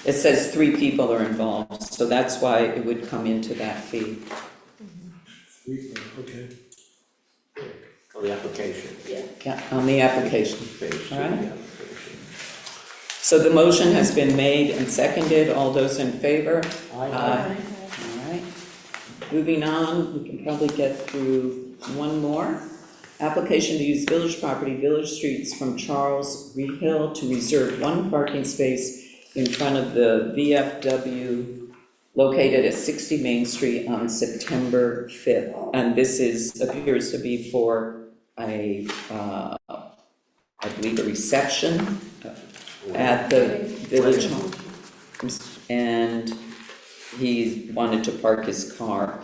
it says 3 people are involved, so that's why it would come into that fee. Okay. For the application. Yeah, on the application. Phase 2 All right. of the application. So the motion has been made and seconded. All those in favor? Aye. All right. Moving on, we can probably get through one more. Application to use village property, village streets from Charles Rehill to reserve 1 parking space in front of the VFW located at 60 Main Street on September 5th. And this appears to be for I believe, a reception at the village home. And he wanted to park his car.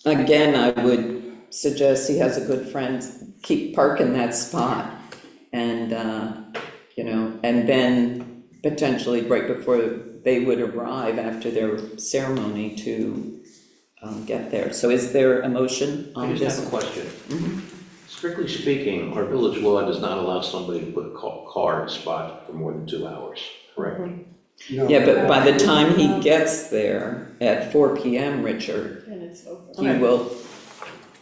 Again, I would suggest he has a good friend, keep parking that spot. And, and then potentially right before they would arrive after their ceremony to get there. So is there a motion on I this? just have a question. Strictly speaking, our village law does not allow somebody to put a car in a spot for more than 2 hours, correct? No. Yeah, but by the time he gets there at 4 PM, Richard, And it's over. he will,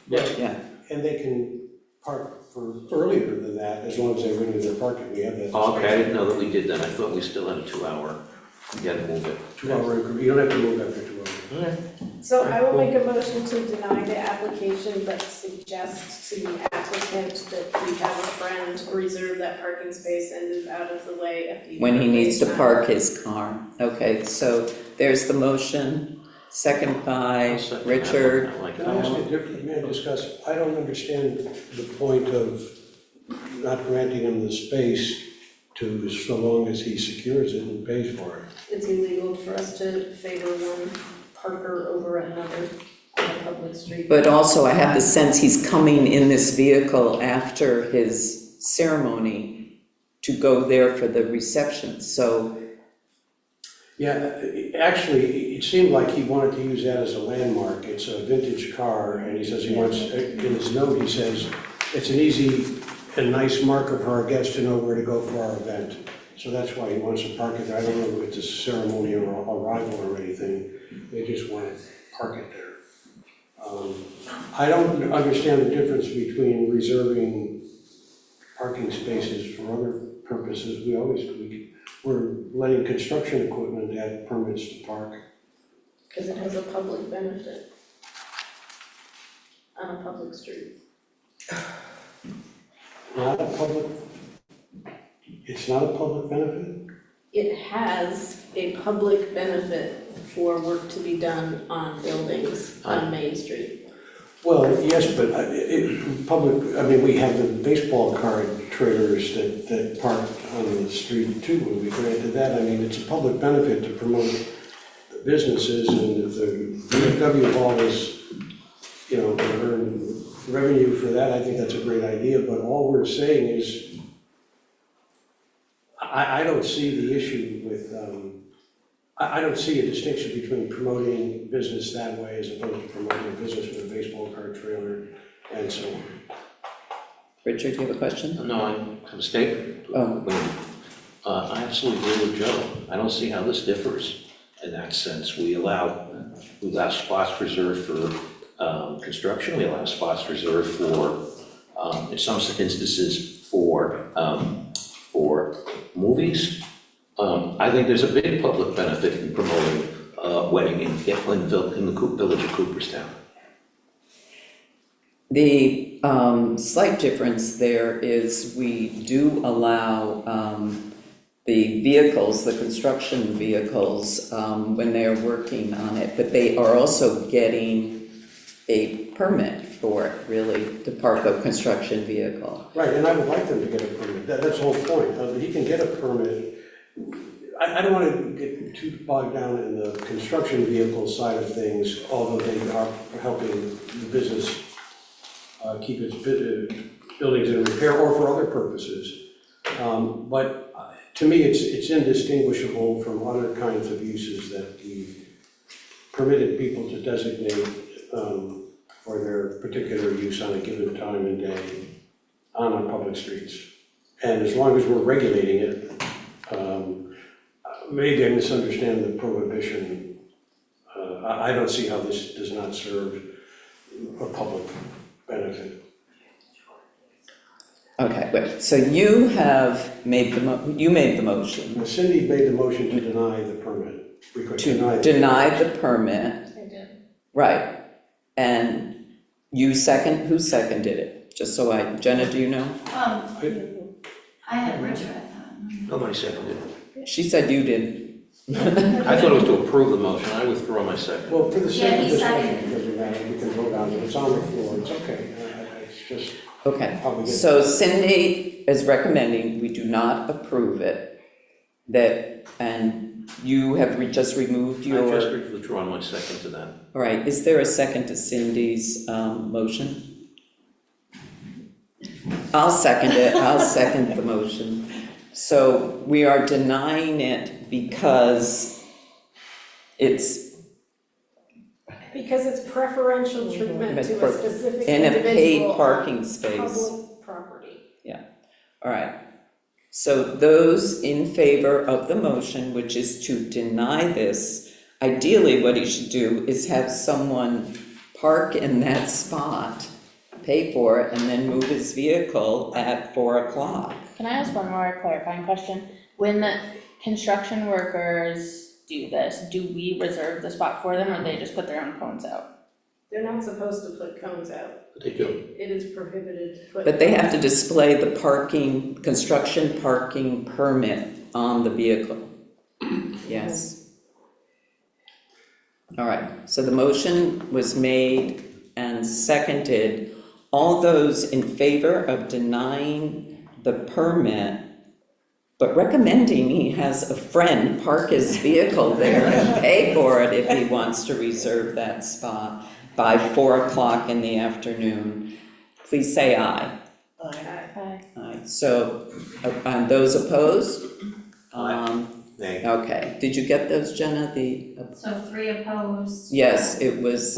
Right. yeah. And they can park for earlier than that, as long as they renew their parking, we have that. Oh, okay, I didn't know that we did that. I thought we still had a 2 hour. You gotta move it. 2 hour increment, you don't have to move after 2 hours. So I will make a motion to deny the application, but suggest to the applicant that we have a friend reserve that parking space and move out of the way at the. When he needs to appropriate park time. his car. Okay, so there's the motion, second by I'll second that Richard. one. I like Can that I ask one. a different, may I discuss, I don't understand the point of not granting him the space to, so long as he secures it and pays for it. It's illegal for us to favor one parker over another on a public street. But also, I have the sense he's coming in this vehicle after his ceremony to go there for the reception, so, Yeah, actually, it seemed like he wanted to use that as a landmark. It's a vintage car, and he says he wants, in his note, he says, it's an easy and nice mark of our guests to know where to go for our event. So that's why he wants to park it there. I don't know if it's a ceremony or arrival or anything. They just want to park it there. I don't understand the difference between reserving parking spaces for other purposes. We're letting construction equipment have permits to park. Because it has a public benefit on a public street. It's not a public benefit? It has a public benefit for work to be done on buildings on Main Street. Well, yes, but we have the baseball card trailers that park on the street too, when we granted that. I mean, it's a public benefit to promote businesses, and if the VFW hall is, to earn revenue for that, I think that's a great idea, but all we're saying is, I don't see the issue with, I don't see a distinction between promoting business that way as opposed to promoting a business with a baseball card trailer and so on. Richard, do you have a question? No, I have a statement. Oh. I absolutely agree with Joe. I don't see how this differs in that sense. We allow spots reserved for construction, we allow spots reserved for, in some instances, for movies. I think there's a big public benefit in promoting wedding in the village of Cooperstown. The slight difference there is we do allow the vehicles, the construction vehicles, when they're working on it, but they are also getting a permit for it, really, to park a construction vehicle. Right, and I would like them to get a permit, that's the whole point, he can get a permit. I don't want to get too bogged down in the construction vehicle side of things, although they are helping the business keep its buildings in repair or for other purposes. But to me, it's indistinguishable from other kinds of uses that we've permitted people to designate for their particular use on a given time and day on our public streets. And as long as we're regulating it, maybe I misunderstand the prohibition. I don't see how this does not serve a public benefit. Okay, wait, so you have made you made the motion Well, Cindy made the motion to deny the permit. We could to deny it. deny the permit, I did. right? And who seconded it? Just so Jenna, do you know? I had Richard, I thought. Nobody seconded it. She said you did. I thought it was to approve the motion, I withdraw my second. Well, for the sake Yeah, of he discussion, seconded. it doesn't matter, we can vote on it, it's on the floor, it's okay. It's just Okay, how we get. so Cindy is recommending we do not approve it. And you have just removed I just your, withdrawn my second to that. all right, is there a second to Cindy's motion? I'll second it, I'll second the motion. So we are denying it because it's Because it's preferential treatment to a specific in a individual paid on parking space. public property. All right, so those in favor of the motion, which is to deny this, ideally what he should do is have someone park in that spot, pay for it, and then move his vehicle at 4 o'clock. Can I ask one more clarifying question? When the construction workers do this, do we reserve the spot for them or they just put their own cones out? They're not supposed to put cones out. But they do. It is prohibited to put. But they have to display the construction parking permit on the vehicle. Yes. All right, so the motion was made and seconded. All those in favor of denying the permit, but recommending he has a friend park his vehicle there and pay for it if he wants to reserve that spot by 4 o'clock in the afternoon, please say aye. Aye. Aye, so, those opposed? Aye. Nay. Okay, did you get those, Jenna, So 3 opposed. yes, it was,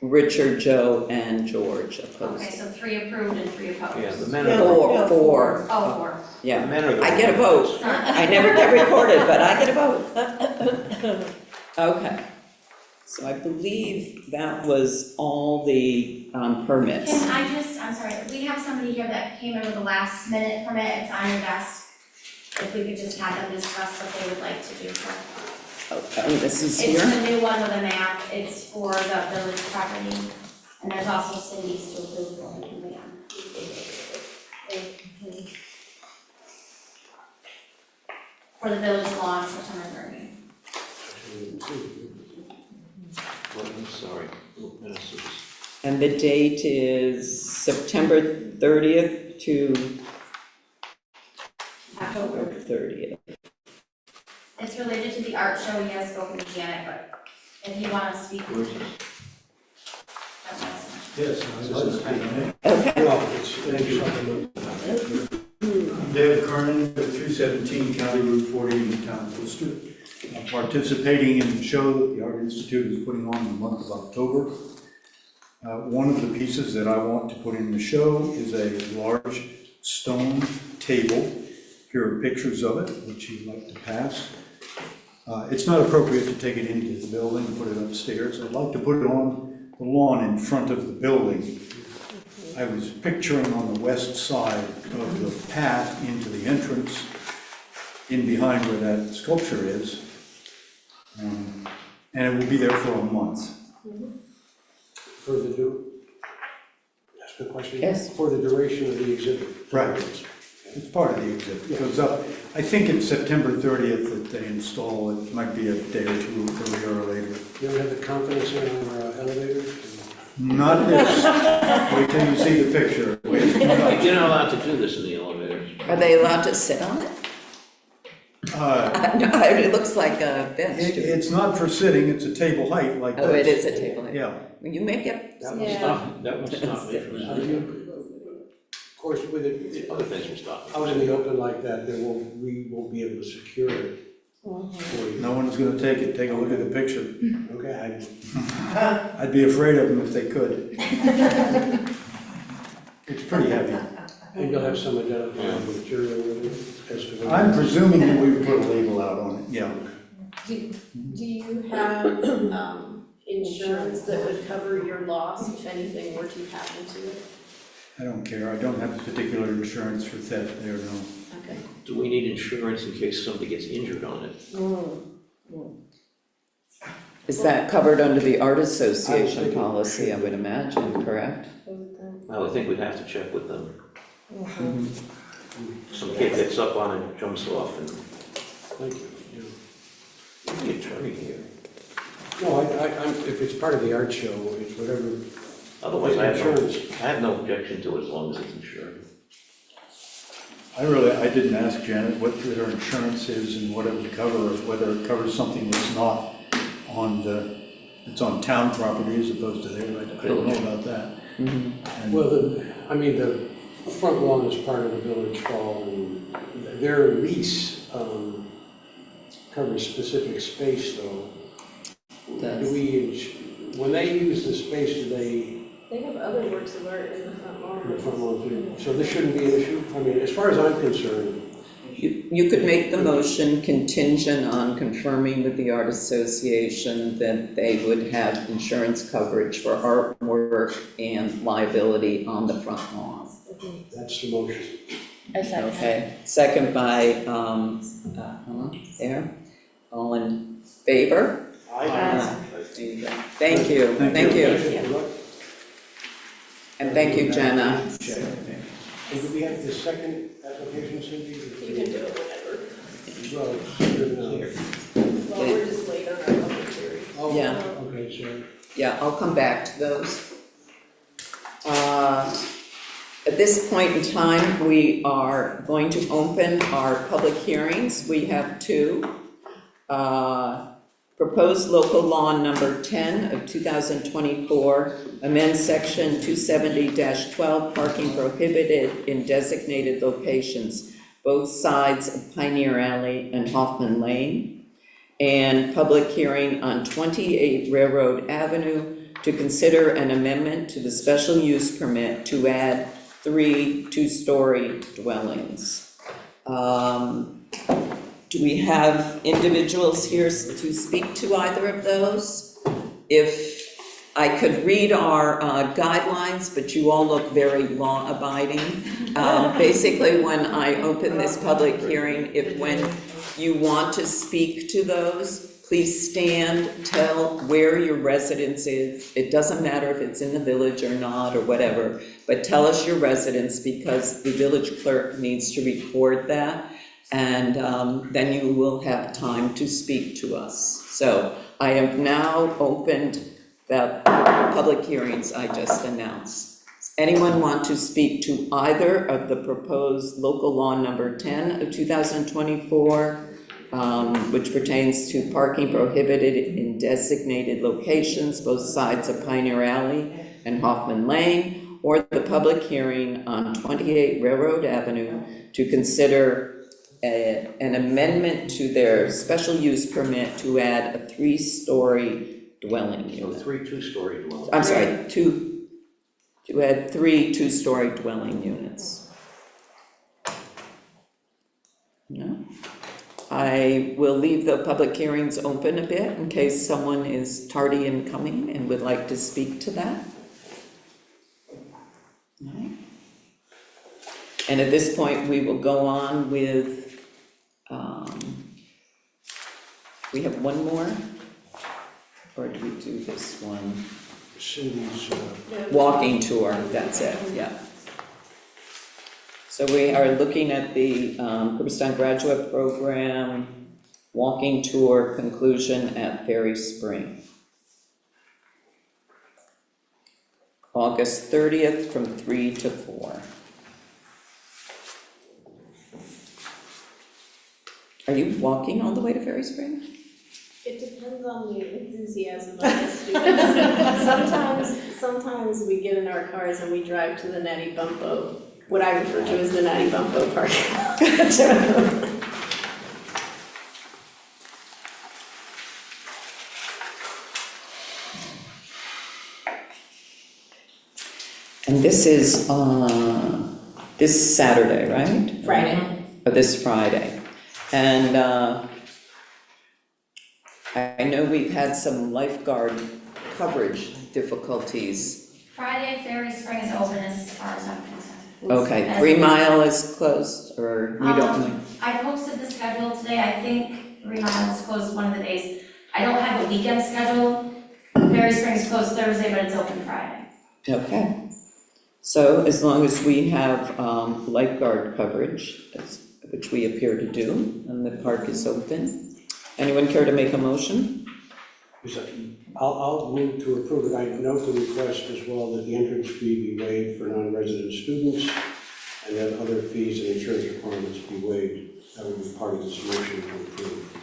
Richard, Joe, and George opposed. Okay, so 3 approved and 3 opposed. Yeah, the men are the Four, four, Oh, 4. The yeah, men are the I get a vote. Sorry. I never get recorded, but I get a vote. Okay, so I believe that was all the permits. Can I just, I'm sorry, we have somebody here that came in with a last minute permit, it's on your desk. If we could just have them discuss what they would like to do for. Okay, this is It's here. the new one with a map, it's for the village property, and there's also Cindy's to approve the plan. For the village lawn, September 30th. Well, I'm sorry. What minutes is this? And the date is September 30th to October 30th. It's related to the art show, he has spoken to Janet, but if you wanna speak. Where's this? That's nice. Yes, I was speaking. Okay, Well, it's, I'm David Kernan, 217 County Route 40 in the town of Worcester. I'm participating in the show that the Art Institute is putting on in the month of October. One of the pieces that I want to put in the show is a large stone table. Here are pictures of it, which you'd like to pass. It's not appropriate to take it into the building and put it upstairs. I'd like to put it on the lawn in front of the building. I was picturing on the west side of the path into the entrance, in behind where that sculpture is. And it will be there for a month. For the ask a question? Yes. For the duration of the exhibit. Right. It's part of the exhibit. It goes up, I think it's September 30th that they install it. It might be a day or two earlier or later. You don't have the confidence in our elevators? Not this. Wait till you see the picture. You're not allowed to do this in the elevators. are they allowed to sit on it? No, it looks like a bench. It's not for sitting, it's a table height like this. Oh, it is a table. Yeah. You make it, That would Yeah. stop, that would stop me from saying, Of course, with it, other things will stop me. out in the open like that, we won't be able to secure it for you. No one's gonna take it. Take a look at the picture. Okay, I'd be afraid of them if they could. It's pretty heavy. And you'll have some identifying material with it as to what. I'm presuming that we put a label out on it, yeah. Do you have, insurance that would cover your loss if anything were to happen to it? I don't care, I don't have particular insurance for theft there, no. Okay. Do we need insurance in case somebody gets injured on it? Is that covered under the Art Association policy, I would imagine, correct? I would think we'd have to check with them. Some kid gets up on it, jumps off, and Thank you, yeah. the attorney here. No, I'm, if it's part of the art show, it's whatever. Otherwise, I Insurance. have no objection to it as long as it's insured. I didn't ask Janet what her insurance is and what it would cover, whether it covers something that's not on it's on town property as opposed to there, I don't know about that. And- Well, the front lawn is part of the village hall, and their lease covers specific space, though. Does. When they use the space, do they, They have other works of art in the front lawn. in the front lawn too? So this shouldn't be an issue? I mean, as far as I'm concerned, You could make the motion contingent on confirming with the Art Association that they would have insurance coverage for artwork and liability on the front lawn. that's the motion. A second. Okay, second by, there, all in favor? Thank you, thank you, Good luck. and thank you, Jenna. And do we have the second application, Cindy? You can do it whenever. Well, it's good enough. Well, we're just late on our public hearing. Oh, Yeah. okay, so. Yeah, I'll come back to those. At this point in time, we are going to open our public hearings. We have two. Proposed local law number 10 of 2024, amend section 270-12, parking prohibited in designated locations, both sides of Pioneer Alley and Hoffman Lane. And public hearing on 28 Railroad Avenue to consider an amendment to the special use permit to add 3 two-story dwellings. Do we have individuals here to speak to either of those? If I could read our guidelines, but you all look very law-abiding. Basically, when I open this public hearing, when you want to speak to those, please stand, tell where your residence is. It doesn't matter if it's in the village or not or whatever, but tell us your residence because the village clerk needs to record that. And then you will have time to speak to us. So I have now opened the public hearings I just announced. Does anyone want to speak to either of the proposed local law number 10 of 2024, which pertains to parking prohibited in designated locations, both sides of Pioneer Alley and Hoffman Lane, or the public hearing on 28 Railroad Avenue to consider an amendment to their special use permit to add a 3-story dwelling So unit. 3 two-story dwellings. I'm sorry, to add 3 two-story dwelling units. No? I will leave the public hearings open a bit in case someone is tardy in coming and would like to speak to that. All right. And at this point, we will go on with, we have one more? Or do we do this one? Cindy's, Walking tour, that's it, yeah. So we are looking at the Cooperstown Graduate Program walking tour conclusion at Ferry Spring. August 30th from 3 to 4. Are you walking all the way to Ferry Spring? It depends on the enthusiasm of the students. Sometimes we get in our cars and we drive to the Natty Bumppo, what I refer to as the Natty Bumppo parking lot. And this is this Saturday, right? Friday. Or this Friday. And I know we've had some lifeguard coverage difficulties. Friday, Ferry Spring is open as far as I'm concerned. Okay, 3 Mile is closed, or you don't know? I posted the schedule today, I think 3 Mile is closed one of the days. I don't have a weekend schedule. Ferry Spring's closed Thursday, but it's open Friday. Okay. So as long as we have lifeguard coverage, which we appear to do, and the park is open. Anyone care to make a motion? I'll move to approve it. I note the request as well that the entrance fee be waived for non-resident students and that other fees and insurance requirements be waived. That would be part of this motion to approve.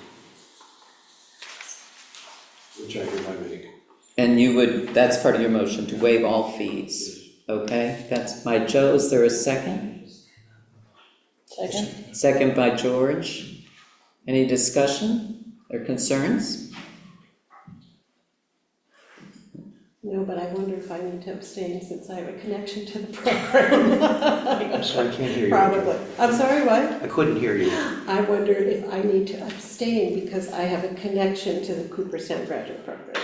Which I hereby make. And you would, that's part of your motion, to waive all fees. Okay, that's by Joe. Is there a second? Second? Second by George. Any discussion or concerns? No, but I wonder if I need to abstain since I have a connection to the program. I'm sorry, I can't hear you. Probably. I'm sorry, what? I couldn't hear you. I wondered if I need to abstain because I have a connection to the Cooperstown graduate program.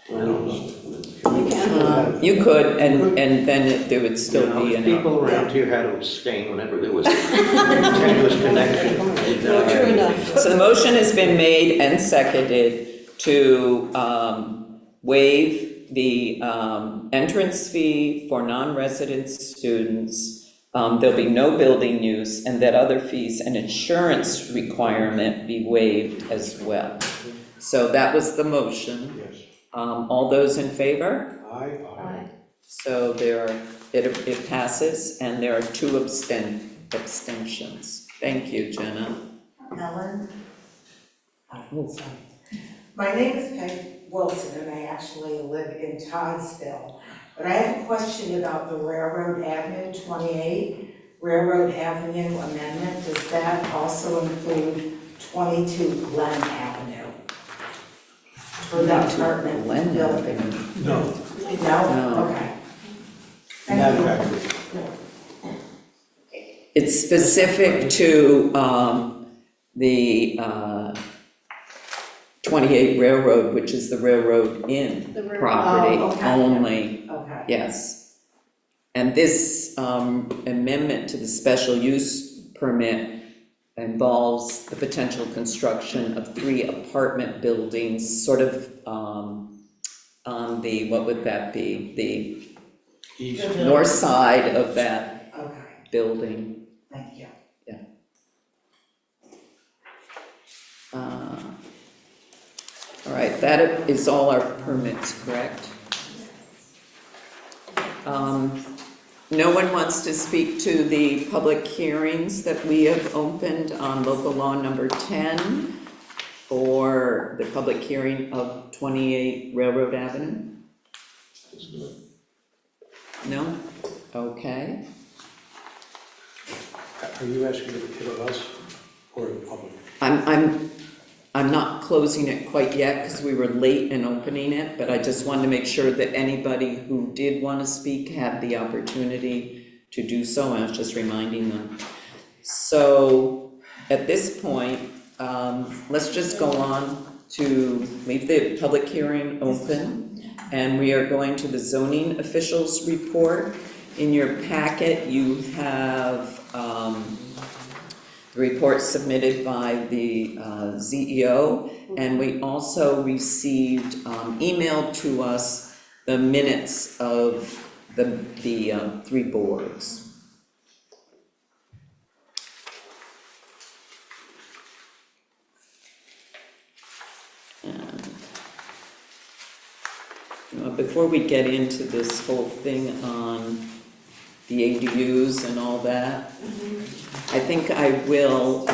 I don't know. You can. You could, and then there would still be an. People around here had to abstain whenever there was a tenuous connection. No, true enough. So the motion has been made and seconded to waive the entrance fee for non-resident students. There'll be no building use, and that other fees and insurance requirement be waived as well. So that was the motion. Yes. All those in favor? Aye. So it passes, and there are 2 abstentions. Thank you, Jenna. Ellen, Oh, my name is Peg Wilson and I actually live in Townsville. But I have a question about the Railroad Avenue 28, Railroad Avenue amendment. Does that also include 22 Glen Avenue? For the apartment Glen building? Avenue. No, No? Okay. not Thank you. factory. It's specific to the 28 Railroad, which is the Railroad Inn The railroad- property Oh, okay. only, Okay. yes. And this amendment to the special use permit involves the potential construction of 3 apartment buildings, sort of on the, what would that be? The East. north side of that Okay, building. thank you. All right, that is all our permits, correct? No one wants to speak to the public hearings that we have opened on local law number 10 for the public hearing of 28 Railroad Avenue? No? Okay. Are you asking it of us or the public? I'm not closing it quite yet because we were late in opening it, but I just wanted to make sure that anybody who did want to speak had the opportunity to do so. I was just reminding them. So at this point, let's just go on to leave the public hearing open. And we are going to the zoning officials report. In your packet, you have the report submitted by the ZEO, and we also received emailed to us the minutes of the 3 boards. Before we get into this whole thing on the ADUs and all that, I think I will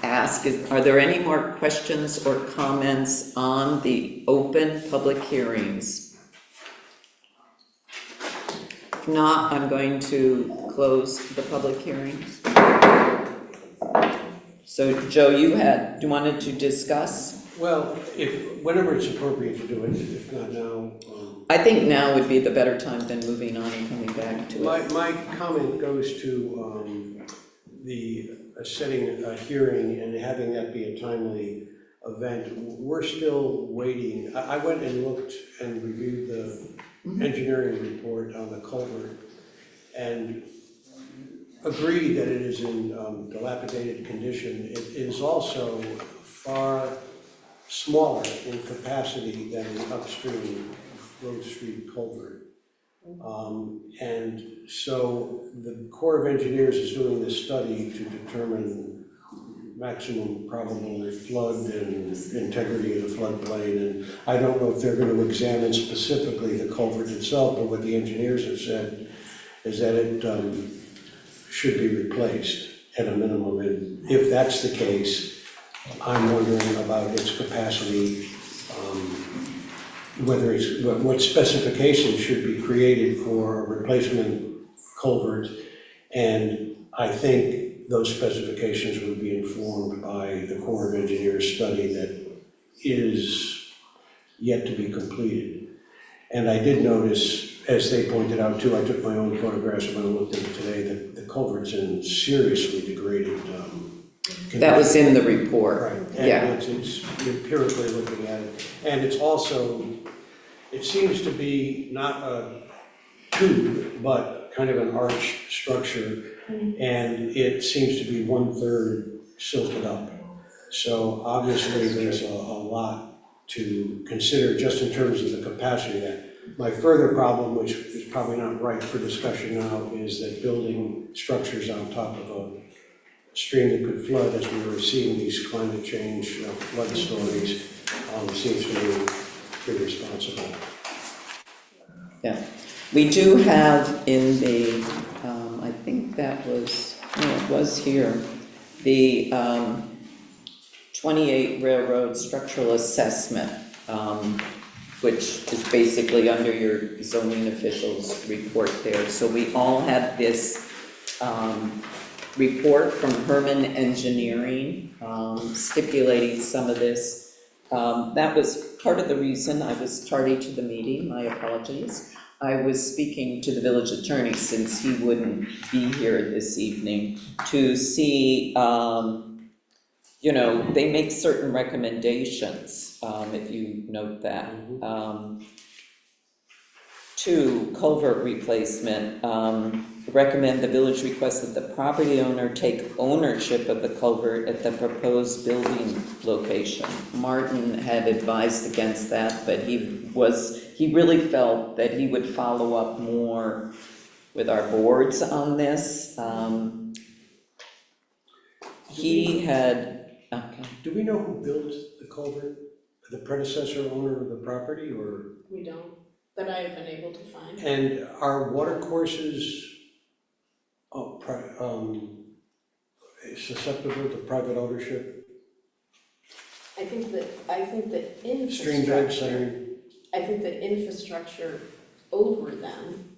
ask, are there any more questions or comments on the open public hearings? If not, I'm going to close the public hearings. So Joe, you wanted to discuss? Well, whenever it's appropriate to do it, if not now, I think now would be the better time than moving on and coming back to it. My comment goes to setting a hearing and having that be a timely event. We're still waiting. I went and looked and reviewed the engineering report on the culvert and agreed that it is in dilapidated condition. It is also far smaller in capacity than the upstream Rose Street culvert. And so the Corps of Engineers is doing this study to determine maximum probable flood and integrity of the floodplain. And I don't know if they're going to examine specifically the culvert itself, but what the engineers have said is that it should be replaced at a minimum. And if that's the case, I'm wondering about its capacity, whether it's, what specifications should be created for a replacement culvert. And I think those specifications would be informed by the Corps of Engineers study that is yet to be completed. And I did notice, as they pointed out too, I took my own photographs when I looked at it today, that the culvert's in seriously degraded condition. That was in the report. Right, Yeah. and it's empirically looking at it, and it's also, it seems to be not a tube, but kind of an arched structure, and it seems to be 1/3 silted up. So obviously, there's a lot to consider just in terms of the capacity of that. My further problem, which is probably not right for discussion now, is that building structures on top of a stream that could flood, as we were seeing these climate change flood stories, seems to me irresponsible. Yeah, we do have in the, I think that was, no, it was here, the 28 Railroad Structural Assessment, which is basically under your zoning officials report there. So we all have this report from Herman Engineering stipulating some of this. That was part of the reason I was tardy to the meeting, my apologies. I was speaking to the village attorney since he wouldn't be here this evening to see, you know, they make certain recommendations, if you note that. To culvert replacement, recommend the village request that the property owner take ownership of the culvert at the proposed building location. Martin had advised against that, but he really felt that he would follow up more with our boards on this. He had, okay. Do we know who built the culvert, the predecessor owner of the property, or? We don't, that I have been able to find. And are water courses susceptible to private ownership? I think the Stream beds, infrastructure, I think the infrastructure over them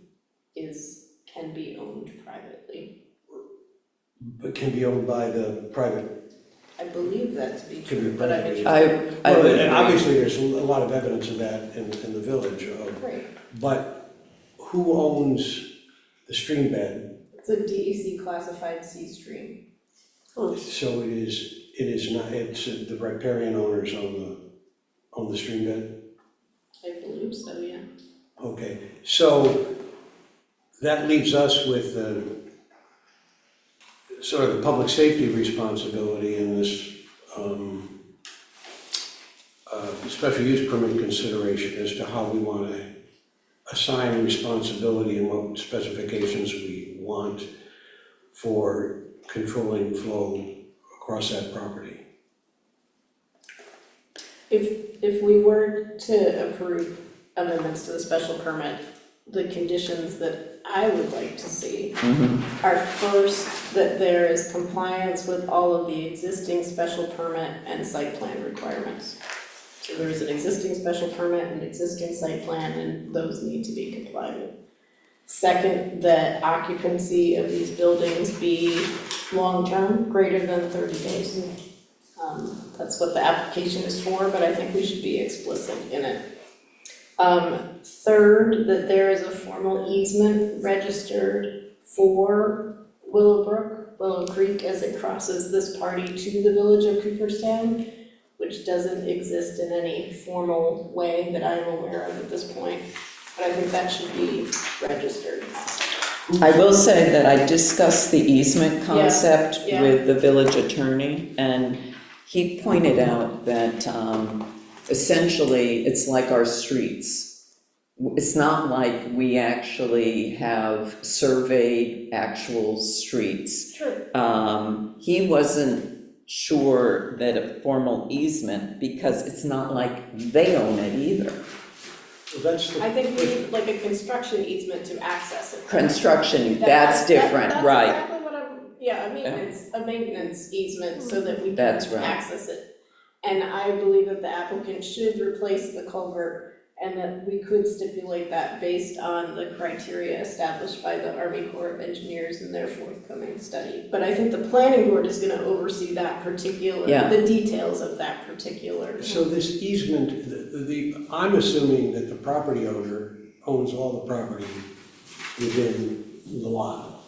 can be owned privately. but can be owned by the private. I believe that to be Could be true, but I'm private. interested. I Well, would and agree. obviously, there's a lot of evidence of that in the village, Right, but who owns the stream bed? it's a DEC classified C stream. So it is not, it's the riparian owners on the stream bed? I believe so, yeah. Okay, so that leaves us with sort of the public safety responsibility in this special use permit consideration as to how we want to assign responsibility and what specifications we want for controlling flow across that property. If we were to approve amendments to the special permit, the conditions that I would like to see are first, that there is compliance with all of the existing special permit and site plan requirements. So there is an existing special permit and existing site plan, and those need to be complied with. Second, that occupancy of these buildings be long-term, greater than 30 days. That's what the application is for, but I think we should be explicit in it. Third, that there is a formal easement registered for Willow Creek as it crosses this party to the village of Cooperstown, which doesn't exist in any formal way that I'm aware of at this point, but I think that should be registered. I will say that I discussed the easement concept yeah. with the village attorney, and he pointed out that essentially it's like our streets. It's not like we actually have surveyed actual streets. Sure. He wasn't sure that a formal easement, because it's not like they own it either. Well, that's the. I think we need like a construction easement to access it. Construction, that's different, right? That's exactly what a maintenance easement so that we can That's right. access it. And I believe that the applicant should replace the culvert and that we could stipulate that based on the criteria established by the Army Corps of Engineers in their forthcoming study. But I think the planning board is gonna oversee that particular, Yeah. the details of that particular. So this easement, I'm assuming that the property owner owns all the property within the lot.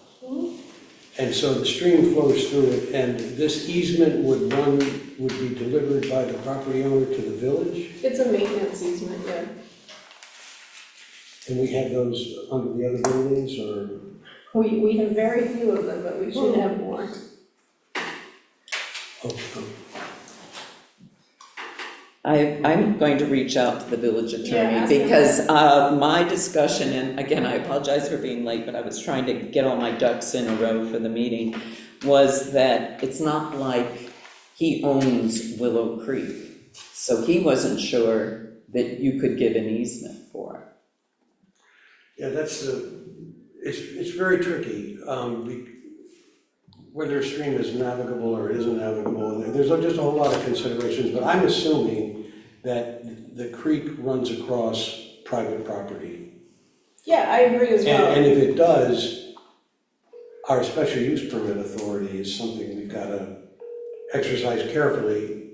And so the stream flows through it, and this easement would be delivered by the property owner to the village? It's a maintenance easement, yeah. And we have those under the other buildings, or? We have very few of them, but we should have more. Oh, I'm going to reach out to the village Yeah, attorney, ask him. because my discussion, and again, I apologize for being late, but I was trying to get all my ducks in a row for the meeting, was that it's not like he owns Willow Creek. So he wasn't sure that you could give an easement for it. Yeah, it's very tricky, whether a stream is navigable or isn't navigable. There's just a whole lot of considerations, but I'm assuming that the creek runs across private property. Yeah, I agree as well. And if it does, our special use permit authority is something we've got to exercise carefully.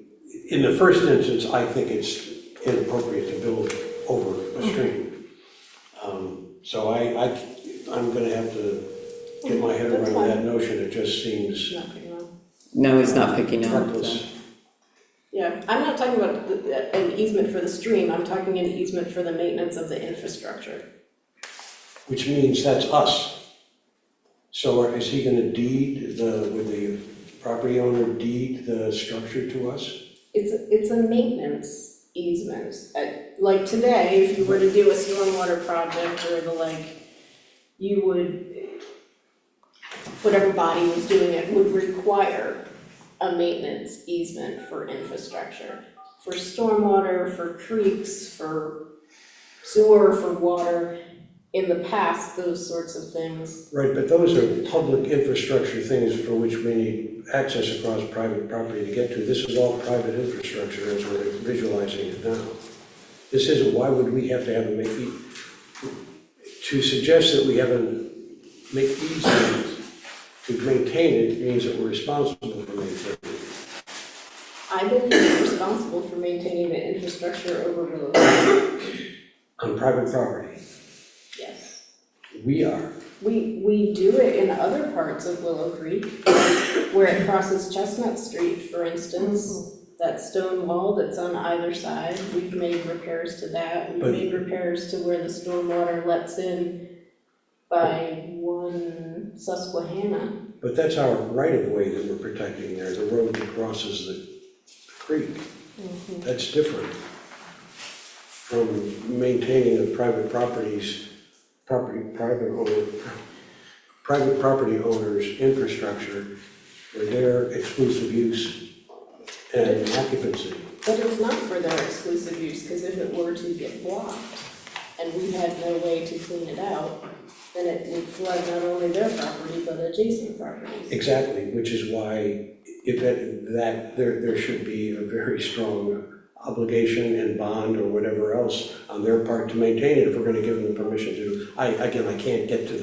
In the first instance, I think it's inappropriate to build over a stream. So I'm gonna have to get my head That's around fine. that notion. It just seems Not picking up. No, he's not picking up. reckless. Yeah, I'm not talking about an easement for the stream, I'm talking an easement for the maintenance of the infrastructure. Which means that's us. So is he gonna would the property owner deed the structure to us? It's a maintenance easement. Like today, if you were to do a stormwater project or the like, you would, whatever body was doing it would require a maintenance easement for infrastructure. For stormwater, for creeks, for sewer, for water. In the past, those sorts of things. Right, but those are public infrastructure things for which we need access across private property to get to. This is all private infrastructure as we're visualizing it now. This isn't, why would we have to have to suggest that we have make easement to maintain it means that we're responsible for maintaining it. I believe we're responsible for maintaining the infrastructure over Willow Creek. On private property. Yes. We are. We do it in other parts of Willow Creek, where it crosses Chestnut Street, for instance. That stone wall that's on either side, we've made repairs to that. We've But- made repairs to where the stormwater lets in by 1 Susquehanna. But that's our right-of-way that we're protecting there, the road that crosses the creek. That's different from maintaining a private property owner's infrastructure for their exclusive use and occupancy. But it's not for their exclusive use, because if it were to get blocked and we had no way to clean it out, then it would flood not only their property, but adjacent properties. Exactly, which is why there should be a very strong obligation and bond or whatever else on their part to maintain it if we're gonna give them permission to. I can't get to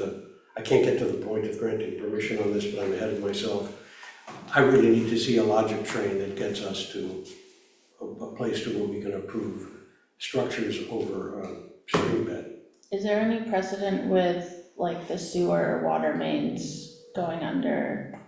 the point of granting permission on this, but I'm ahead of myself. I really need to see a logic train that gets us to a place to where we can approve structures over a stream bed. Is there any precedent with like the sewer or water mains going under?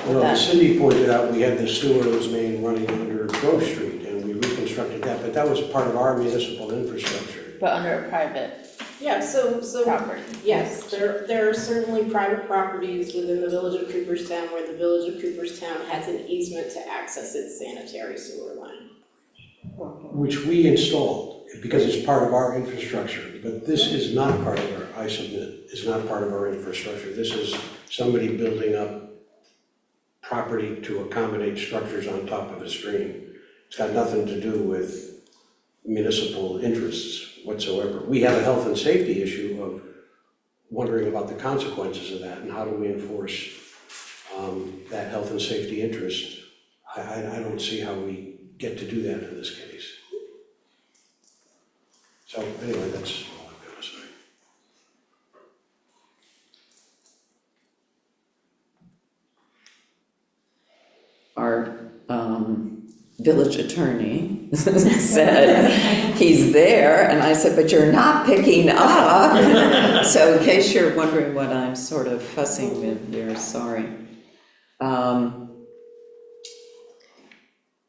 Well, the that? city pointed out we had the sewers main running under Grove Street, and we reconstructed that, but that was part of our municipal infrastructure. But under a private Yeah, so property? yes, there are certainly private properties within the village of Cooperstown where the village of Cooperstown has an easement to access its sanitary sewer line. Which we installed, because it's part of our infrastructure, but this is not part of our, I submit, is not part of our infrastructure. This is somebody building up property to accommodate structures on top of a stream. It's got nothing to do with municipal interests whatsoever. We have a health and safety issue of wondering about the consequences of that and how do we enforce that health and safety interest. I don't see how we get to do that in this case. So anyway, that's all I'm gonna say. Our village attorney said he's there, and I said, but you're not picking up. So in case you're wondering what I'm sort of fussing with here, sorry.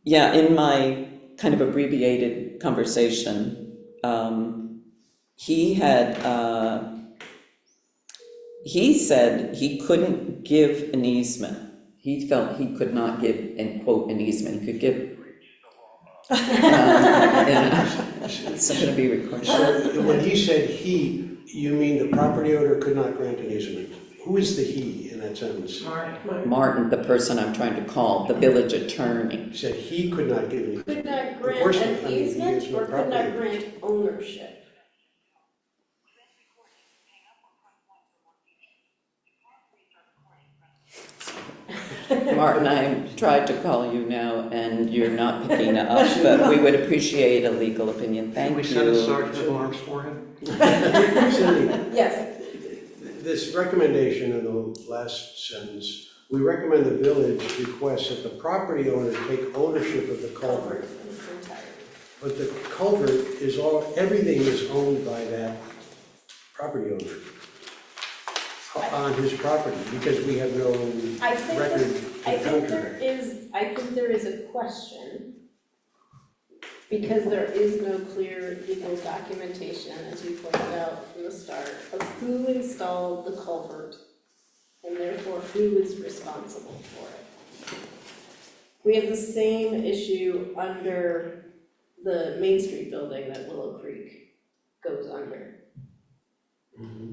Yeah, in my kind of abbreviated conversation, he said he couldn't give an easement. He felt he could not give, and quote, an easement, he could give. It's not gonna be recorded. So when he said he, you mean the property owner could not grant an easement? Who is the he in that sentence? Martin, the person I'm trying to call, the village attorney. He said he could not give any. Could not Of grant course, an I mean, he easement has no or could not property. grant ownership? Martin, I tried to call you now and you're not picking up, but we would appreciate a legal opinion, thank you. Can we send a sergeant of arms for him? Cindy, Yes, this recommendation in the last sentence, we recommend the village request that the property owner take ownership of the culvert. in its entirety. But the culvert is everything is owned by that property owner on his property, because we have no I think record that, I of think contract. there is a question, because there is no clear legal documentation, as you pointed out from the start, of who installed the culvert, and therefore who is responsible for it. We have the same issue under the Main Street building that Willow Creek goes under,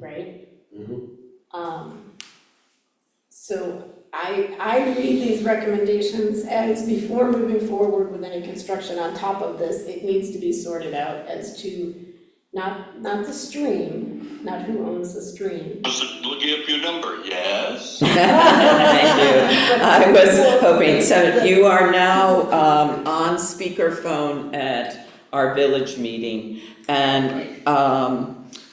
right? Mhm. So I read these recommendations as before moving forward with any construction on top of this, it needs to be sorted out as to not the stream, not who owns the stream. Looking up your number, yes? Thank you. I was hoping, so you are now on speakerphone at our village meeting. And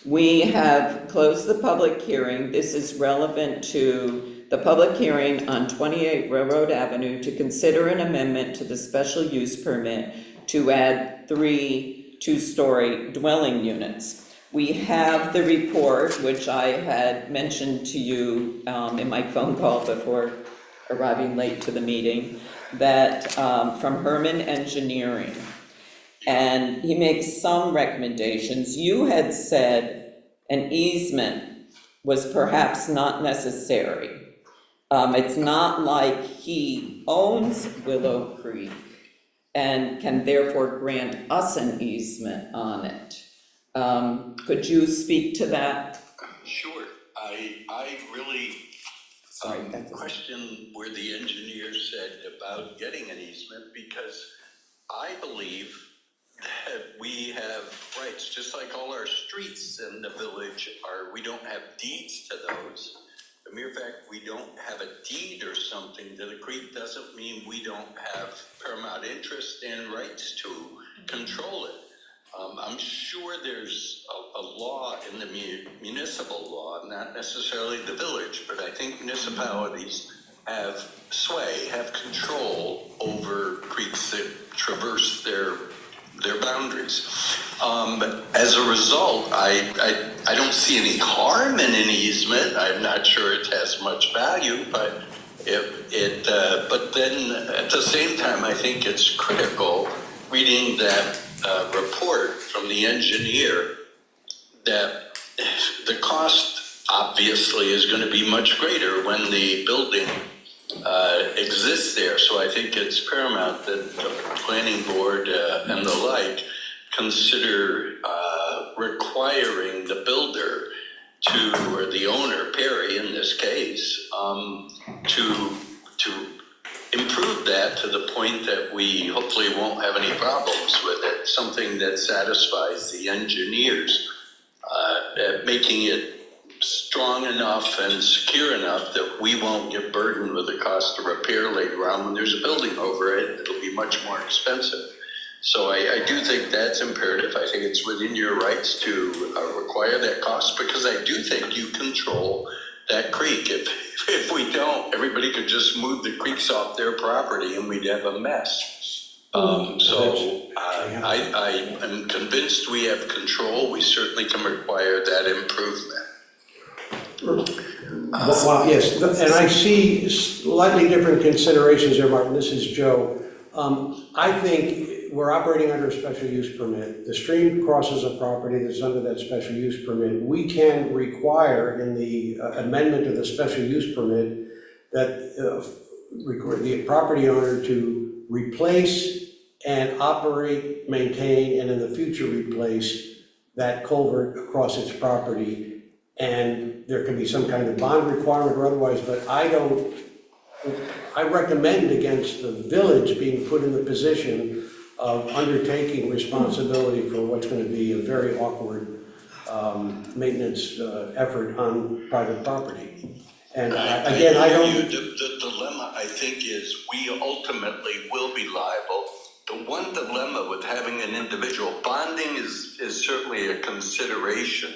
we have closed the public hearing. This is relevant to the public hearing on 28 Railroad Avenue to consider an amendment to the special use permit to add 3 two-story dwelling units. We have the report, which I had mentioned to you in my phone call before arriving late to the meeting, that from Herman Engineering. And he makes some recommendations. You had said an easement was perhaps not necessary. It's not like he owns Willow Creek and can therefore grant us an easement on it. Could you speak to that? Sure. I really Sorry, that's question where the engineer said about getting an easement, because I believe that we have rights, just like all our streets in the village we don't have deeds to those. The mere fact we don't have a deed or something to the creek doesn't mean we don't have paramount interest and rights to control it. I'm sure there's a law in the municipal law, not necessarily the village, but I think municipalities have sway, have control over creeks that traverse their their boundaries. As a result, I don't see any harm in an easement. I'm not sure it has much value, but but then at the same time, I think it's critical reading that report from the engineer that the cost obviously is going to be much greater when the building exists there. So I think it's paramount that the planning board and the like consider requiring the builder to, or the owner, Perry in this case, to improve that to the point that we hopefully won't have any problems with it. Something that satisfies the engineers, making it strong enough and secure enough that we won't get burdened with the cost of repair later on when there's a building over it. It'll be much more expensive. So I do think that's imperative. I think it's within your rights to require that cost, because I do think you control that creek. If we don't, everybody could just move the creeks off their property and we'd have a mess. I am convinced we have control. We certainly can require that improvement. Well, yes, and I see slightly different considerations there, Martin. This is Joe. I think we're operating under a special use permit. The stream crosses a property that's under that special use permit. We can require in the amendment of the special use permit that require the property owner to replace and operate, maintain, and in the future replace that culvert across its property. And there can be some kind of bond requirement or otherwise, but I recommend against the village being put in the position of undertaking responsibility for what's going to be a very awkward maintenance effort on private property. And again, I don't... The dilemma, I think, is we ultimately will be liable. The one dilemma with having an individual, bonding is certainly a consideration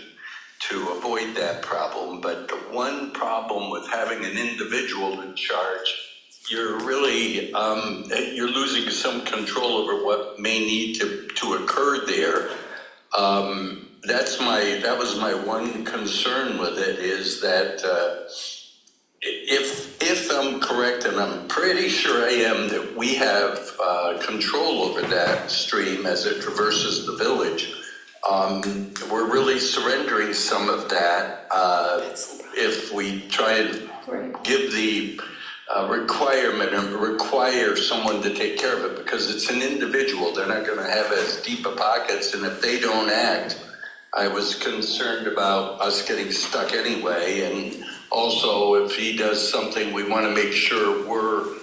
to avoid that problem, but the one problem with having an individual in charge, you're really, you're losing some control over what may need to occur there. That was my one concern with it, is that if I'm correct, and I'm pretty sure I am, that we have control over that stream as it traverses the village, we're really surrendering some of that if we try and give the requirement and require someone to take care of it, because it's an individual. They're not going to have as deep a pockets, and if they don't act, I was concerned about us getting stuck anyway. And also, if he does something, we want to make sure we're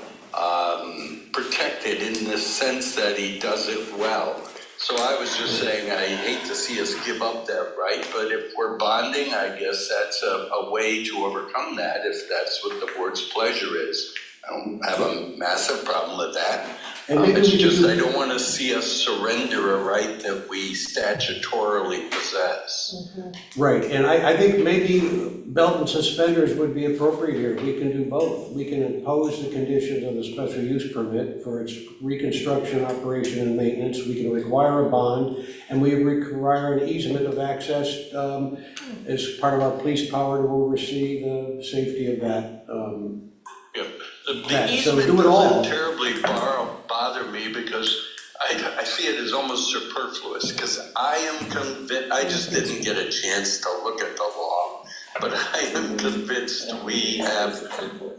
protected in the sense that he does it well. So I was just saying, I hate to see us give up that right, but if we're bonding, I guess that's a way to overcome that, if that's what the board's pleasure is. I don't have a massive problem with that. It's just I don't want to see us surrender a right that we statutorily possess. Right, and I think maybe belt and suspenders would be appropriate here. We can do both. We can impose the conditions of the special use permit for its reconstruction, operation, and maintenance. We can require a bond, and we require an easement of access as part of our police power to oversee the safety of that. Yeah. The So easement do it all. doesn't terribly bother me, because I see it as almost superfluous, because I am convinced, I just didn't get a chance to look at the law, but I am convinced we have,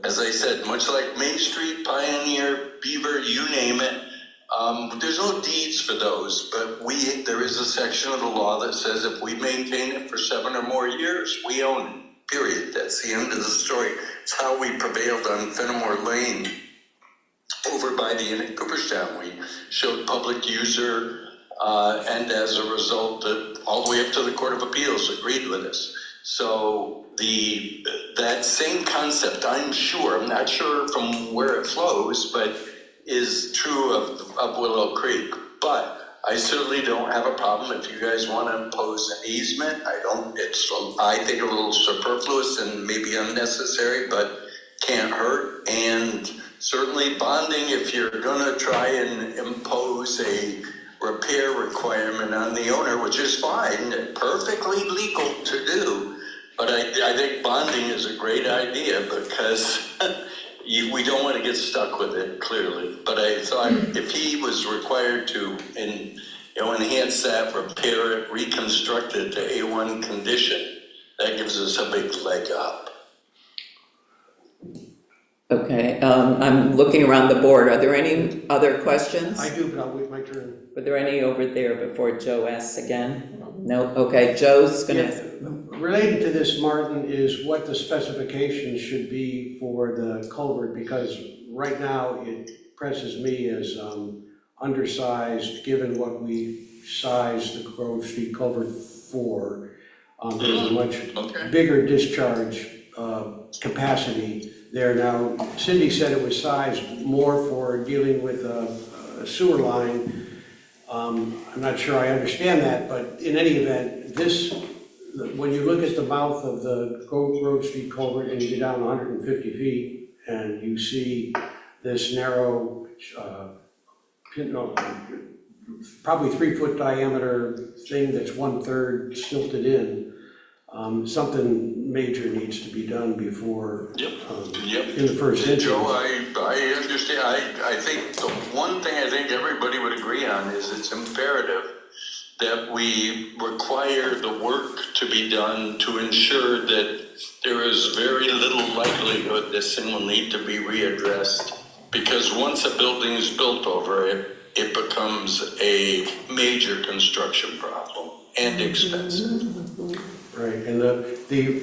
as I said, much like Main Street, Pioneer, Beaver, you name it, there's no deeds for those, but there is a section of the law that says if we maintain it for 7 or more years, we own it. Period. That's the end of the story. It's how we prevailed on Fenimore Lane over by the inn at Cooperstown. We showed public user, and as a result, all the way up to the Court of Appeals agreed with us. So that same concept, I'm not sure from where it flows, but is true of Willow Creek. But I certainly don't have a problem if you guys want to impose an easement. I think a little superfluous and maybe unnecessary, but can't hurt. And certainly bonding, if you're going to try and impose a repair requirement on the owner, which is fine, perfectly legal to do. But I think bonding is a great idea because we don't want to get stuck with it, clearly. But I thought if he was required to enhance that, repair it, reconstruct it to A1 condition, that gives us a big leg up. Okay, I'm looking around the board. Are there any other questions? I do, but I'll wait my turn. Were there any over there before Joe asks again? No? Okay, Joe's gonna, Related to this, Martin, is what the specifications should be for the culvert, because right now it presses me as undersized, given what we sized the Grove Street culvert for. There's a much bigger discharge capacity there. Now, Cindy said it was sized more for dealing with a sewer line. I'm not sure I understand that, but in any event, when you look at the mouth of the Grove Street culvert and you get down 150 feet and you see this narrow, probably 3-foot diameter thing that's 1/3 silted in, something major needs to be done before, in the first instance. Joe, I understand. I think the one thing I think everybody would agree on is it's imperative that we require the work to be done to ensure that there is very little likelihood this thing will need to be readdressed. Because once a building is built over it, it becomes a major construction problem and expensive. Right, and the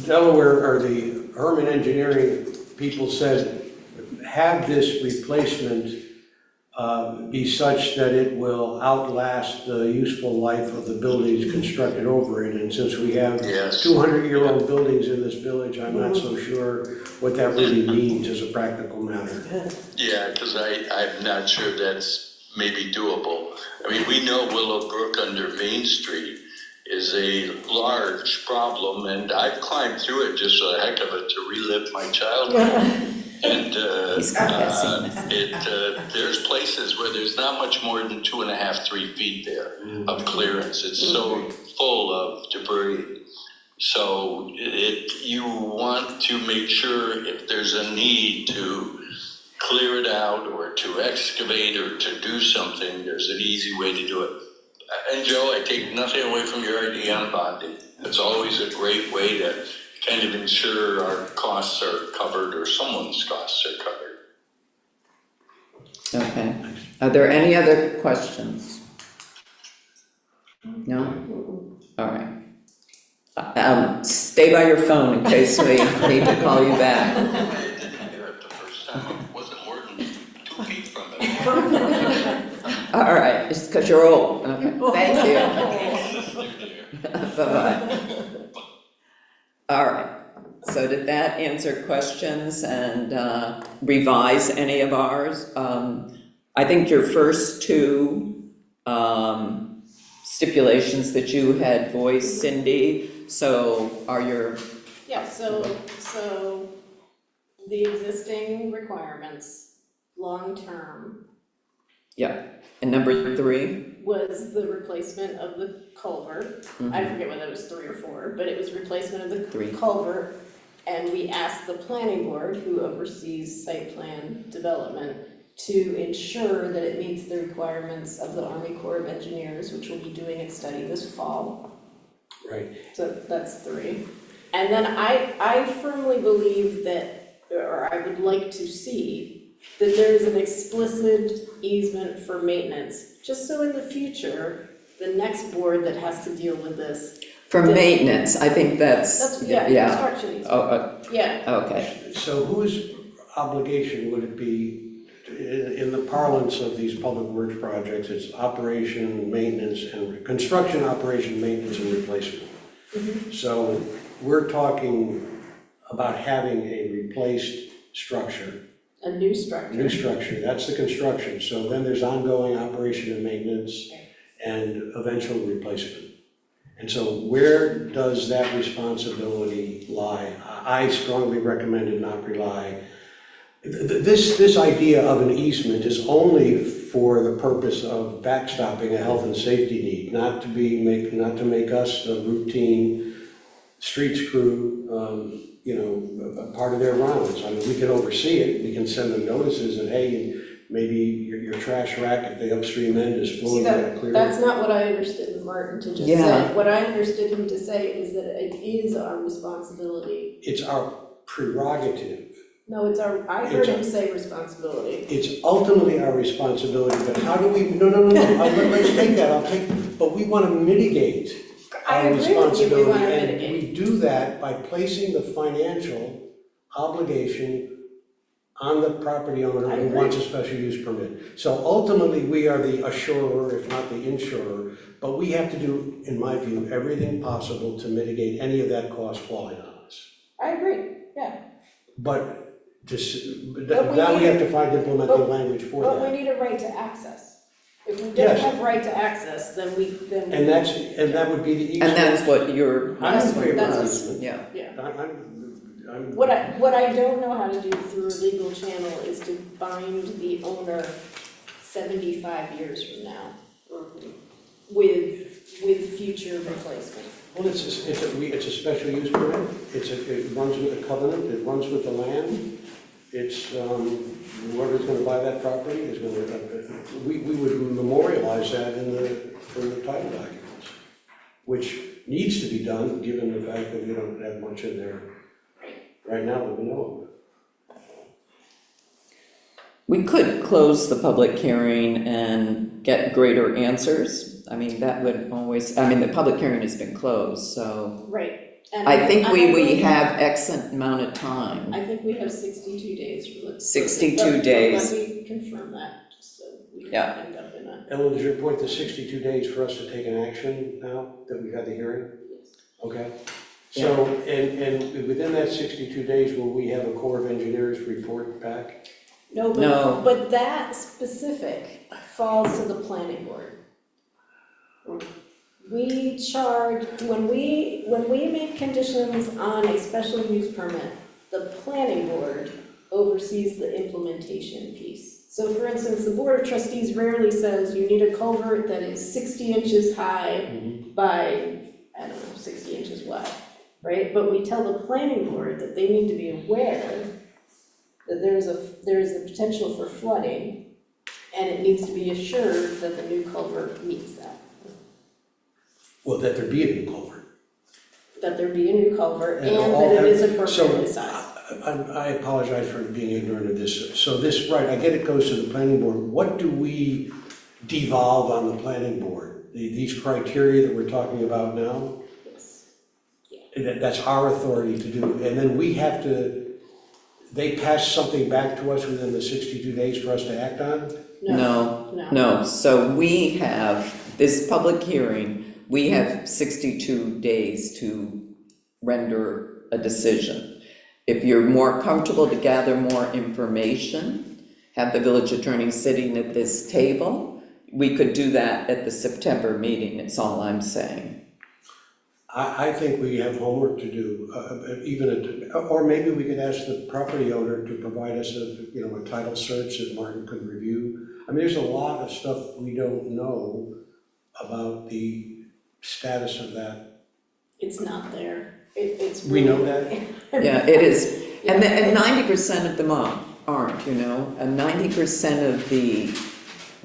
Delaware, or the Herman Engineering people said, have this replacement be such that it will outlast the useful life of the buildings constructed over it. And since we have 200-year-old buildings in this village, I'm not so sure what that really means as a practical matter. Yeah, because I'm not sure that's maybe doable. I mean, we know Willowbrook under Main Street is a large problem, and I've climbed through it just for the heck of it to relive my childhood. And there's places where there's not much more than 2.5–3 feet there of clearance. It's so full of debris. So you want to make sure if there's a need to clear it out or to excavate or to do something, there's an easy way to do it. And Joe, I take nothing away from your idea on bonding. It's always a great way to kind of ensure our costs are covered or someone's costs are covered. okay. Are there any other questions? No? All right. Stay by your phone in case we need to call you back. I didn't hear it the first time. It wasn't more than 2 feet from it. All right, it's because you're old. Okay, thank you. Bye-bye. All right, so did that answer questions and revise any of ours? I think your first two stipulations that you had voiced, Cindy, so are your... Yeah, so the existing requirements, long-term, Yeah, and number 3? was the replacement of the culvert. I forget whether it was 3 or 4, but it was replacement of the 3. culvert. And we asked the planning board, who oversees site plan development, to ensure that it meets the requirements of the Army Corps of Engineers, which will be doing its study this fall. Right. So that's 3. And then I firmly believe that, or I would like to see, that there is an explicit easement for maintenance, just so in the future, the next board that has to deal with this. For maintenance, I think that's... Yeah, construction easement. Yeah. Okay, So whose obligation would it be, in the parlance of these public works projects, it's operation, maintenance, and construction, operation, maintenance, and replacement. So we're talking about having a replaced structure. A new structure. New structure, that's the construction. So then there's ongoing operation and maintenance and eventual replacement. And so where does that responsibility lie? I strongly recommend it not rely. This idea of an easement is only for the purpose of backstopping a health and safety need, not to make us a routine streets crew, a part of their rounds. I mean, we can oversee it, we can send them notices that, hey, maybe your trash rack at the upstream end is full, See, you gotta clear it. that's not what I understood Martin to just Yeah. say. What I understood him to say is that it is our responsibility. It's our prerogative. No, it's our, I heard him say responsibility. It's ultimately our responsibility, but how do we, no, let's take that, but we wanna mitigate I our agree with you, we responsibility. wanna And mitigate. we do that by placing the financial obligation on the property owner I who agree. wants a special use permit. So ultimately, we are the assurer, if not the insurer, but we have to do, in my view, everything possible to mitigate any of that cost falling on us. I agree, yeah. But But now we need- have to find implementing language for But that. we need a right to access. If we don't Yes. have right to access, then And that would be the easement. And that's what you're, I'm in favor of That's- easement. yeah. Yeah. I'm. What I don't know how to do through a legal channel is to bind the owner 75 years from now with future replacement. Well, it's a special use permit, it runs with the covenant, it runs with the land. It's, whoever's gonna buy that property is gonna, we would memorialize that in the title documents, which needs to be done, given the fact that we don't have much in there right now that we know of. We could close the public hearing and get greater answers. I mean, that would always, I mean, the public hearing has been closed, so Right. And I think and I we believe- have excellent amount of time. I think we have 62 days for the. 62 days. Let me confirm that, just so we don't Yeah. end up in a. Ellen, is your point the 62 days for us to take an action now that we've had the hearing? Okay. So, and within that 62 days, will we have a Corps of Engineers report back? No, No. but that specific falls to the planning board. We charge, when we make conditions on a special use permit, the planning board oversees the implementation piece. So for instance, the board of trustees rarely says you need a culvert that is 60 inches high by, I don't know, 60 inches wide, right? But we tell the planning board that they need to be aware that there is the potential for flooding, and it needs to be assured that the new culvert meets that. Well, that there be a new culvert. That there be a new culvert and all- that it is so, appropriately sized. I apologize for being ignorant of this. So this, right, I get it goes to the planning board. What do we devolve on the planning board? These criteria that we're talking about now? Yes. That's our authority to do. And then we have to, they pass something back to us within the 62 days for us to act on? No, so we have, this public hearing, we have 62 days to render a decision. If you're more comfortable to gather more information, have the village attorney sitting at this table, we could do that at the September meeting, is all I'm saying. I think we have homework to do, or maybe we could ask the property owner to provide us a title search that Martin could review. I mean, there's a lot of stuff we don't know about the status of that. It's not there. It's. We know that? Yeah, it is, and 90% of them aren't, and 90% of the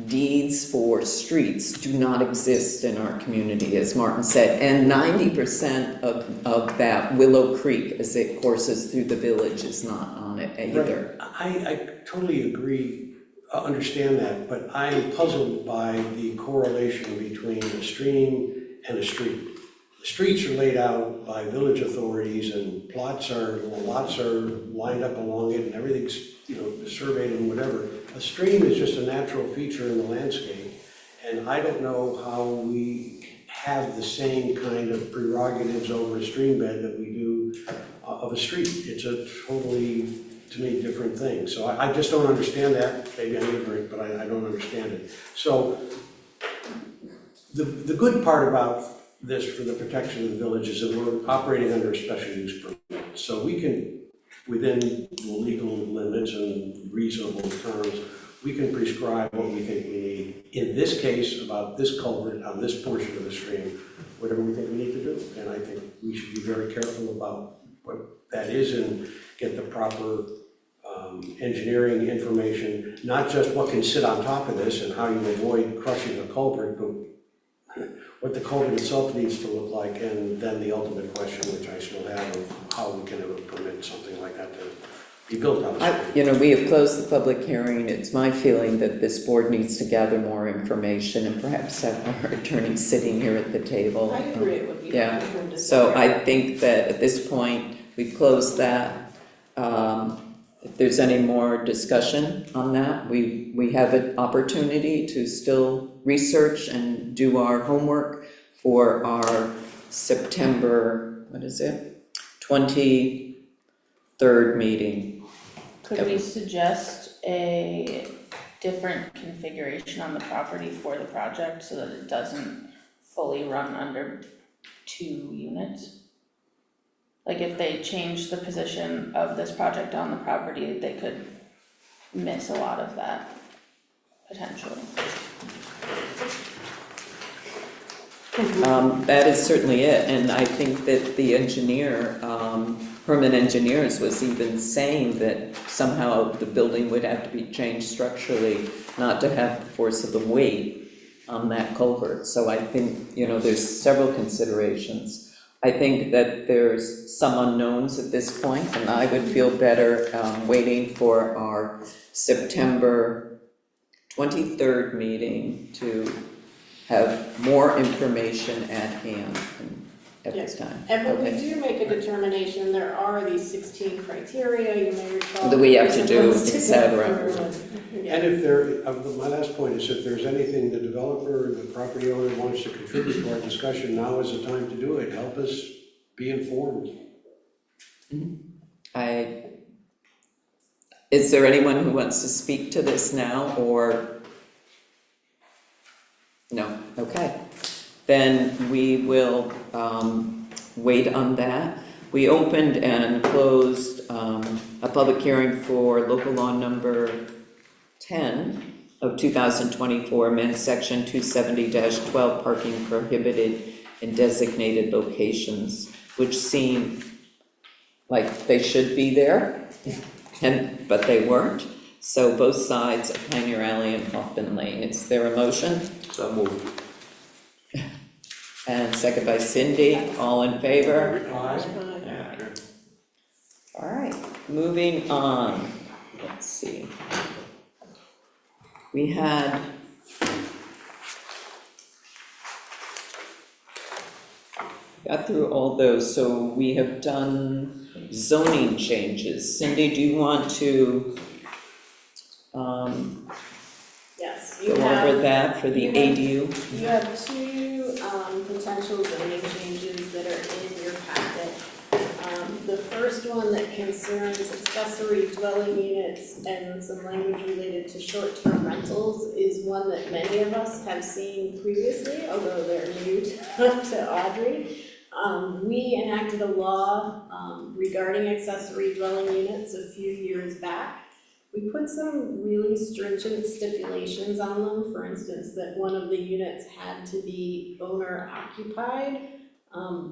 deeds for streets do not exist in our community, as Martin said, and 90% of that Willow Creek, as it courses through the village, is not on it either. Right. I totally agree, understand that, but I am puzzled by the correlation between a stream and a street. The streets are laid out by village authorities and lots are lined up along it and everything's, surveyed and whatever. A stream is just a natural feature in the landscape, and I don't know how we have the same kind of prerogatives over a stream bed that we do of a street. It's a totally, to me, different thing. So I just don't understand that. Maybe I'm ignorant, but I don't understand it. So the good part about this for the protection of the village is that we're operating under a special use permit. So we can, within the legal limits and reasonable terms, we can prescribe what we think we need. In this case, about this culvert on this portion of the stream, whatever we think we need to do. And I think we should be very careful about what that is and get the proper engineering information, not just what can sit on top of this and how you avoid crushing a culvert, but what the culvert itself needs to look like, and then the ultimate question, which I still have, of how we can ever permit something like that to be built on the street. You know, we have closed the public hearing. It's my feeling that this board needs to gather more information and perhaps have our attorney sitting here at the table. I agree, it would be Yeah. helpful for him to So sit I there. think that at this point, we've closed that. If there's any more discussion on that, we have an opportunity to still research and do our homework for our September, what is it? 23rd meeting. Could we suggest a different configuration on the property for the project so that it doesn't fully run under 2 units? Like if they change the position of this project on the property, they could miss a lot of that potentially. That is certainly it, and I think that the engineer, Herman Engineers was even saying that somehow the building would have to be changed structurally, not to have the force of the weight on that culvert. So I think, you know, there's several considerations. I think that there's some unknowns at this point, and I would feel better waiting for our September 23rd meeting to have more information at hand at this time. And when we Okay. do make a determination, there are these 16 criteria, you may recall. That we have to do, Supposed to et cetera. go through. Yeah. And if there, my last point is if there's anything the developer or the property owner wants to contribute to our discussion, now is the time to do it. Help us be informed. Is there anyone who wants to speak to this now, or? No, okay. Then we will wait on that. We opened and closed a public hearing for local law number 10 of 2024, amend section 270-12, parking prohibited in designated locations, which seem like they should be there, but they weren't. So both sides of Pioneer Alley and Hoffman Lane. Is there a motion? So moved. And second by Cindy, all in favor? All right, moving on, let's see. We had got through all those, so we have done zoning changes. Cindy, do you want to Yes, go you have. over that for the you have- ADU? You have 2 potential zoning changes that are in your packet. The first one that concerns accessory dwelling units and some language related to short-term rentals is one that many of us have seen previously, although they're new to Audrey. We enacted a law regarding accessory dwelling units a few years back. We put some really stringent stipulations on them, for instance, that one of the units had to be owner occupied.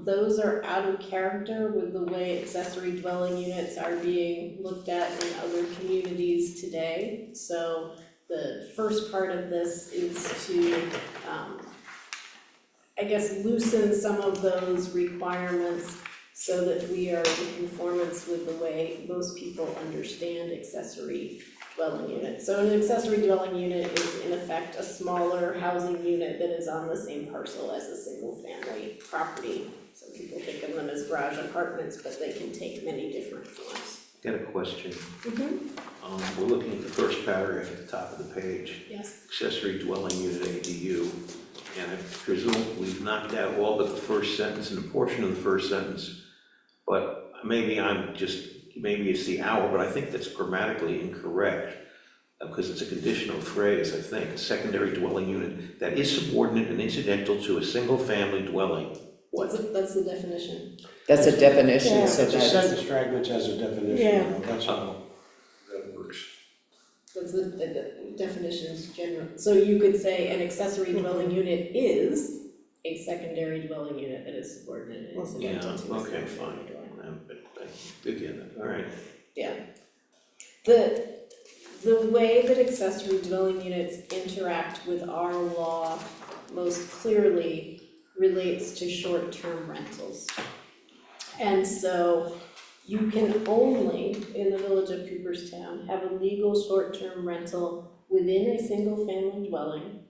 Those are out of character with the way accessory dwelling units are being looked at in other communities today. So the first part of this is to, I guess, loosen some of those requirements so that we are in conformance with the way most people understand accessory dwelling unit. So an accessory dwelling unit is in effect a smaller housing unit that is on the same parcel as a single family property. Some people think of them as garage apartments, but they can take many different forms. Got a question. We're looking at the first paragraph at the top of the page, Yes. accessory dwelling unit ADU. And I presume we've knocked out all but the first sentence and a portion of the first sentence. But maybe it's the hour, but I think that's grammatically incorrect. Because it's a conditional phrase, I think, a secondary dwelling unit that is subordinate and incidental to a single family dwelling. What? That's the definition. That's a definition, Yeah. so It's a that's, sentence fragment as a definition, Yeah. that's how that works. That's the definitions general, so you could say an accessory dwelling unit is a secondary dwelling unit that is subordinate and Yeah, incidental to a okay, single fine. family dwelling. Begin, all right. The way that accessory dwelling units interact with our law most clearly relates to short-term rentals. And so you can only, in the village of Cooperstown, have a legal short-term rental within a single-family dwelling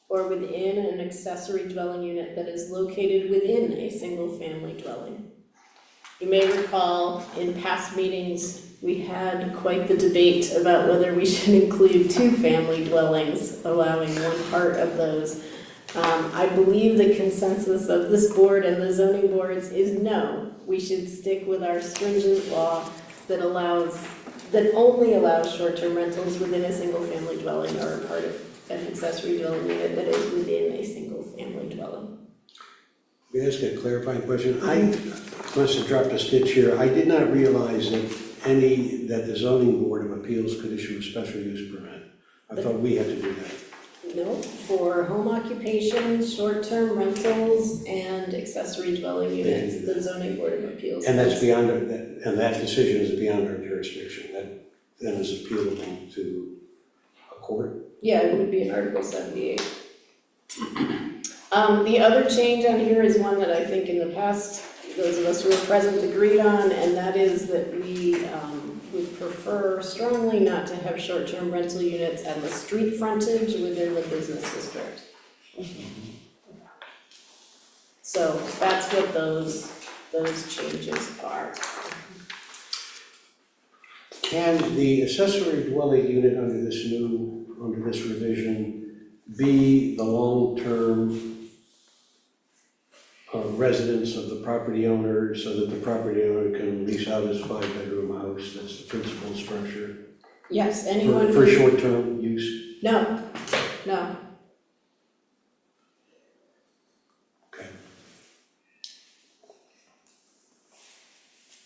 or within an accessory dwelling unit that is located within a single-family dwelling. You may recall in past meetings, we had quite the debate about whether we should include two-family dwellings, allowing one part of those. I believe the consensus of this board and the zoning boards is no. We should stick with our stringent law that only allows short-term rentals within a single-family dwelling or a part of an accessory dwelling unit that is within a single-family dwelling. May I ask a clarifying question? I must have dropped a stitch here. I did not realize that the zoning board of appeals could issue a special use permit. I thought we had to do that. No, for home occupations, short-term rentals, and accessory dwelling units, the zoning board of appeals. And that's beyond, and that decision is beyond our jurisdiction. That then is appealable to a court. Yeah, it would be in Article 78. The other change on here is one that I think in the past, those of us who were present agreed on, and that is that we would prefer strongly not to have short-term rental units at the street frontage within the business district. So that's what those changes are. Can the accessory dwelling unit under this revision be the long-term residence of the property owner so that the property owner can lease out his 5-bedroom house? That's the principal structure. Yes, anyone For who, short-term use? no. Okay.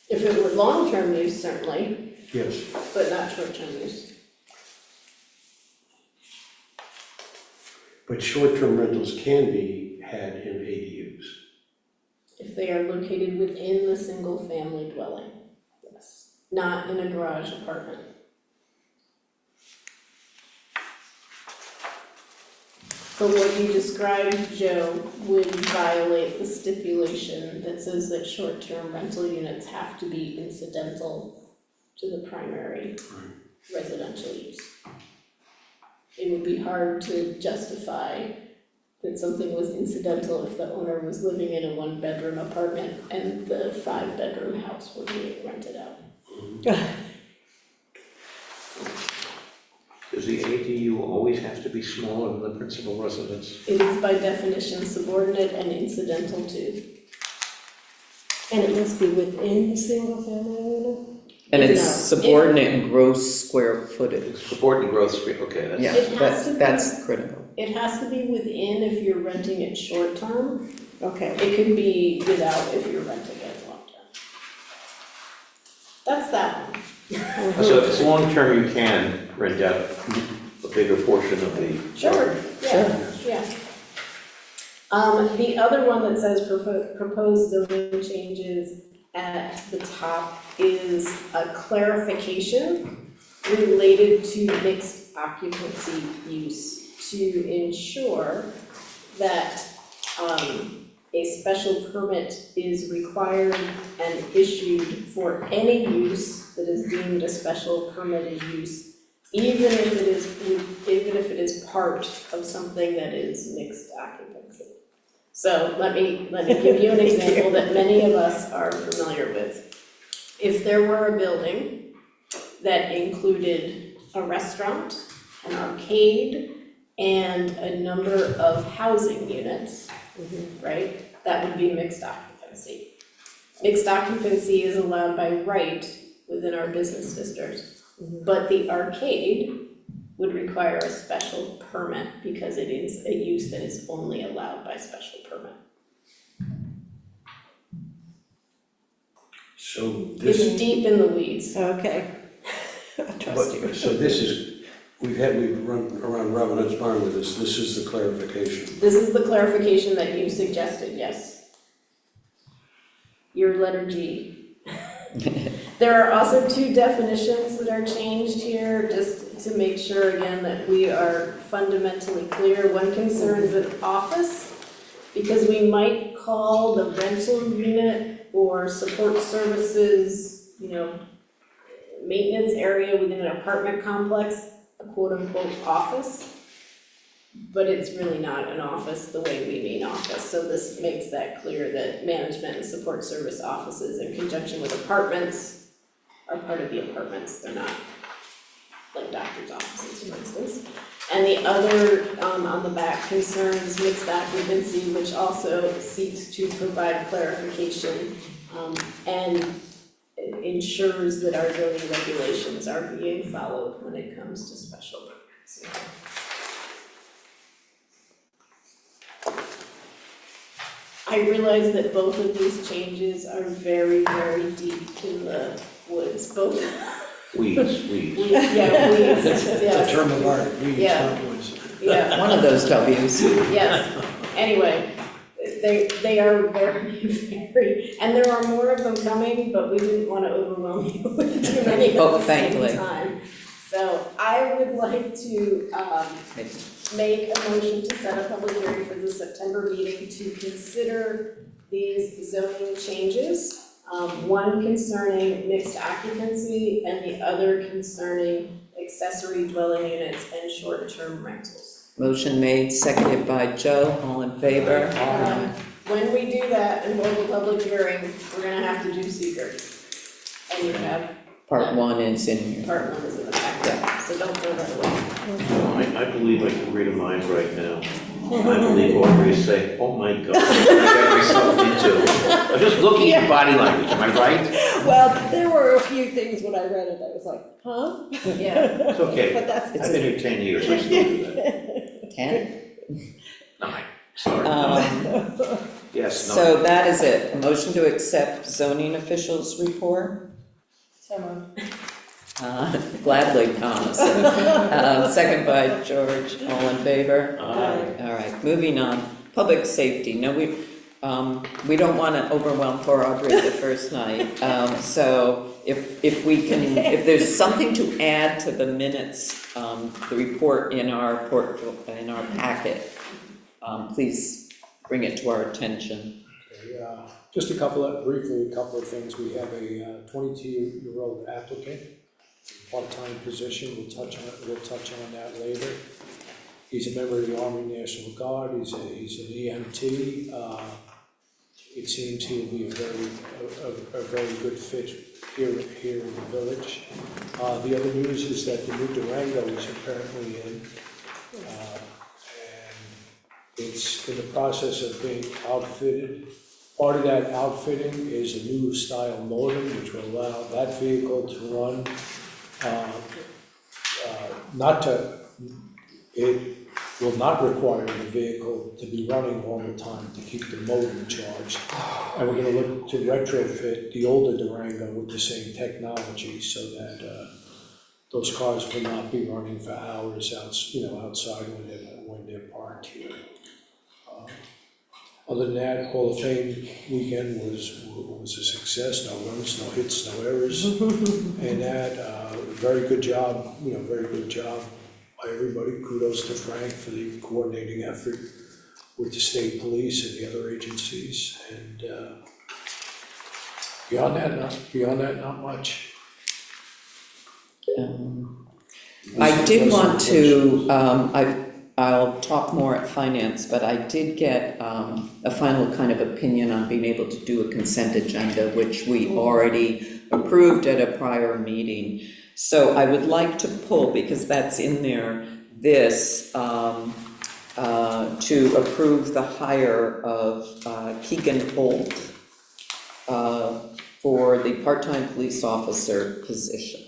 If it were long-term use, certainly, Yes. but not short-term use. But short-term rentals can be had in ADUs. If they are located within the single-family dwelling, yes, not in a garage apartment. But what you described, Joe, would violate the stipulation that says that short-term rental units have to be incidental to the primary residential use. It would be hard to justify that something was incidental if the owner was living in a 1-bedroom apartment and the 5-bedroom house were being rented out. Does the ADU always have to be smaller than the principal residence? It is by definition subordinate and incidental to. And it must be within the single family unit? And it's No. subordinate in gross square footage. Supporting growth street, okay, that's. Yeah, It has to be- that's critical. It has to be within if you're renting it short-term. Okay. It can be without if you're renting it long-term. That's that one. So if it's long-term, you can rent out a bigger portion of the. Sure, yeah. The other one that says proposed zoning changes at the top is a clarification related to mixed occupancy use to ensure that a special permit is required and issued for any use that is deemed a special permitted use, even if it is part of something that is mixed occupancy. So let me give you an example that many of us are familiar with. If there were a building that included a restaurant, an arcade, and a number of housing units, right? That would be mixed occupancy. Mixed occupancy is allowed by right within our business district, but the arcade would require a special permit because it is a use that is only allowed by special permit. So It's this, deep in the weeds. Okay. I trust you. so this is, we've run around Robinette's barn with this is the clarification. This is the clarification that you suggested, yes. Your letter G. There are also two definitions that are changed here, just to make sure again that we are fundamentally clear. One concerns an office, because we might call the rental unit or support services, maintenance area within an apartment complex, a quote-unquote office. But it's really not an office the way we mean office, so this makes that clear that management and support service offices in conjunction with apartments are part of the apartments, they're not like doctor's offices, for instance. And the other, on the back, concerns mixed occupancy, which also seeks to provide clarification, and ensures that our zoning regulations are being followed when it comes to special permits. I realize that both of these changes are very, very deep in the woods, both. Weeds. Yeah, weeds, It's a yes, term of art, weeds, Yeah. not woods. yeah, One of those W's. yes. Anyway, they are very, very, and there are more of them coming, but we didn't want to overwhelm you with too many at the same thankfully. time. So I would like to, make a motion to set a public hearing for the September meeting to consider these zoning changes. One concerning mixed occupancy and the other concerning accessory dwelling units and short-term rentals. Motion made, seconded by Joe, all in favor? When we do that and hold a public hearing, we're gonna have to do seeker. And you have, Part one is in here. part one is in the back, so don't throw that away. I believe I can read a mind right now. I believe Audrey is saying, oh my God, what I got myself into. I'm just looking at body language, am I right? Well, there were a few things when I read it, I was like, huh? Yeah, It's okay. But that's, I've been here 10 years, I still do that. 10? 9, sorry. Yes, 9. So that is it, a motion to accept zoning officials' report? So moved. Gladly, Thomas. Second by George, all in favor? All right, moving on, public safety, no, we don't wanna overwhelm poor Audrey the first night. So if we can, if there's something to add to the minutes, the report in our packet, please bring it to our attention. Okay, just briefly, a couple of things. We have a 22-year-old applicant, part-time position. We'll touch on that later. He's a member of the Army National Guard. He's an EMT. It seems he'll be a very good fit here in the village. The other news is that the new Durango is apparently in, and it's in the process of being outfitted. Part of that outfitting is a new style modem, which will allow that vehicle to run, it will not require the vehicle to be running all the time to keep the modem charged. And we're gonna look to retrofit the older Durango with the same technology so that those cars will not be running for hours outside when they're parked here. Other than that, Hall of Fame weekend was a success, no runs, no hits, no errors. And that, very good job by everybody. Kudos to Frank for the coordinating effort with the state police and the other agencies. And beyond that, not much. I did want to, I'll talk more at finance, but I did get a final kind of opinion on being able to do a consent agenda, which we already approved at a prior meeting. So I would like to pull, because that's in there, this, to approve the hire of Keegan Holt for the part-time police officer position.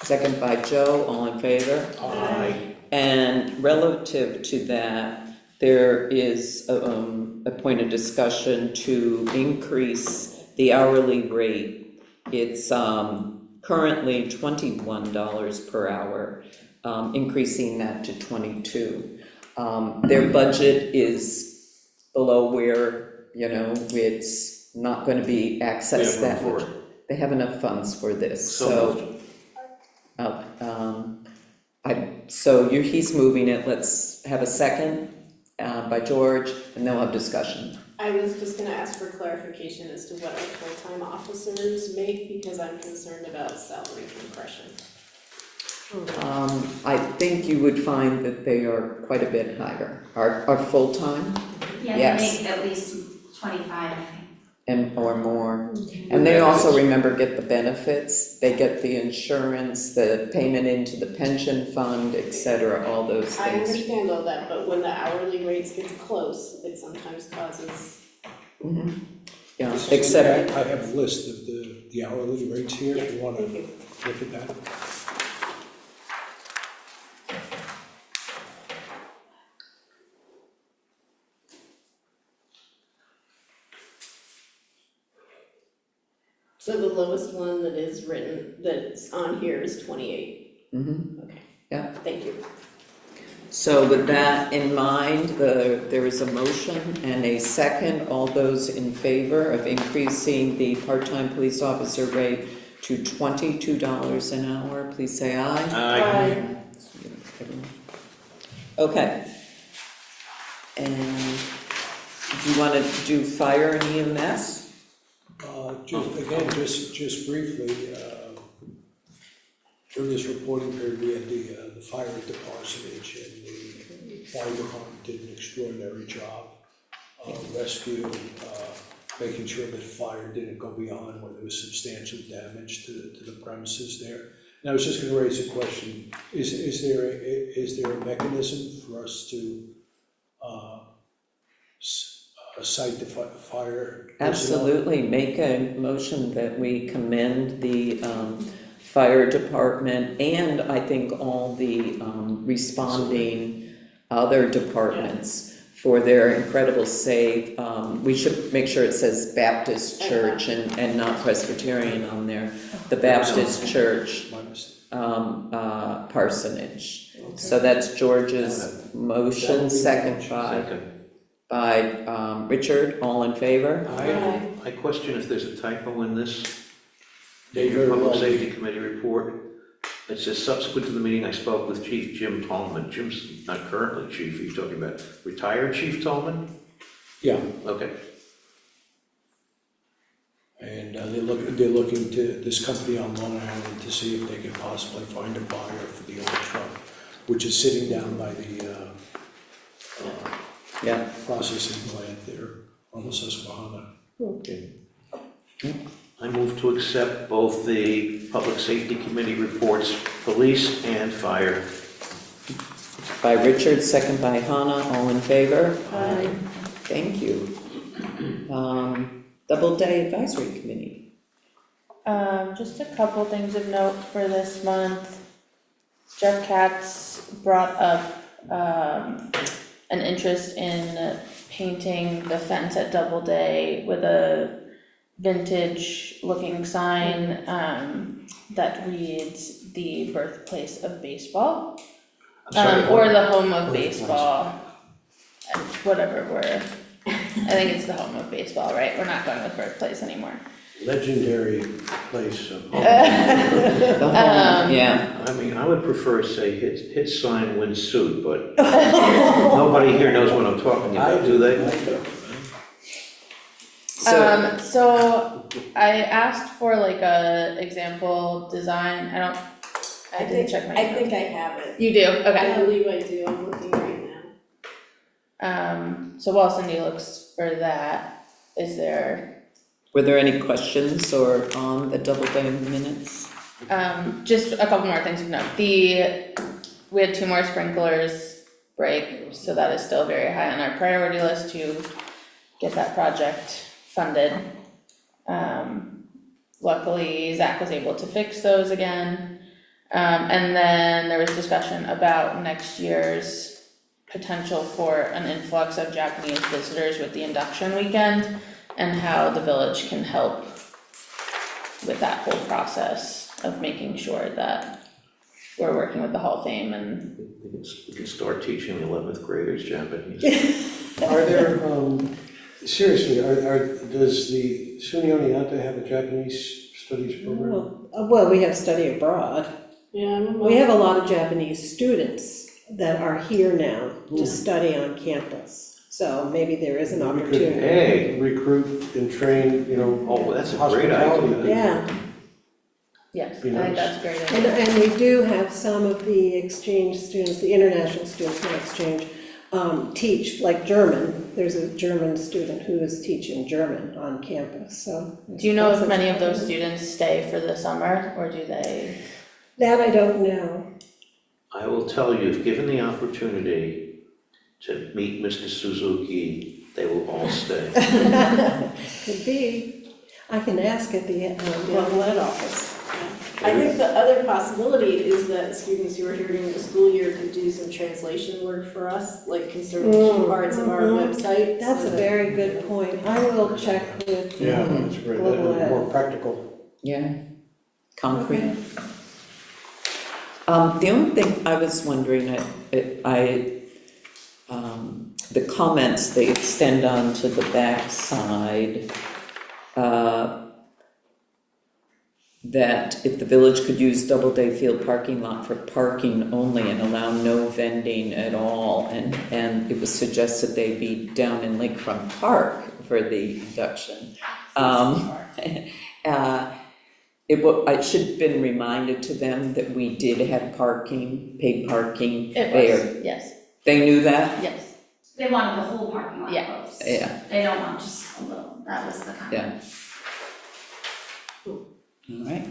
Second by Joe, all in favor? Aye. And relative to that, there is a point of discussion to increase the hourly rate. It's currently $21 per hour, increasing that to 22. Their budget is below where, it's not gonna be accessed that room much. for it. They have enough funds for this, So moved. he's moving it, let's have a second, by George, and then we'll have discussion. I was just gonna ask for clarification as to what our full-time officers make, because I'm concerned about salary compression. I think you would find that they are quite a bit higher. Are full-time Yeah, Yes. they make at least 25, I think. or more. And they also, remember, get the benefits, they get the insurance, the payment into the pension fund, et cetera, all those I things. understand all that, but when the hourly rates get close, it sometimes causes. Mhm. Yeah, So except, I have a list of the hourly rates here, if you wanna Thank you. look at that. So the lowest one that is written, that's on here is 28. mhm. Okay. Yeah. Thank you. So with that in mind, there is a motion and a second. All those in favor of increasing the part-time police officer rate to $22 an hour, please say aye. Aye. Okay. And do you want to do fire and EMS? Just briefly, during this reporting period, we had the fire at the parsonage, and the fire department did an extraordinary job, rescue, making sure that fire didn't go beyond where there was substantial damage to the premises there. And I was just gonna raise a question, is there a mechanism for us to, cite the fire personnel? Absolutely. Make a motion that we commend the fire department and I think all the responding other departments for their incredible save. We should make sure it says Baptist Church and not Presbyterian on there. The Baptist Church My mistake. parsonage. So that's George's motion, second Second. by Richard, all in favor? I question if there's a typo in this. They Your very Public well- Safety Committee report. It says subsequent to the meeting, I spoke with Chief Jim Tallman. Jim's not currently chief, he's talking about retired Chief Tallman? Yeah, Okay. and they're looking to, this company on Long Island, to see if they can possibly find a buyer for the old truck, which is sitting down by the Yeah. processing plant there on the Susquehanna. Okay. I move to accept both the Public Safety Committee reports, police and fire. By Richard, second by Hannah, all in favor? Aye. Thank you. Doubleday Advisory Committee. Just a couple things of note for this month. Jeff Katz brought up, an interest in painting the fence at Doubleday with a vintage looking sign, that reads the birthplace of baseball. I'm sorry, Or what? the home of Birthplace. baseball, whatever I think it's the home of baseball, right? We're not going with birthplace anymore. Legendary place of. The home, yeah. I mean, I would prefer to say hit sign, win suit, but nobody here knows what I'm talking about, do they? So, So I asked for like a example design, I didn't check my I email. think I have it. You do, I okay. believe I do, I'm looking right now. So while Cindy looks for that, is there, were there any questions or on the Doubleday minutes? just a couple more things of note. We had 2 more sprinklers break, so that is still very high on our priority list to get that project funded. Luckily, Zach was able to fix those again. And then there was discussion about next year's potential for an influx of Japanese visitors with the induction weekend and how the village can help with that whole process. of making sure that we're working with the Hall of Fame and We can start teaching the 11th graders Japanese. Are there, seriously, does the SUNY Oneonta have a Japanese studies program? Well, we have study abroad. Yeah, I'm We have a lot of Japanese students that are here now to study on campus. So maybe there is an We could opportunity. Hey. recruit and train, you know. Oh, that's a great hospitality. idea. Yeah, yes, I Be think nice. that's a great and, idea. and we do have some of the exchange students, the international students, not exchange, teach, like German. There's a German student who is teaching German on campus, so. Do you know if many of those students stay for the summer, or do they? That I don't know. I will tell you, if given the opportunity to meet Mr. Suzuki, they will all stay. Could be. I can ask at the global ed office. I think the other possibility is that students who are here during the school year could do some translation work for us, like conserve key parts of our website. That's so a that- very good point. I will check with Yeah, that's great, global that's more ed. practical. Yeah, concrete. The only thing I was wondering, the comments, they extend on to the backside, that if the village could use Doubleday Field parking lot for parking only and allow no vending at all, and it was suggested they be down in Lakefront Park for the induction. I should have been reminded to them that we did have parking, paid parking It there. was, yes, They knew that? yes. They wanted the whole parking lot Yeah. closed. Yeah. They don't want just a little, that was the comment. Yeah. All right.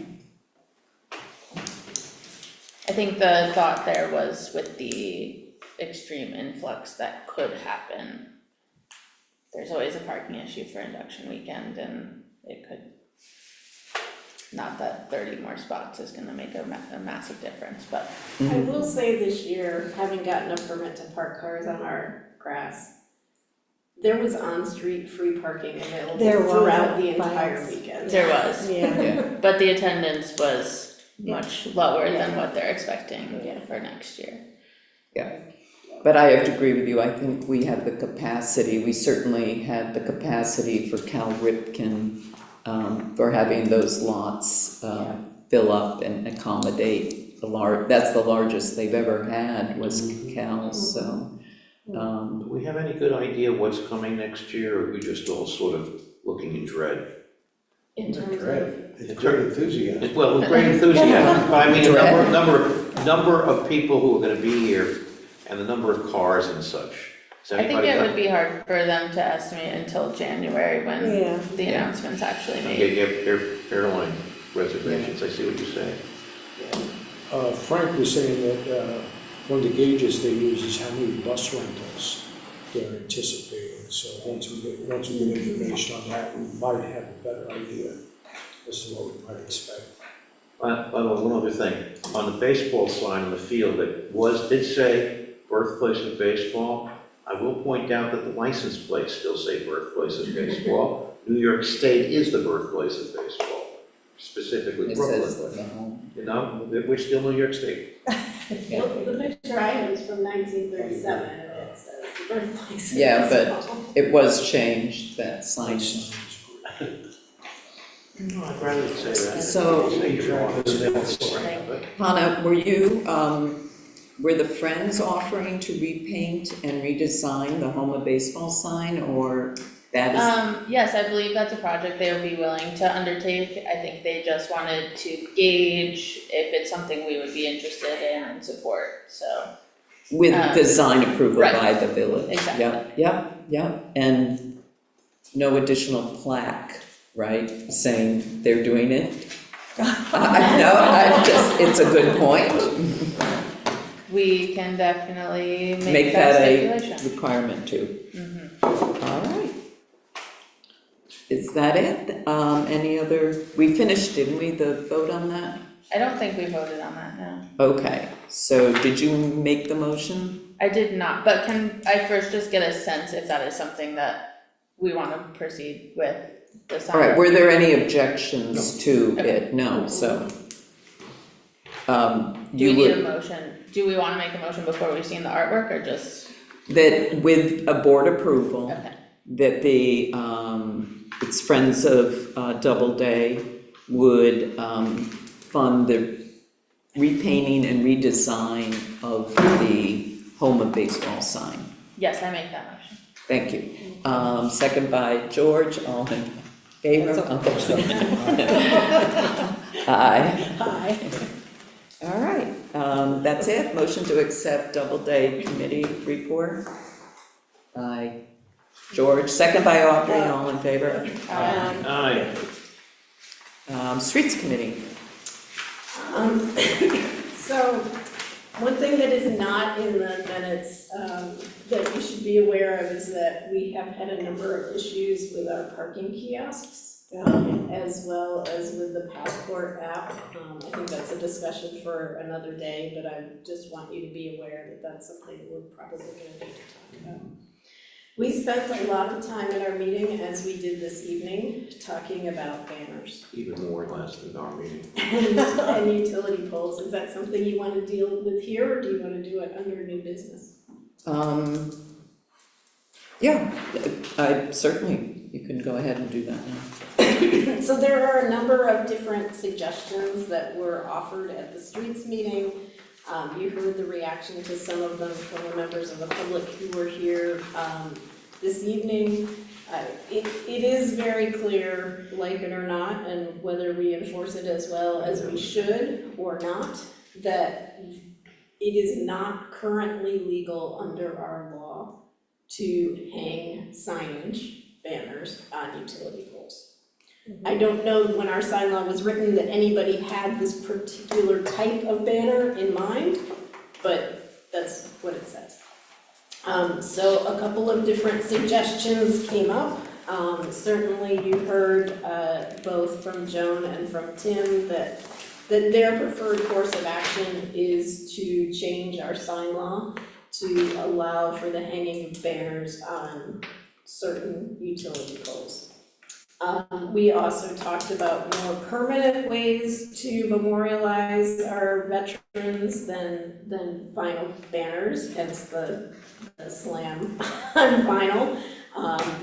I think the thought there was with the extreme influx that could happen. There's always a parking issue for induction weekend, and it could, not that 30 more spots is gonna make a massive difference, but I will say this year, having gotten a permit to park cars on our grass, there was on-street free parking available There was throughout the at entire Bikes. weekend. there was. Yeah. Yeah. But the attendance was much lower than Yeah. what they're expecting Yeah. for next year. But I have to agree with you, I think we have the capacity, we certainly had the capacity for Cal Ripken, for having those lots, fill up and accommodate that's the largest they've ever had was Cal's, so. Do we have any good idea what's coming next year, or are we just all sort of looking in dread? In terms of, Great, it's great enthusiasm. Well, with great enthusiasm, but I mean, the number of people who are gonna be here, and the number of cars and such. Has I think anybody it got- would be hard for them to estimate until January when Yeah. the Yeah. announcement's actually Yeah, made. airline reservations, I see what you're saying. Frank was saying that one of the gauges they use is how many bus rentals they're anticipating. So once we get information on that, we might have a better idea as to what we might expect. By the way, one other thing, on the baseball sign on the field, it did say birthplace of baseball. I will point out that the license plates still say birthplace of baseball. New York State is the birthplace of baseball, specifically It Brooklyn. says the home. You know, we're still New York State. the picture I have is from 1937, and it says the birthplace of Yeah, but- baseball. It was changed, that sign. No, I'd rather say that. So- Say you want to, but- Hannah, were the Friends offering to repaint and redesign the Home of Baseball sign, or that is? Yes, I believe that's a project they would be willing to undertake. I think they just wanted to gauge if it's something we would be interested in and support, so. With design approval right. by the village? Exactly. Yep, and no additional plaque, right, saying they're doing it? It's a good point. We can definitely Make make that that a stipulation. requirement too. Mhm. All right. Is that it? Any other, we finished, didn't we, the vote on that? I don't think we voted on that, no. Okay, so did you make the motion? I did not, but can I first just get a sense if that is something that we wanna proceed with the All summer? right, were there any objections to Okay. it? No, so, Do we you need a would, motion? Do we wanna make a motion before we've seen the artwork, or just, that with a board approval, okay, that the, it's Friends of Doubleday would, fund the repainting and redesign of the home of baseball sign. yes, I make that motion. Thank you. Second by George, all in favor? Aye. Hi. All right, that's it. Motion to accept Doubleday Committee report by George, second by Aubrey, all in favor? Aye. Streets Committee. So, one thing that is not in the minutes, that you should be aware of is that we have had a number of issues with our parking kiosks, as well as with the Passport app. I think that's a discussion for another day, but I just want you to be aware that that's something we're probably gonna need to talk about. We spent a lot of time at our meeting, as we did this evening, talking about banners Even more or less than our meeting. and utility poles. Is that something you want to deal with here, or do you want to do it under new business? Yeah, I certainly, you can go ahead and do that now. So there are a number of different suggestions that were offered at the streets meeting. You heard the reaction to some of them from the members of the public who were here this evening. It is very clear, like it or not, and whether we enforce it as well as we should or not, that it is not currently legal under our law to hang signage, banners on utility poles. I don't know when our sign law was written that anybody had this particular type of banner in mind, but that's what it says. So a couple of different suggestions came up. Certainly you heard both from Joan and from Tim that their preferred course of action is to change our sign law to allow for the hanging of banners on certain utility poles. We also talked about more permanent ways to memorialize our veterans than vinyl banners, hence the slam on vinyl.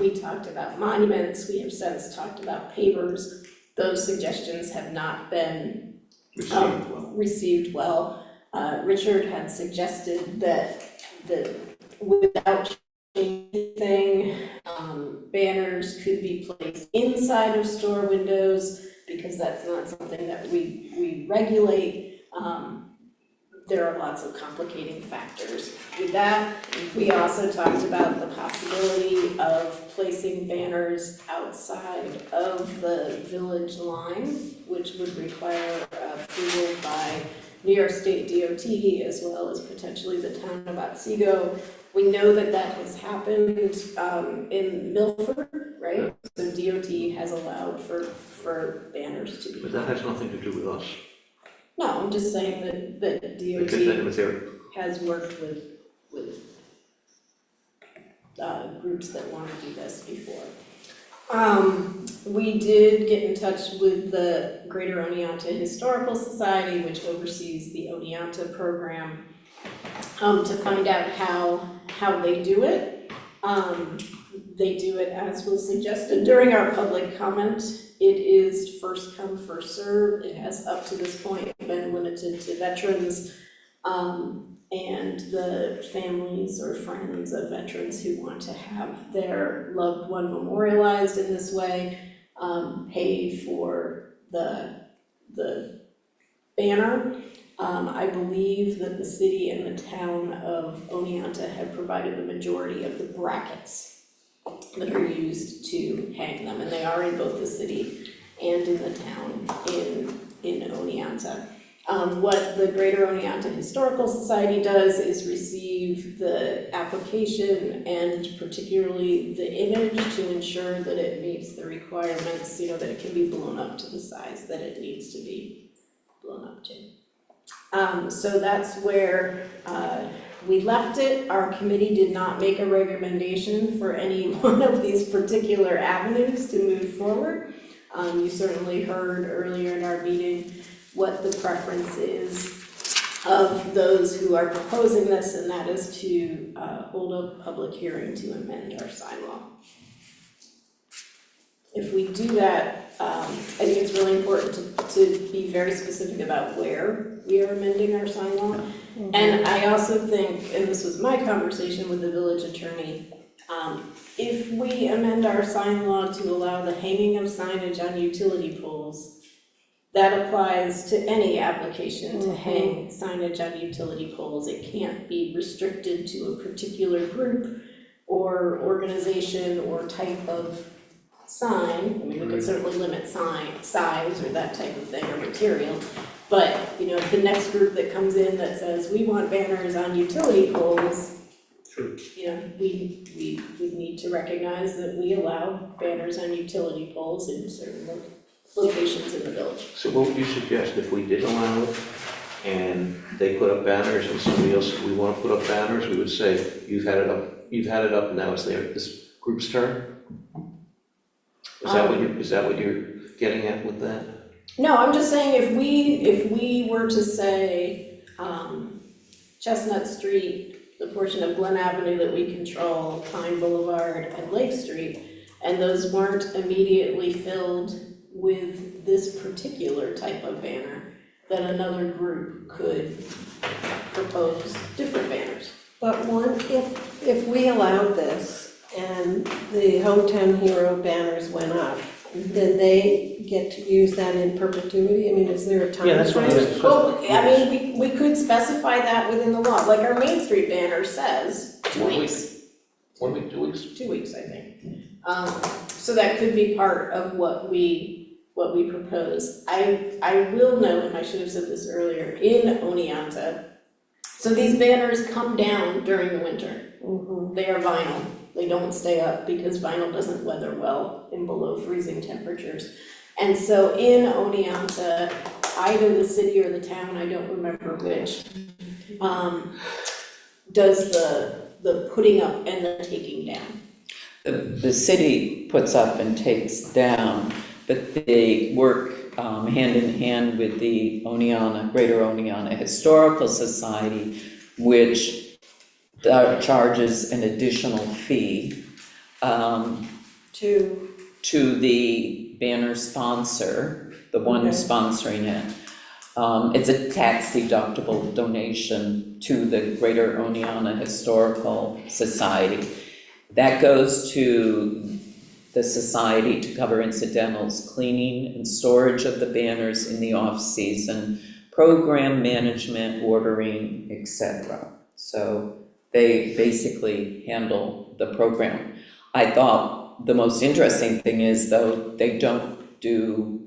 We talked about monuments, we have since talked about pavers. Those suggestions have not been received well. Richard had suggested that without anything, banners could be placed inside of store windows, because that's not something that we regulate. There are lots of complicating factors with that. We also talked about the possibility of placing banners outside of the village line, which would require approval by New York State DOT, as well as potentially the town of Otsego. We know that that has happened in Milford, right? So DOT has allowed for banners to be. But that has nothing to do with us. No, I'm just saying that Because that was there. DOT has worked with groups that want to do this before. We did get in touch with the Greater Oneonta Historical Society, which oversees the Oneonta program, to find out how they do it. They do it as was suggested during our public comment. It is first come, first served. It has up to this point been limited to veterans and the families or friends of veterans who want to have their loved one memorialized in this way, pay for the banner. I believe that the city and the town of Oneonta have provided the majority of the brackets that are used to hang them, and they are in both the city and in the town in Oneonta. What the Greater Oneonta Historical Society does is receive the application and particularly the image to ensure that it meets the requirements, that it can be blown up to the size that it needs to be blown up to. So that's where we left it. Our committee did not make a recommendation for any one of these particular avenues to move forward. You certainly heard earlier in our meeting what the preference is of those who are proposing this, and that is to hold a public hearing to amend our sign law. If we do that, I think it's really important to be very specific about where we are amending our sign law. And I also think, and this was my conversation with the village attorney, if we amend our sign law to allow the hanging of signage on utility poles, that applies to any application to hang signage on utility poles. It can't be restricted to a particular group or organization or type of sign. I mean, we could certainly limit size or that type of thing or material. But, you know, the next group that comes in that says, we want banners on utility poles, you know, we need to recognize that we allow banners on utility poles in certain locations in the village. So what would you suggest if we did allow it and they put up banners and somebody else said, we want to put up banners, we would say, you've had it up, and now it's this group's turn? Is that what you're getting at with that? No, I'm just saying if we were to say, Chestnut Street, the portion of Glen Avenue that we control, Pine Boulevard and Lake Street, and those weren't immediately filled with this particular type of banner, then another group could propose different banners. But if we allowed this and the Hometown Hero banners went up, then they get to use that in perpetuity? I mean, is there a time Yeah, that's frame? right. Well, I mean, we could specify that within the law, like our Main Street banner says 2 weeks. 1 week, 2 weeks? 2 weeks, I think. So that could be part of what we propose. I will note, and I should have said this earlier, in Oneonta, so these banners come down during the winter. They are vinyl. They don't stay up because vinyl doesn't weather well in below freezing temperatures. And so in Oneonta, either the city or the town, I don't remember which, does the putting up and the taking down. The city puts up and takes down, but they work hand in hand with the Greater Oneonta Historical Society, which charges an additional fee to the banner sponsor, the one sponsoring it. It's a tax deductible donation to the Greater Oneonta Historical Society. That goes to the society to cover incidentals, cleaning and storage of the banners in the off-season, program management, ordering, etc. So they basically handle the program. I thought the most interesting thing is, though, they don't do,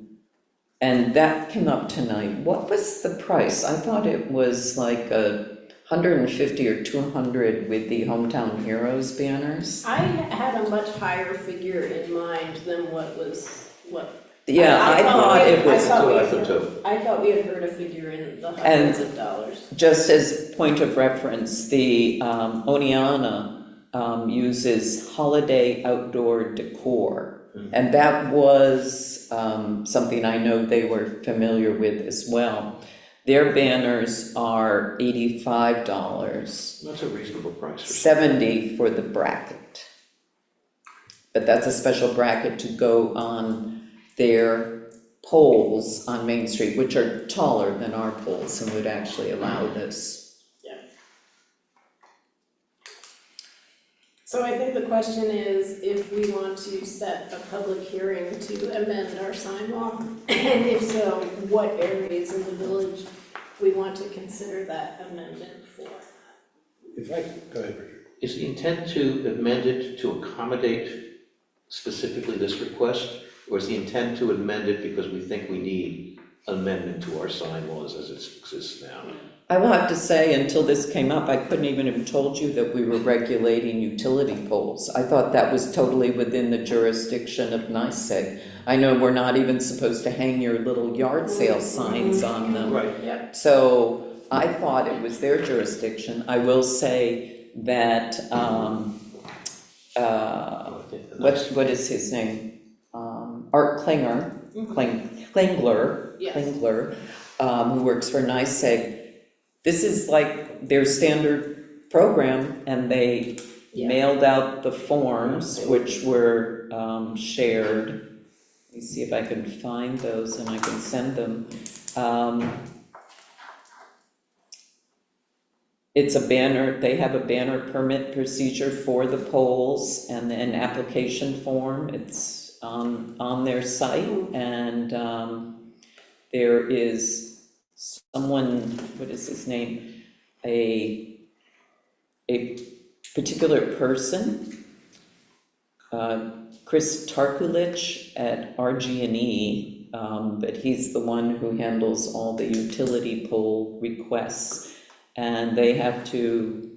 and that came up tonight, what was the price? I thought it was like $150 or $200 with the Hometown Heroes banners. I had a much higher figure in mind than what. Yeah, I thought it was. I thought we had heard a figure in the hundreds of dollars. Just as point of reference, the Oneonta uses holiday outdoor decor. And that was something I know they were familiar with as well. Their banners are $85. That's a reasonable price. $70 for the bracket. But that's a special bracket to go on their poles on Main Street, which are taller than our poles and would actually allow this. Yeah. So I think the question is if we want to set a public hearing to amend our sign law, and if so, what areas in the village we want to consider that amendment for. Go ahead, Richard. Is the intent to amend it to accommodate specifically this request? Or is the intent to amend it because we think we need amendment to our sign laws as it exists now? I will have to say, until this came up, I couldn't even have told you that we were regulating utility poles. I thought that was totally within the jurisdiction of NYSEG. I know we're not even supposed to hang your little yard sale signs on them. Right. Yep. So I thought it was their jurisdiction. I will say that, what is his name? Art Klingler, Yes. Klingler, who works for NICEAG, this is like their standard program, and they Yeah. mailed out the forms, which were, shared. Let me see if I can find those and I can send them. It's a banner, they have a banner permit procedure for the poles and then application form, it's on their site, and, there is someone, what is his name? A particular person, Chris Tarkulich at RG&E, but he's the one who handles all the utility pole requests. And they have to,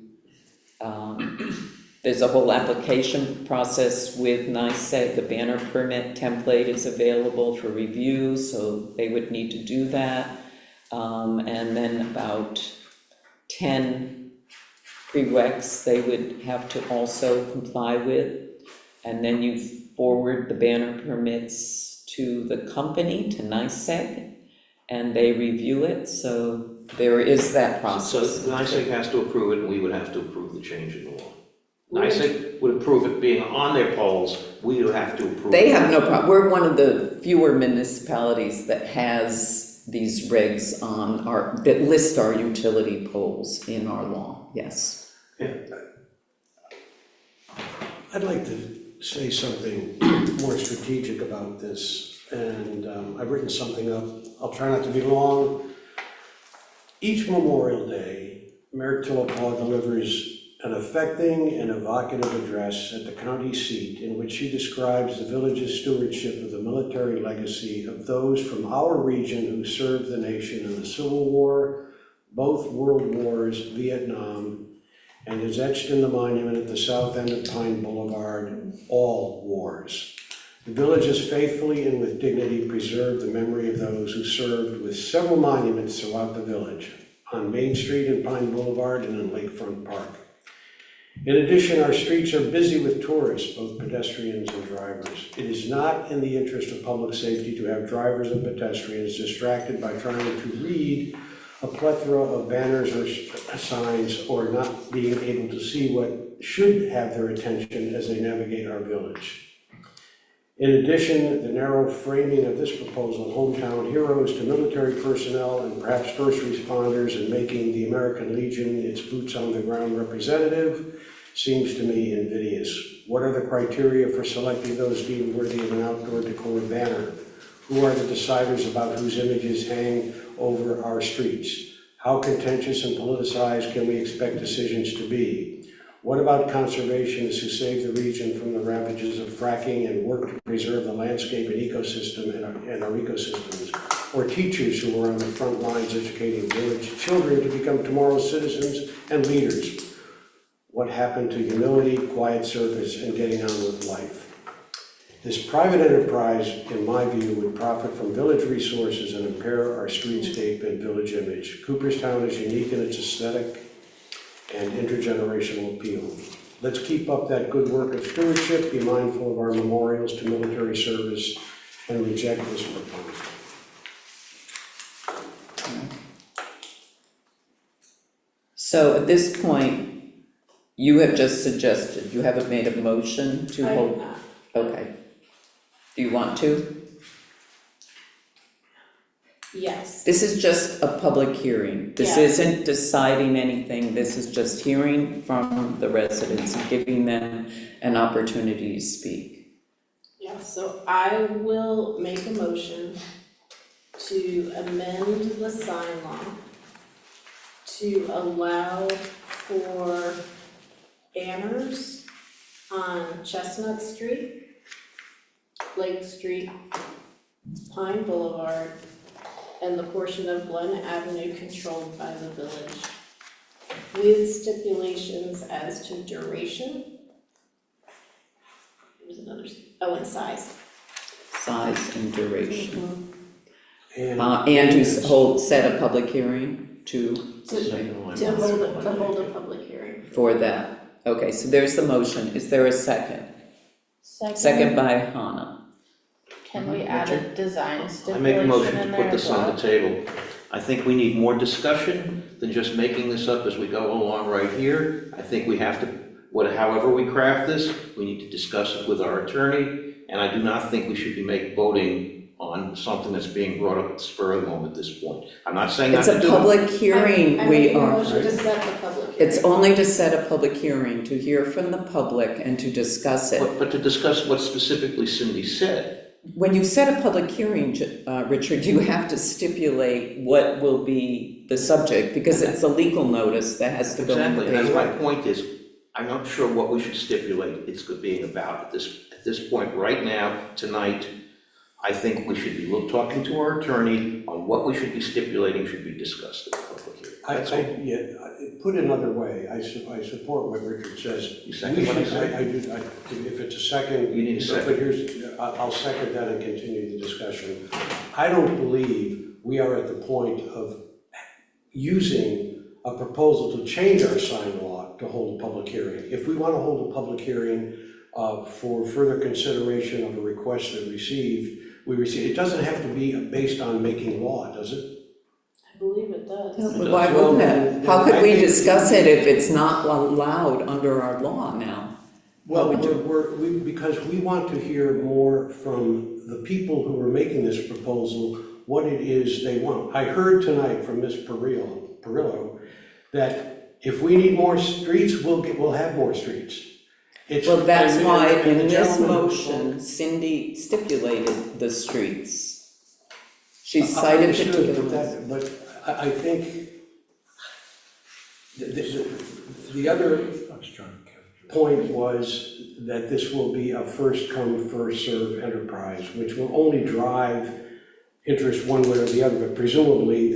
there's a whole application process with NICEAG. The banner permit template is available for review, so they would need to do that. And then about 10 prereqs they would have to also comply with. And then you forward the banner permits to the company, to NICEAG, and they review it, so there is that So process. NICEAG has to approve it, and we would have to approve the change in the law. NICEAG would approve it being on their poles, we would have to approve. They it. have no problem, we're one of the fewer municipalities that has these regs on our, that list our utility poles in our law, yes. I'd like to say something more strategic about this, and I've written something up. I'll try not to be long. Each Memorial Day, Mayor Tillapaw delivers an affecting and evocative address at the county seat in which she describes the village's stewardship of the military legacy of those from our region who served the nation in the Civil War, both World Wars, Vietnam, and is etched in the monument at the south end of Pine Boulevard, all wars. The village has faithfully and with dignity preserved the memory of those who served with several monuments throughout the village, on Main Street and Pine Boulevard and in Lakefront Park. In addition, our streets are busy with tourists, both pedestrians and drivers. It is not in the interest of public safety to have drivers and pedestrians distracted by trying to read a plethora of banners or signs, or not being able to see what should have their attention as they navigate our village. In addition, the narrow framing of this proposal, hometown heroes to military personnel and perhaps first responders, and making the American Legion its boots on the ground representative, seems to me invidious. What are the criteria for selecting those deemed worthy of an outdoor decor banner? Who are the deciders about whose images hang over our streets? How contentious and politicized can we expect decisions to be? What about conservationists who save the region from the ravages of fracking and work to preserve the landscape and ecosystem and our ecosystems? Or teachers who are on the front lines educating village children to become tomorrow's citizens and leaders? What happened to humility, quiet service, and getting on with life? This private enterprise, in my view, would profit from village resources and impair our streetscape and village image. Cooperstown is unique in its aesthetic and intergenerational appeal. Let's keep up that good work of stewardship, be mindful of our memorials to military service, and reject this proposal. So at this point, you have just suggested, you haven't made a motion to hold, okay. Do you want to? Yes. This is just a public hearing. This Yeah. isn't deciding anything. This is just hearing from the residents and giving them an opportunity to speak. Yeah, so I will make a motion to amend the sign law to allow for banners on Chestnut Street, Lake Street, Pine Boulevard, and the portion of Glen Avenue controlled by the village, with stipulations as to duration. There's another, and size. Size and duration. And And to hold, set a public hearing to, To hold a public hearing. for that. Okay, so there's the motion. Is there a second? Second by Hannah. Can we add a design I stipulation make a motion in to there put this as on well? the table, I think we need more discussion than just making this up as we go along right here. I think we have to, however we craft this, we need to discuss it with our attorney, and I do not think we should be voting on something that's being brought up at the spur of the moment at this point. I'm not saying not It's to a do it. public hearing, I we make a are. motion to set the public hearing. It's only to set a public hearing, to hear from the public and to discuss it. But to discuss what specifically Cindy said. When you set a public hearing, Richard, you have to stipulate what will be the subject, because it's a legal notice that has to go in the Exactly, and that's paper. my point is, I'm not sure what we should stipulate it's being about at this point, right now, tonight. I think we should be talking to our attorney on what we should be stipulating should be discussed at the public hearing. Put another way, I support what Richard says. You second what I said? I do, if it's a second. You need a second. But here's, I'll second that and continue the discussion. I don't believe we are at the point of using a proposal to change our sign law to hold a public hearing. If we want to hold a public hearing for further consideration of a request that we receive, it doesn't have to be based on making law, does it? I believe it does. Why wouldn't it? How could we discuss it if it's not allowed under our law now? Well, How would because we want to hear more from the people who are making this proposal, what it is they want. I heard tonight from Ms. Perillo, that if we need more streets, we'll have more streets. Well, that's why in the this gentleman- motion, Cindy stipulated the streets. She cited Understood, particular but ones. but I think the other point was that this will be a first come, first served enterprise, which will only drive interest one way or the other, but presumably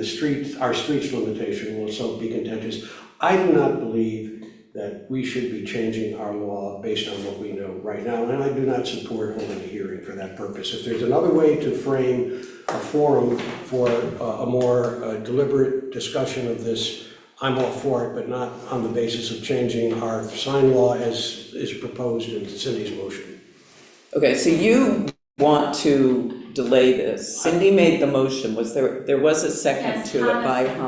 our streets limitation will also be contentious. I do not believe that we should be changing our law based on what we know right now, and I do not support holding a hearing for that purpose. If there's another way to frame a forum for a more deliberate discussion of this, I'm all for it, but not on the basis of changing our sign law as is proposed in Cindy's motion. Okay, so you want to delay this. Cindy made the motion. There was a second Yes, to it Hannah by seconded.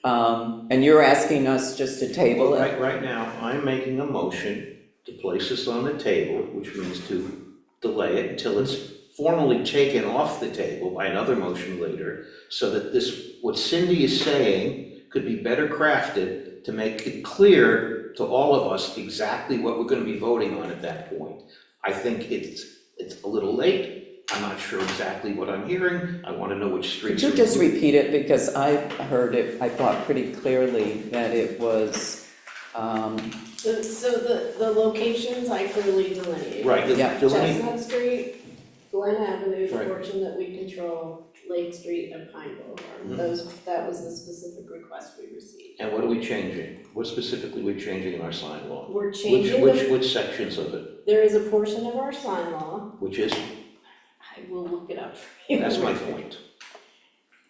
Hannah. And you're asking us just to table it? Right now, I'm making a motion to place this on the table, which means to delay it until it's formally taken off the table by another motion later, so that what Cindy is saying could be better crafted to make it clear to all of us exactly what we're gonna be voting on at that point. I think it's a little late. I'm not sure exactly what I'm hearing. I wanna know which Could streets. you just repeat it, because I heard it, I thought pretty clearly that it was, So the locations I clearly delineated. Right, Yeah. delineate- Chestnut Street, Glen Avenue, the Right. portion that we control, Lake Street and Pine Boulevard. That was the specific request we received. And what are we changing? What specifically are we changing in our sign law? We're Which, changing which sections of it? there is a portion of our sign law, Which is, I will look it up for you. that's my point.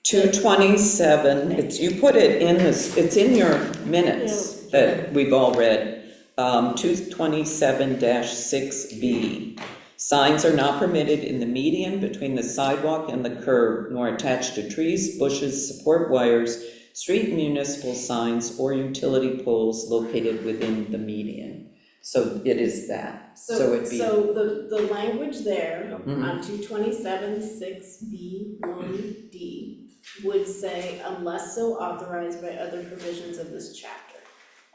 227, you put it in this, it's in your minutes that we've all read. 227-6B. Signs are not permitted in the median between the sidewalk and the curb, nor attached to trees, bushes, support wires, street municipal signs, or utility poles located within the median. So it is that. So it'd be. So the language there Mhm. on 227-6B1D would say unless so authorized by other provisions of this chapter.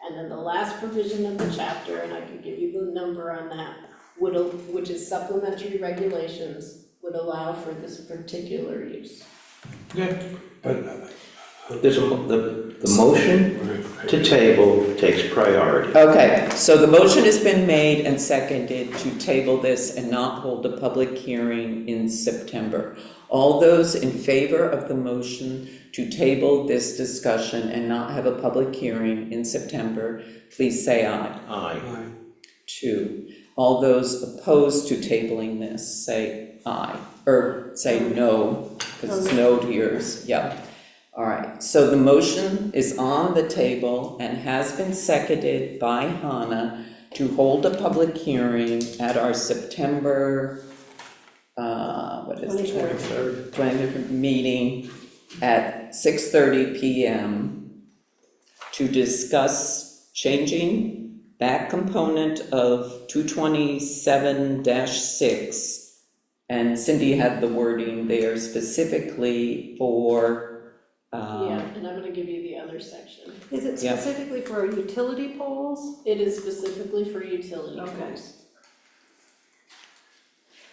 And then the last provision of the chapter, and I can give you the number on that, which is supplementary regulations, would allow for this particular use. But There's the motion to table takes priority. Okay, so the motion has been made and seconded to table this and not hold a public hearing in September. All those in favor of the motion to table this discussion and not have a public hearing in September, please say aye. Aye. 2. All those opposed to tabling this, say aye, or say no, because it's no to yours, yeah. All right, so the motion is on the table and has been seconded by Hannah to hold a public hearing at our September, 23rd meeting at 6:30 PM to discuss changing that component of 227-6. And Cindy had the wording there specifically for, Yeah, and I'm gonna give you the other section. Is it Yeah. specifically for utility poles? It is specifically for utility Okay. poles.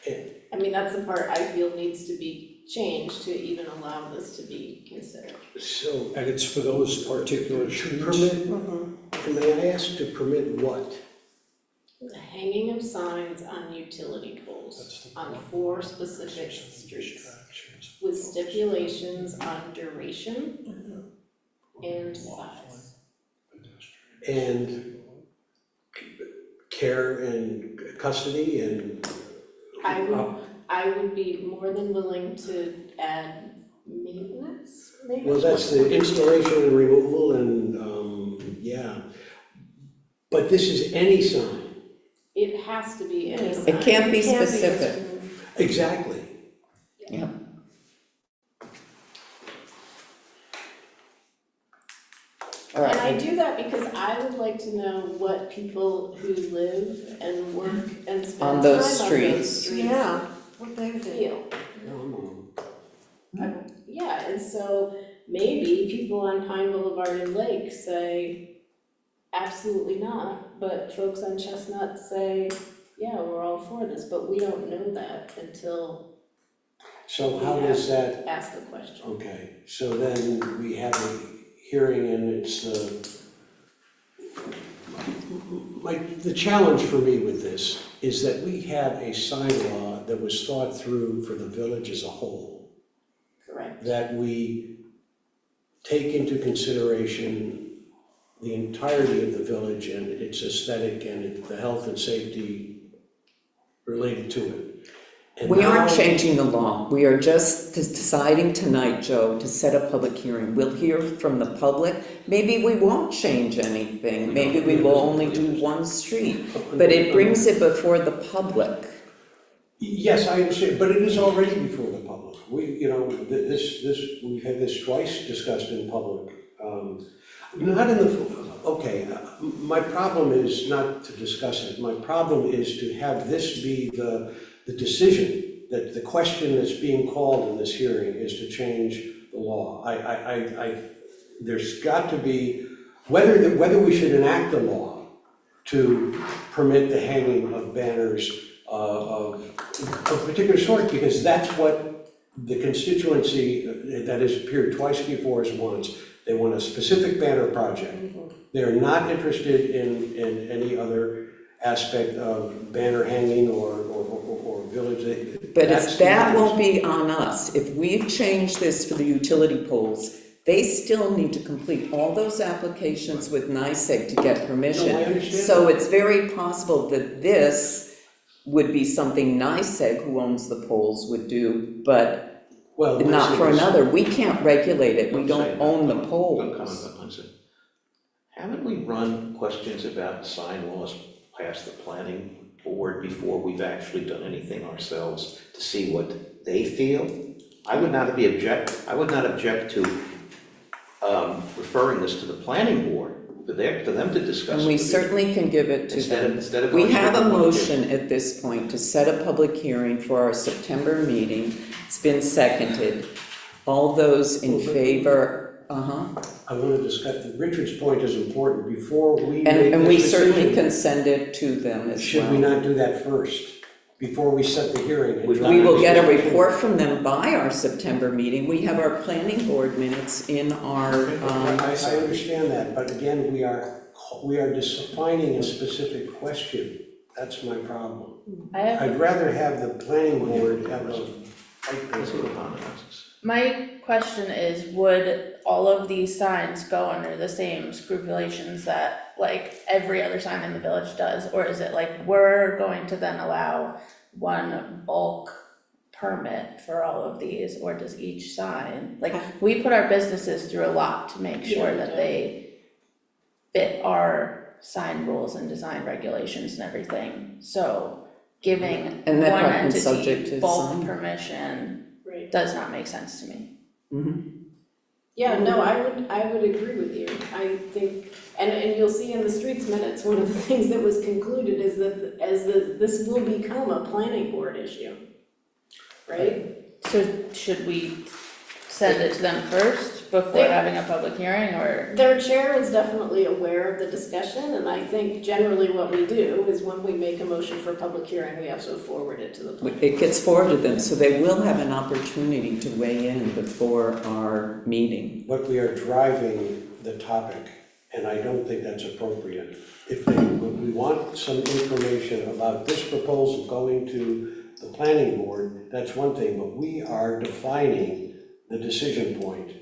Yeah. I mean, that's the part I feel needs to be changed to even allow this to be considered. So, And it's for those particular to trees. permit, Mm-hmm. may I ask to permit what? The hanging of signs on utility poles That's the on 4 specific streets with stipulations on duration and size. And care and custody and. I would be more than willing to add maintenance, maybe? Well, that's the installation and removal and, yeah. But this is any sign. It has to be any sign. it can't be It can't be specific. Exactly. Yeah. All And I right, do that because I would like to know what people who live and work and spend On time those on those streets. streets Yeah, what they feel. feel. No, Yeah, and so maybe people on Pine Boulevard and Lake say, absolutely not, but folks on Chestnut say, yeah, we're all for this, but we don't know that until So how does that, ask the question. okay, so then we have a hearing and it's, the challenge for me with this is that we have a sign law that was thought through for the village as a whole, Correct. that we take into consideration the entirety of the village and its aesthetic and the health and safety related to it. And we aren't now- changing the law, we are just deciding tonight, Joe, to set a public hearing. We'll hear from the public, maybe we won't change anything, maybe we will only do one street, but it brings it before the public. Yes, I understand, but it is already before the public. We, we've had this twice discussed in public. Not in the, okay, my problem is not to discuss it. My problem is to have this be the decision, that the question that's being called in this hearing is to change the law. There's got to be, whether we should enact a law to permit the hanging of banners of a particular sort, because that's what the constituency that has appeared twice before us wants. They want a specific banner project. They're not interested in any other aspect of banner hanging or village. But That's it's, the that interest. won't be on us. If we've changed this for the utility poles, they still need to complete all those applications with NICEAG to get permission. No, I understand So that. it's very possible that this would be something NICEAG, who owns the poles, would do, but Well, not for listen, another. We can't regulate it, we I'm don't saying- own the I'm poles. coming, I'm saying, haven't we run questions about sign laws past the planning board before we've actually done anything ourselves to see what they feel? I would not object to referring this to the planning board, for them to discuss. And we with you. certainly can give it to them. Instead of. We going have to a the public motion at this point to set a public hearing for our September meeting. It's been seconded. All those in favor, I want to discuss, Richard's point is important. Before we make and we this certainly decision, can send it to them as should we well. not do that first, before we set the hearing? and We've draw We will this get a decision? report from them by our September meeting. We have our planning board minutes in our, I understand that, but again, we are defining a specific question. That's my problem. I'd rather have the planning board have a. Let's see what Hannah asks. My question is, would all of these signs go under the same scrupulations that like every other sign in the village does? Or is it like we're going to then allow one bulk permit for all of these, or does each sign? Like, we put our businesses through a lot to make sure that they fit our sign rules and design regulations and everything. So giving And that one might be subject entity to bulk some- permission Right. does not make sense to me. Mhm. Yeah, no, I would agree with you. I think, and you'll see in the streets minutes, one of the things that was concluded is that this will become a planning board issue. Right? So should we send it to them first before They- having a public hearing, or? Their chair is definitely aware of the discussion, and I think generally what we do is when we make a motion for public hearing, we also forward it to the planning. It gets forwarded to them, so they will have an opportunity to weigh in before our meeting. But we are driving the topic, and I don't think that's appropriate. If we want some information about this proposal going to the planning board, that's one thing, but we are defining the decision point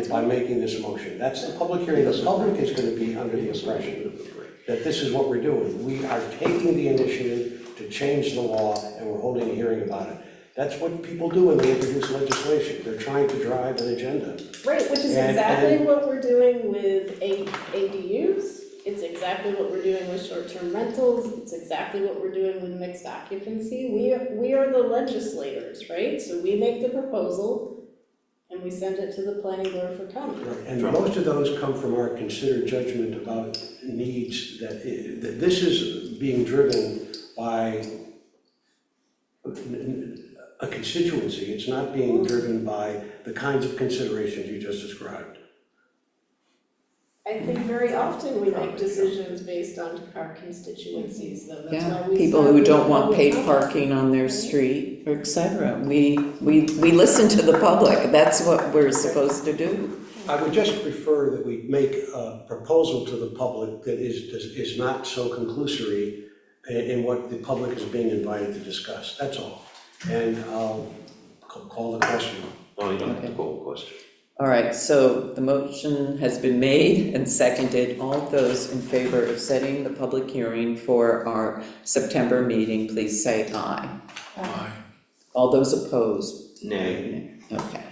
by making this motion. That's the public hearing. The public is gonna be under the impression that this is what we're doing. We are taking the initiative to change the law, and we're holding a hearing about it. That's what people do when they introduce legislation. They're trying to drive an agenda. Right, which is And- exactly what we're doing with ADUs. It's exactly what we're doing with short-term rentals. It's exactly what we're doing with mixed occupancy. We are the legislators, right? So we make the proposal and we send it to the planning board for comment. And most of those come from our considered judgment about needs, that this is being driven by a constituency. It's not being driven by the kinds of considerations you just described. I think very often we make decisions based on our constituencies, though. That's Yeah, why we people start who with don't want public paid comment. parking on their street, or et cetera. We listen to the public, that's what we're supposed to do. I would just prefer that we make a proposal to the public that is not so conclusory in what the public is being invited to discuss, that's all. And I'll call the question. Oh, you don't have to call the question. All right, so the motion has been made and seconded. All those in favor of setting the public hearing for our September meeting, please say aye. Aye. All those opposed? Nay. Okay.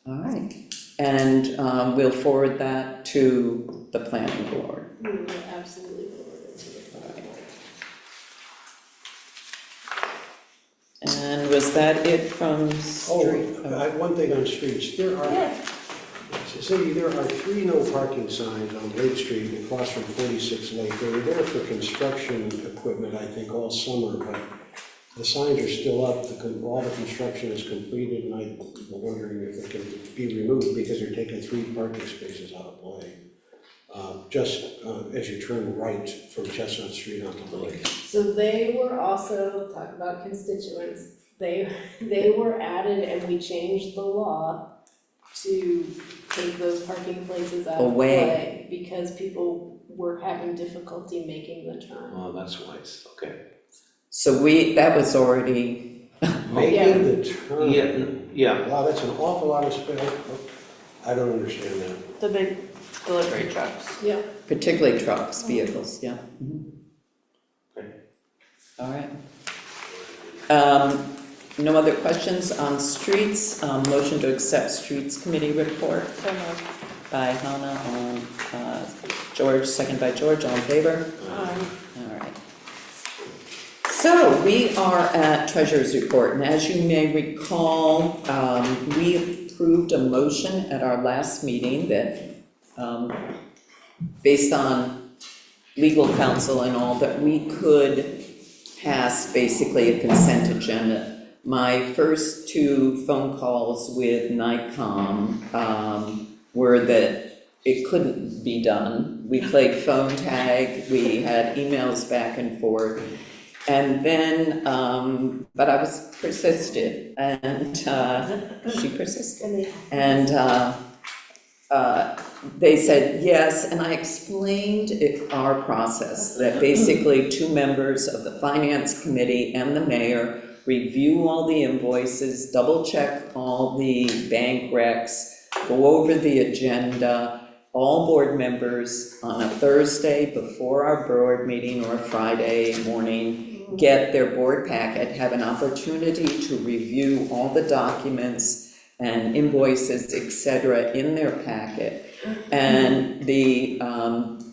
All right, and we'll forward that to the planning board. We will absolutely forward it to the planning board. And was that it from street? One thing on streets, there are, Cindy, there are 3 no parking signs on Lake Street across from 46 Lake. They were there for construction equipment, I think, all summer, but the signs are still up, all the construction is completed, and I'm wondering if they can be removed because they're taking 3 parking spaces out of play. Just as you turn right from Chestnut Street onto the lake. So they were also, talk about constituents, they were added and we changed the law to take those parking places out of Away. play because people were having difficulty making the turn. Oh, that's wise, okay. So that was already, Making the turn. Yeah, Wow, that's an awful lot of space. I don't understand that. The big delivery trucks. Yeah. particularly trucks, vehicles, yeah. Mhm. Okay. All right. No other questions on streets? Motion to accept streets committee report So moved. by Hannah, George, second by George, all in favor? All right. So we are at treasurer's report, and as you may recall, we approved a motion at our last meeting that, based on legal counsel and all, that we could pass basically a consent agenda. My first 2 phone calls with NICOM were that it couldn't be done. We played phone tag, we had emails back and forth. And then, but I was persistent, and she persisted. And they said yes, and I explained our process, that basically 2 members of the finance committee and the mayor review all the invoices, double check all the bank recs, go over the agenda. All board members on a Thursday before our board meeting or Friday morning get their board packet, have an opportunity to review all the documents and invoices, et cetera, in their packet. And the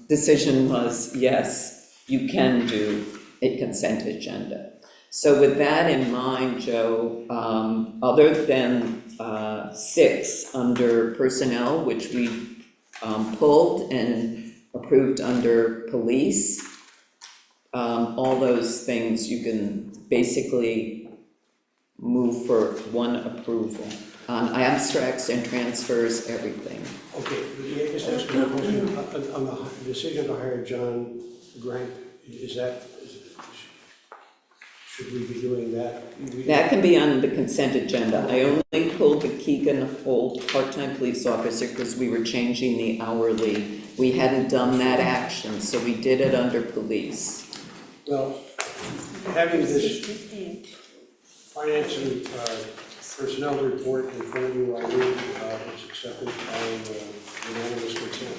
decision was, yes, you can do a consent agenda. So with that in mind, Joe, other than 6 under personnel, which we pulled and approved under police, all those things you can basically move for one approval. Abstracts and transfers, everything. Okay, may I just ask you a question on the decision to hire John Grant, should we be doing that? That can be on the consent agenda. I only pulled the Keegan Holt part-time police officer because we were changing the hourly. We hadn't done that action, so we did it under police. Well, having this finance and personnel report in front of you, I move it's accepted by unanimous consent.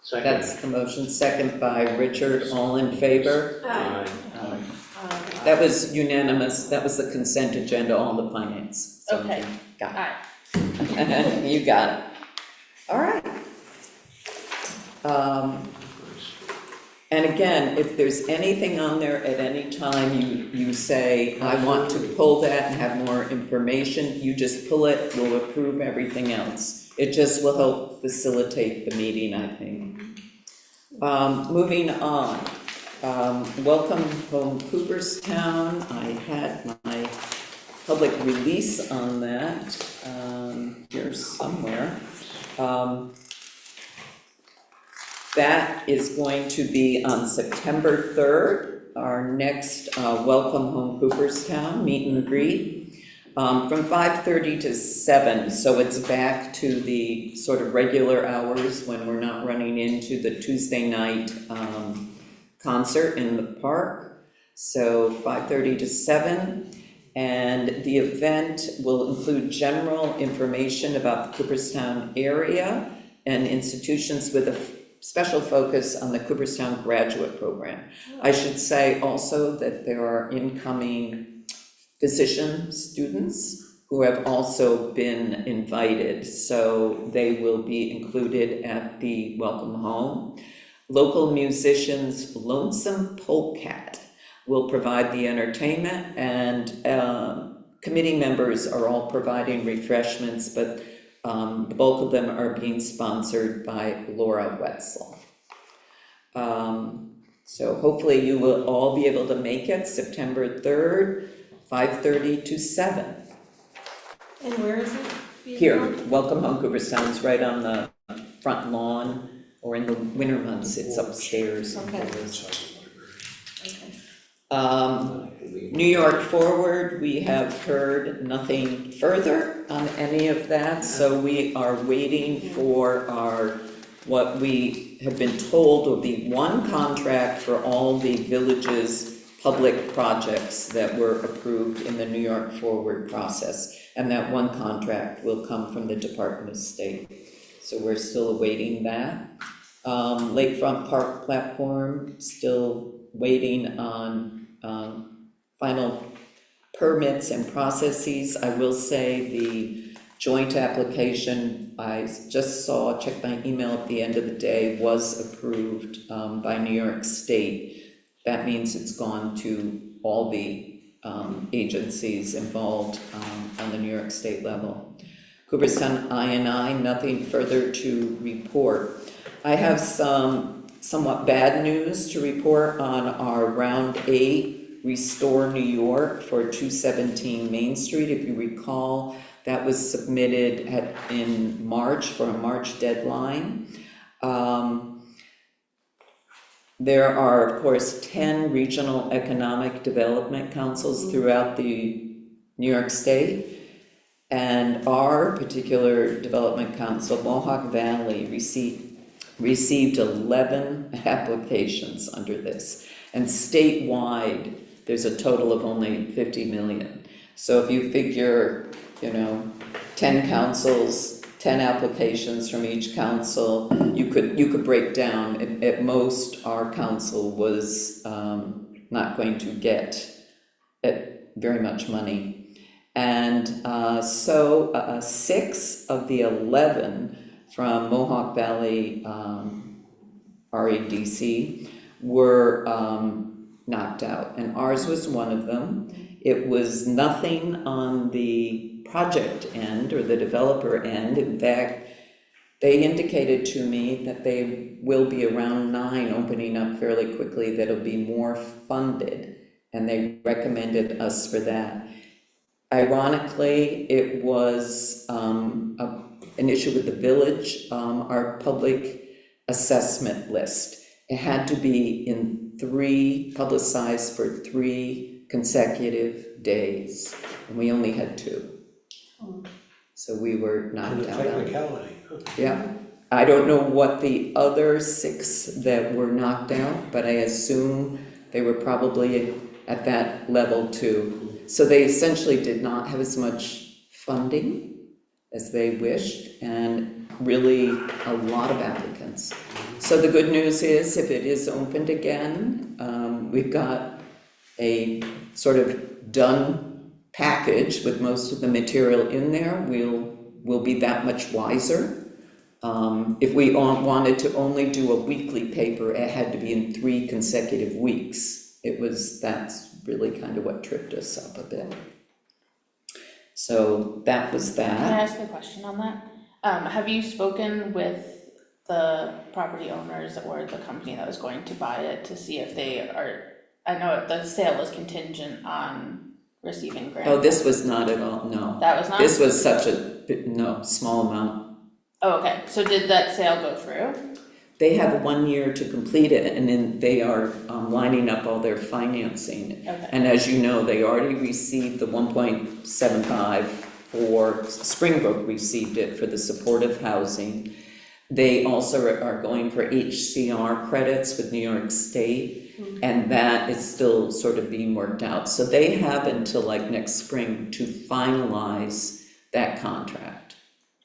Second. That's the motion, second by Richard, all in favor? Aye. That was unanimous, that was the consent agenda, all the finance. So Okay. Got Aye. it. You got it. All right. And again, if there's anything on there at any time you say, I want to pull that and have more information, you just pull it, we'll approve everything else. It just will help facilitate the meeting, I think. Moving on, welcome home Cooperstown. I had my public release on that, here somewhere. That is going to be on September 3rd, our next Welcome Home Cooperstown meet and greet, from 5:30 to 7, so it's back to the sort of regular hours when we're not running into the Tuesday night concert in the park. So 5:30 to 7, and the event will include general information about the Cooperstown area and institutions with a special focus on the Cooperstown graduate program. I should say also that there are incoming physician students who have also been invited, so they will be included at the welcome home. Local musicians Lonesome Polecat will provide the entertainment, and committee members are all providing refreshments, but the bulk of them are being sponsored by Laura Wetzel. So hopefully you will all be able to make it September 3rd, 5:30 to 7. And where is it? Here, Welcome Home Cooperstown's right on the front lawn, or in the winter months, it's upstairs. Okay. New York Forward, we have heard nothing further on any of that, so we are waiting for what we have been told will be one contract for all the village's public projects that were approved in the New York Forward process, and that one contract will come from the Department of State. So we're still awaiting that. Lakefront Park platform, still waiting on final permits and processes. I will say the joint application, I just saw, checked my email at the end of the day, was approved by New York State. That means it's gone to all the agencies involved on the New York State level. Cooperstown I&I, nothing further to report. I have some somewhat bad news to report on our Round 8 Restore New York for 217 Main Street. If you recall, that was submitted in March for a March deadline. There are, of course, 10 regional economic development councils throughout the New York State, and our particular development council, Mohawk Valley, received 11 applications under this, and statewide, there's a total of only 50 million. So if you figure, 10 councils, 10 applications from each council, you could break down, at most, our council was not going to get very much money. And so 6 of the 11 from Mohawk Valley RADC were knocked out, and ours was one of them. It was nothing on the project end or the developer end. In fact, they indicated to me that they will be around 9 opening up fairly quickly, that'll be more funded, and they recommended us for that. Ironically, it was an issue with the village, our public assessment list. It had to be publicized for 3 consecutive days, and we only had 2. So we were And knocked a out on it. technicality. Yeah, I don't know what the other 6 that were knocked out, but I assume they were probably at that level too. So they essentially did not have as much funding as they wished, and really a lot of applicants. So the good news is, if it is opened again, we've got a sort of done package with most of the material in there. We'll be that much wiser. If we wanted to only do a weekly paper, it had to be in 3 consecutive weeks. That's really kind of what tripped us up a bit. So that was Can I that. ask a question on that? Have you spoken with the property owners or the company that was going to buy it to see if they are, I know the sale was contingent on receiving grant. Oh, this was not at all, no. That was not? This was such a small amount. Oh, okay, so did that sale go through? They have 1 year to complete it, and then they are lining up all their financing. Okay. And as you know, they already received the 1.75 for, Springbrook received it for the supportive housing. They also are going for HCR credits with New York State, and that is still sort of being worked out. So they have until like next spring to finalize that contract.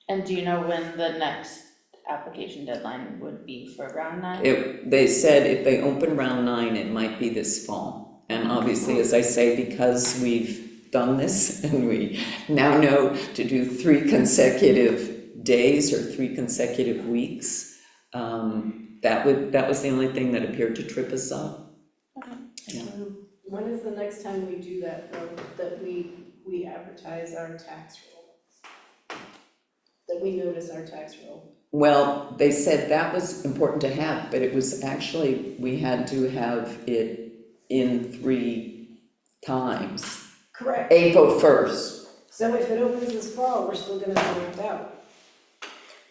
And do you know when the next application deadline would be for round 9? They said if they open round 9, it might be this fall. And obviously, as I say, because we've done this and we now know to do 3 consecutive days or 3 consecutive weeks, that was the only thing that appeared to trip us up. Yeah. When is the next time we do that, though, that we advertise our tax roll? That we notice our tax roll? Well, they said that was important to have, but it was actually, we had to have it in 3 times. Correct. April 1st. So if it opens this fall, we're still gonna be knocked out.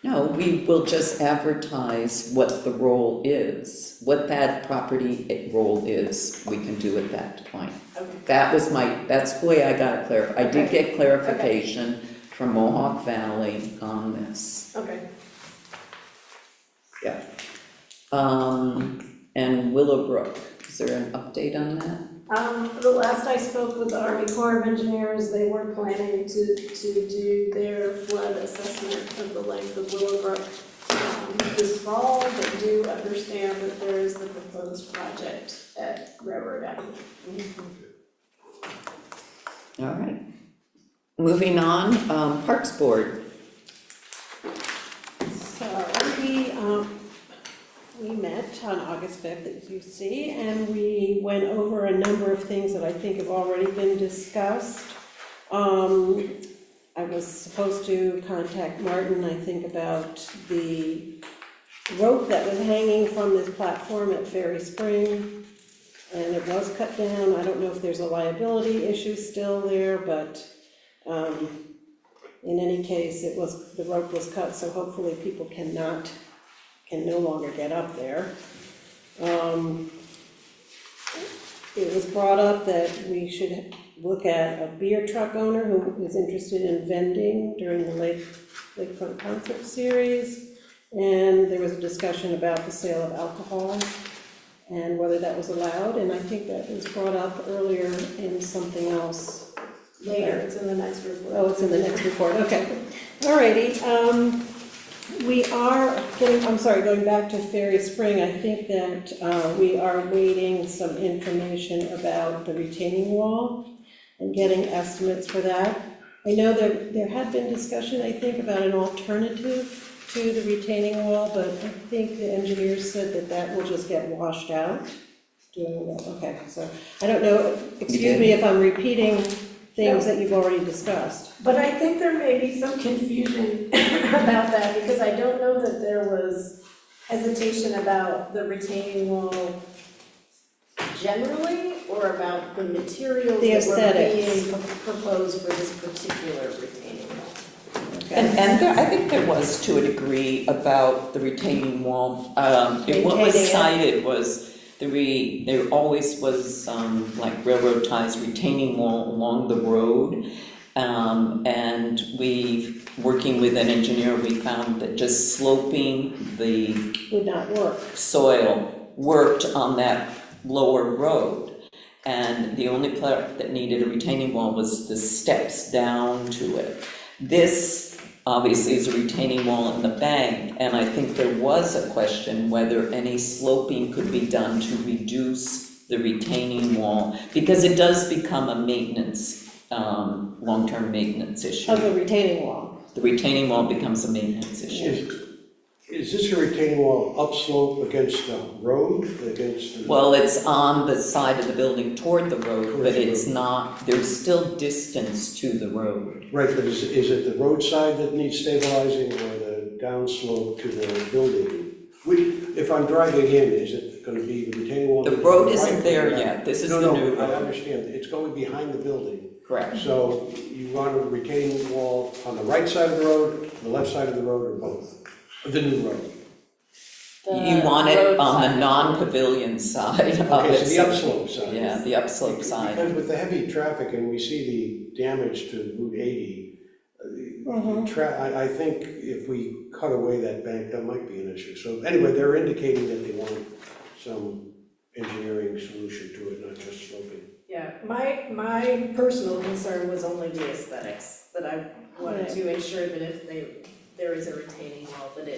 No, we will just advertise what the role is, what that property role is, we can do at that point. Okay. That's the way I got it clarified. I did Okay. get clarification from Mohawk Valley on this, Okay. yeah. And Willowbrook, is there an update on that? The last I spoke with the Army Corps of Engineers, they were planning to do their flood assessment of the length of Willowbrook this fall, but do understand that there is the proposed project at Railroad Avenue. All right. Moving on, Parks Board. So we met on August 5th, as you see, and we went over a number of things that I think have already been discussed. I was supposed to contact Martin, I think, about the rope that was hanging from this platform at Ferry Spring, and it was cut down. I don't know if there's a liability issue still there, but in any case, the rope was cut, so hopefully people can no longer get up there. It was brought up that we should look at a beer truck owner who is interested in vending during the Lakefront Concert Series. And there was a discussion about the sale of alcohol and whether that was allowed, and I think that was brought up earlier in something else. Later, it's in the next report. Oh, it's in the next report, okay. Alrighty, we are going back to Ferry Spring, I think that we are waiting some information about the retaining wall and getting estimates for that. I know there had been discussion, I think, about an alternative to the retaining wall, but I think the engineers said that will just get washed out doing that, okay, so, I don't know, excuse me if I'm repeating things that you've already discussed. But I think there may be some confusion about that, because I don't know that there was hesitation about the retaining wall generally, or about the materials The that were aesthetics. being proposed for this particular retaining wall. And there, I think there was to a degree about the retaining wall. What was Maintaining it. cited was there always was, like railroad ties retaining wall along the road. And working with an engineer, we found that just sloping the Would not work. soil worked on that lower road. And the only part that needed a retaining wall was the steps down to it. This obviously is a retaining wall in the bank, and I think there was a question whether any sloping could be done to reduce the retaining wall, because it does become a maintenance, long-term maintenance issue. Of the retaining wall. The retaining wall becomes a maintenance issue. Is this a retaining wall upslope against the road, against the? Well, it's on the side of the building toward the road, but Towards the it's not, there's still distance to the road. Right, but is it the roadside that needs stabilizing or the downslope to the building? If I'm driving in, is it gonna be the retaining wall? The road right isn't or there left? yet, this is the new No, I road. understand, it's going behind the building. Correct. So you want a retaining wall on the right side of the road, the left side of the road, or both? The new road? You want it road on the side. non-pavilion side of Okay, it. so the upslope side. Yeah, the upslope side. Because with the heavy traffic and we see the damage to Route 80, I think if we cut away that bank, that might be an issue. So anyway, they're indicating that they want some engineering solution to it, not just sloping. Yeah, my personal concern was only the aesthetics, that I wanted to ensure that if there is a retaining wall, that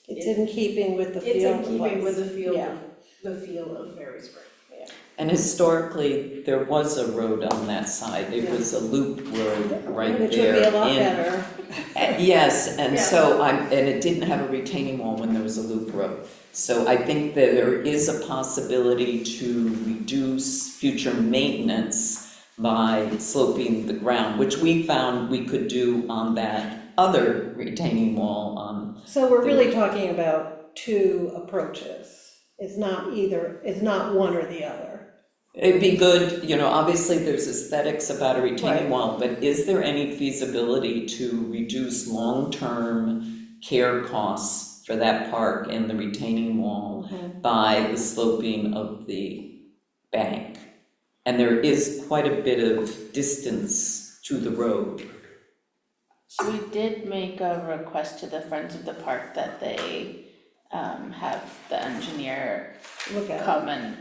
It's in keeping with the it's feel in of the keeping with place. the feel, Yeah. of Ferry Spring. And historically, there was a road on that side, it was a loop road right Which there. would be a lot in- better. Yes, and Yeah. so and it didn't have a retaining wall when there was a loop road. So I think that there is a possibility to reduce future maintenance by sloping the ground, which we found we could do on that other retaining wall on. So we're really talking about two approaches. It's not one or the other. It'd be good, obviously there's aesthetics about a retaining Right. wall, but is there any feasibility to reduce long-term care costs for that park and the retaining wall by the sloping of the bank? And there is quite a bit of distance to the road. So we did make a request to the Friends of the Park that they have the engineer Look at it. come and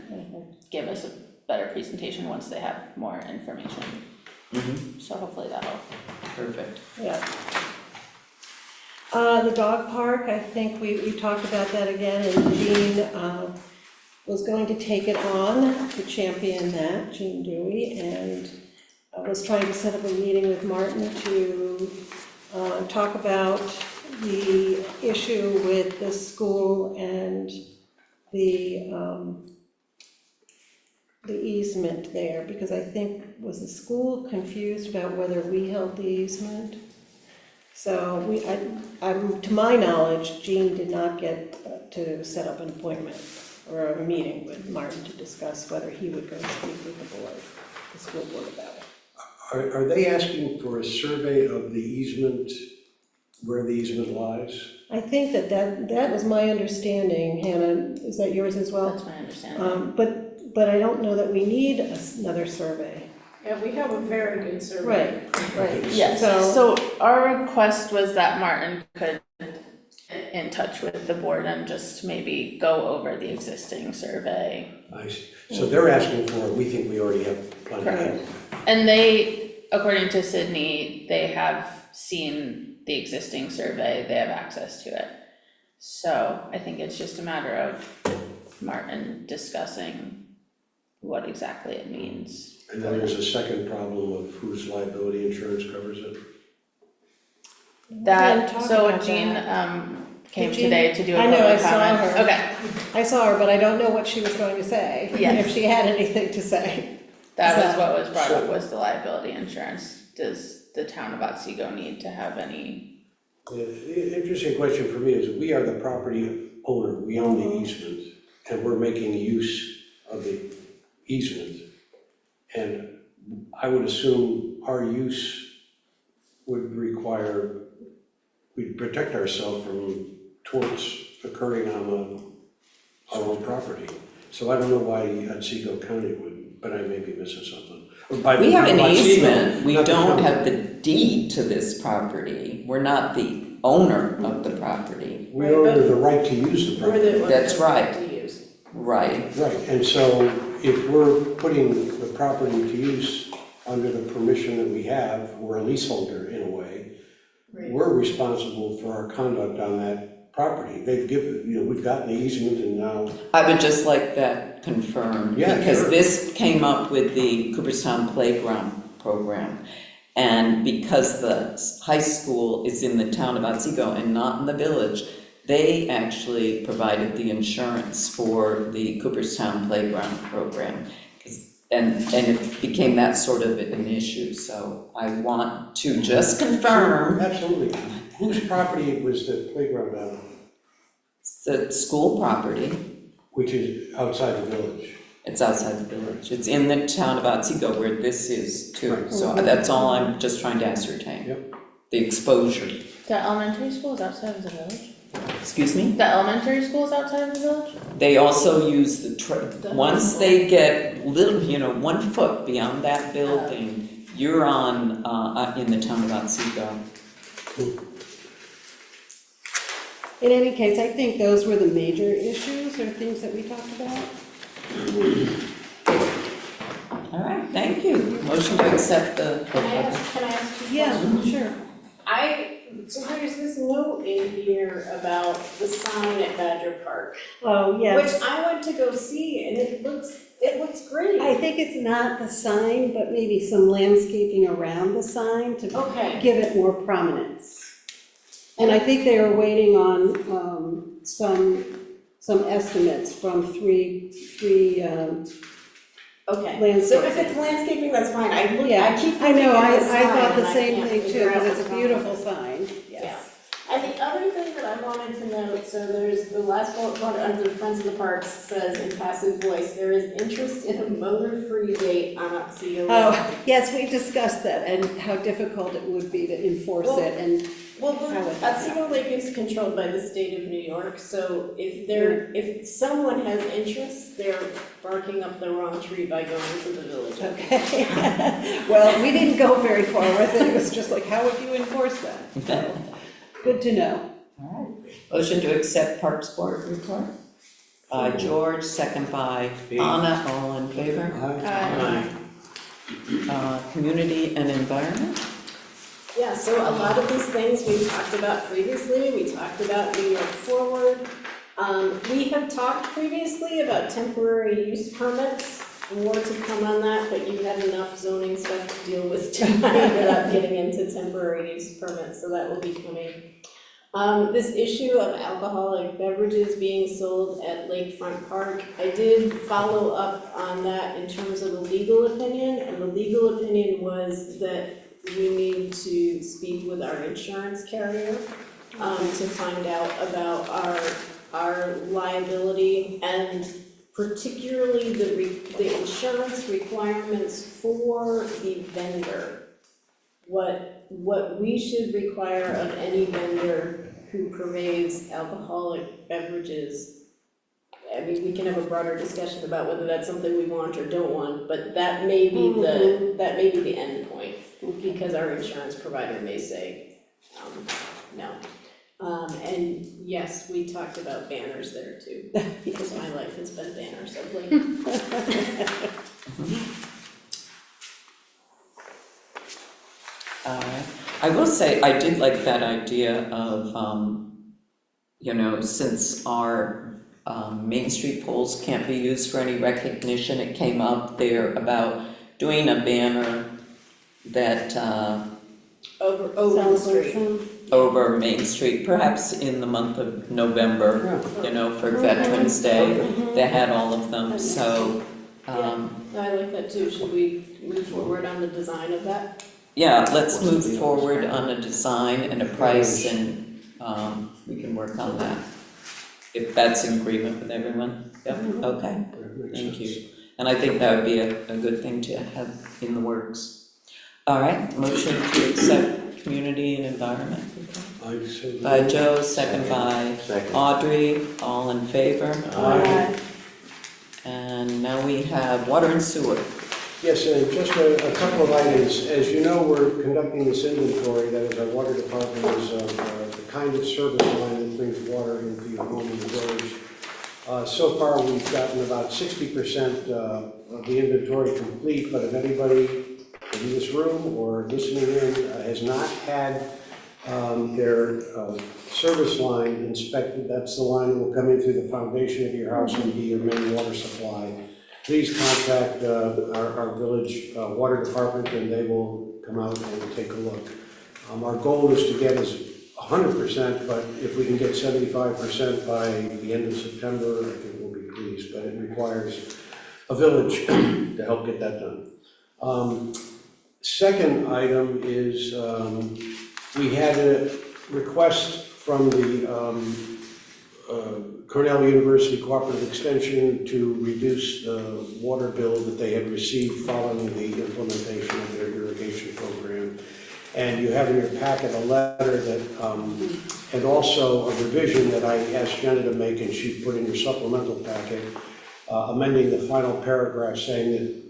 give us a better presentation once they have more information. So hopefully that'll. Perfect. Yeah. The dog park, I think we talked about that again, and Jean was going to take it on to champion that, Jean Dewey, and I was trying to set up a meeting with Martin to talk about the issue with the school and the easement there, because I think, was the school confused about whether we held the easement? So to my knowledge, Jean did not get to set up an appointment or a meeting with Martin to discuss whether he would go speak with the board, the school board about it. Are they asking for a survey of the easement, where the easement lies? I think that was my understanding, Hannah, is that yours as well? That's my understanding. But I don't know that we need another survey. Yeah, we have a very good survey. Right. Yes, so our request was that Martin could get in touch with the board and just maybe go over the existing survey. I see. So they're asking for it, we think we already have plenty. Correct. And they, according to Sydney, they have seen the existing survey, they have access to it. So I think it's just a matter of Martin discussing what exactly it means. And then there's a second problem of whose liability insurance covers it. We didn't That, talk so about Jean, that. came Did you? today to do a I know, I public saw comment. her. Okay, I saw her, but I don't know what she was going to say, Yeah. if she had anything to say. that was So- what was brought up, was the liability insurance. Does the town of Otsego need to have any? The interesting question for me is, we are the property owner, we own the easement, and we're making use of the easement. And I would assume our use would require, we'd protect ourselves from torts occurring on our own property. So I don't know why Otsego County would, but I may be missing something. We have an By Otsego, easement, we not the don't county. have the deed to this property, we're not the owner of the property. We own the right to use the We're property. the ones That's that right. to use. Right, Right, and so if we're putting the property to use under the permission that we have, we're a leaseholder in a way, Right. we're responsible for our conduct on that property. They've given, we've gotten the easement and now, I would just like that confirmed, Yeah, because sure. this came up with the Cooperstown Playground Program. And because the high school is in the town of Otsego and not in the village, they actually provided the insurance for the Cooperstown Playground Program. And it became that sort of an issue, so I want to just confirm absolutely. Whose property was the playground on, it's the school property, which is outside the village? it's outside the village. It's in the town of Otsego where this is too, Right. so that's all I'm just trying to ascertain. Yep. The exposure, The elementary school is outside of the village? excuse me? The elementary school is outside of the village? They also use the, The once high they get little, 1 foot beyond that building, you're on, in the town of Otsego. In any case, I think those were the major issues or things that we talked about. All right, thank you. Motion to accept the. Can I ask two questions? Yeah, sure. So there's this note in here about the sign at Badger Park, Oh, which yes. I went to go see, and it looks great. I think it's not the sign, but maybe some landscaping around the sign to Okay, give it more prominence. And I think they were waiting on, some estimates from three, okay, so if it's landscaping, that's fine, I keep yeah, looking I know, at the I thought sign the and same can't thing too, figure out because it's a what's wrong. beautiful sign, yes. Yeah. And the other thing that I wanted to note, so there's the last bullet point under the Friends of the Parks says in passive voice, there is interest in a motor-free date on Otsego Road. Oh, yes, we discussed that and how difficult it would be to enforce it and, Well, How would that Otsego Lake is controlled by the state of New York, so if someone has interest, they're barking up the wrong tree by going to the village. okay. Well, we didn't go very far with it, it was just like, how would you enforce that? So, good to know. All right. Motion to accept Parks Board report. George, second by Anna, all in favor? Community and environment? Yeah, so a lot of these things we talked about previously, we talked about New York Forward. We have talked previously about temporary use permits, more to come on that, but you had enough zoning stuff to deal with tonight without getting into temporary use permits, so that will be coming. This issue of alcoholic beverages being sold at Lakefront Park, I did follow up on that in terms of a legal opinion, and the legal opinion was that we need to speak with our insurance carrier, to find out about our liability and particularly the insurance requirements for the vendor. What we should require of any vendor who purveys alcoholic beverages. I mean, we can have a broader discussion about whether that's something we want or don't want, but that may be the end point, because our insurance provider may say, no. And yes, we talked about banners there too, because my life has been banners of late. I will say, I did like that idea of, since our Main Street poles can't be used for any recognition, it came up there about doing a banner that, Over the street. over Main Street, perhaps in the month of November, you know, for Veterans Day. They had all of them, so, No, I like that too, should we move forward on the design of that? yeah, let's move forward on a design and a price, and, we can work on that. If that's in agreement with everyone, yep, okay, thank you. And I think that would be a good thing to have in the works. All right, motion to accept community and environment. I so. By Joe, second by Second. Audrey, all in favor? Aye. And now we have water and sewer. Yes, just a couple of items. As you know, we're conducting this inventory, that is our water department is the kind of service line that brings water into your home in the village. So far, we've gotten about 60% of the inventory complete, but if anybody in this room or listening in has not had their service line inspected, that's the line that will come in through the foundation of your house and be your main water supply. Please contact our village water department and they will come out and take a look. Our goal is to get us 100%, but if we can get 75% by the end of September, I think we'll be pleased, but it requires a village to help get that done. Second item is, we had a request from the Cornell University Cooperative Extension to reduce the water bill that they had received following the implementation of their irrigation program. And you have in your packet a letter that and also a revision that I asked Jenna to make, and she put in your supplemental packet, amending the final paragraph saying that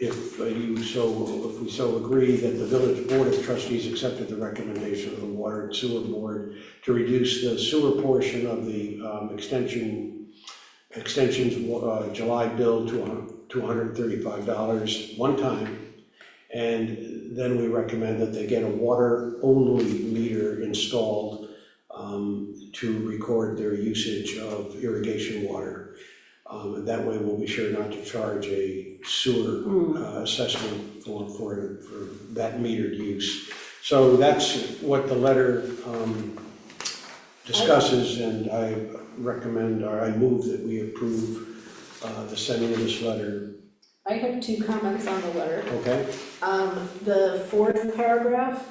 if we so agree that the village board of trustees accepted the recommendation of the water and sewer board to reduce the sewer portion of the extension's July bill to $235 one time. And then we recommend that they get a water-only meter installed to record their usage of irrigation water. And that way we'll be sure not to charge a sewer assessment for that metered use. So that's what the letter discusses, and I recommend, or I move that we approve the sending of this letter. I have two comments on the letter. Okay? The fourth paragraph,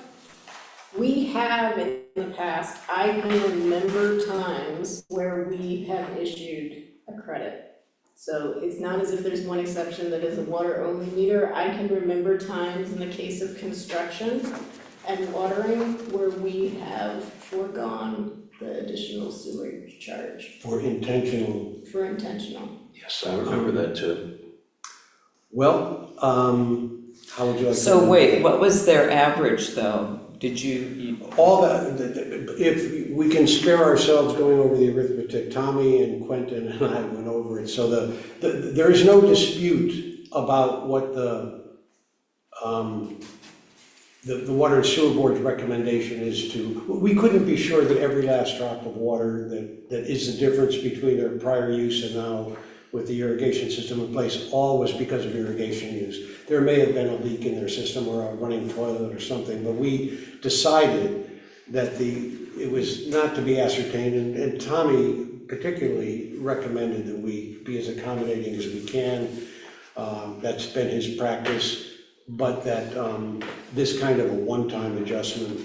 we have in the past, I can remember times where we have issued a credit. So it's not as if there's one exception that is a water-only meter. I can remember times in the case of construction and watering where we have foregone the additional sewage charge For intentional. for intentional. Yes, I remember that too. Well, how would you like to? So wait, what was their average though? Did you, All that, if we can spare ourselves going over the arithmetic, Tommy and Quentin and I went over it. So there is no dispute about what the water and sewer board's recommendation is to, we couldn't be sure that every last drop of water that is the difference between their prior use and now with the irrigation system in place, all was because of irrigation use. There may have been a leak in their system or a running toilet or something, but we decided that it was not to be ascertained, and Tommy particularly recommended that we be as accommodating as we can. That's been his practice, but that this kind of a one-time adjustment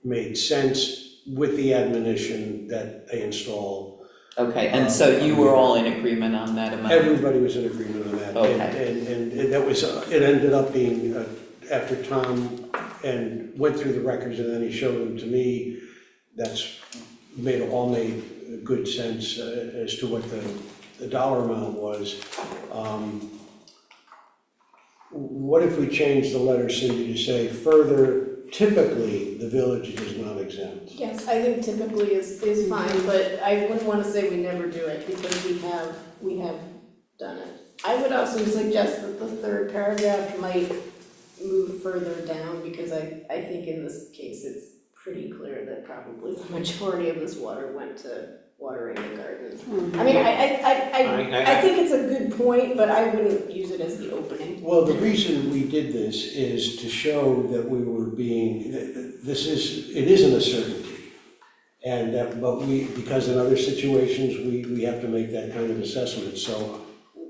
made sense with the admonition that they install. okay, and so you were all in agreement on that amount? Everybody was in agreement on that. Okay. And that was, it ended up being, after Tom and went through the records and then he showed them to me, that's all made good sense as to what the dollar amount was. What if we change the letter, Cindy, to say further, typically, the village is not exempt? Yes, I think typically is fine, but I wouldn't want to say we never do it because we have done it. I would also suggest that the third paragraph might move further down because I think in this case it's pretty clear that probably the majority of this water went to watering the gardens. I mean, I think it's a good point, but I wouldn't use it as the opening. Well, the reason we did this is to show that we were being, it isn't a certainty. And that, but because in other situations, we have to make that kind of assessment. So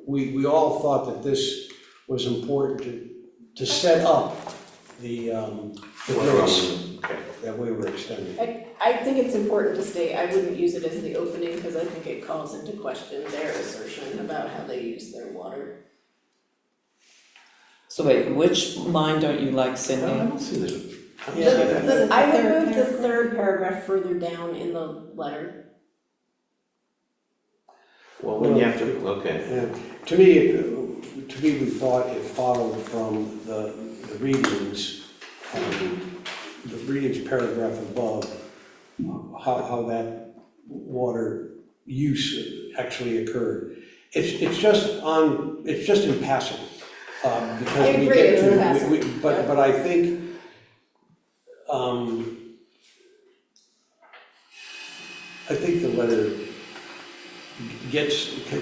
we all thought that this was important to set up the grace that we were extending. I think it's important to state, I wouldn't use it as the opening, because I think it calls into question their assertion about how they use their water. So wait, which line don't you like, I Cindy? don't see this. I don't Yeah. see that. I would move the third paragraph further down in the letter. Well, then you have to, okay. And to me, we thought it followed from the readings, the readings paragraph above, how that water use actually occurred. It's just in passing, because I we agree, get it's in to, passing. but I think, the letter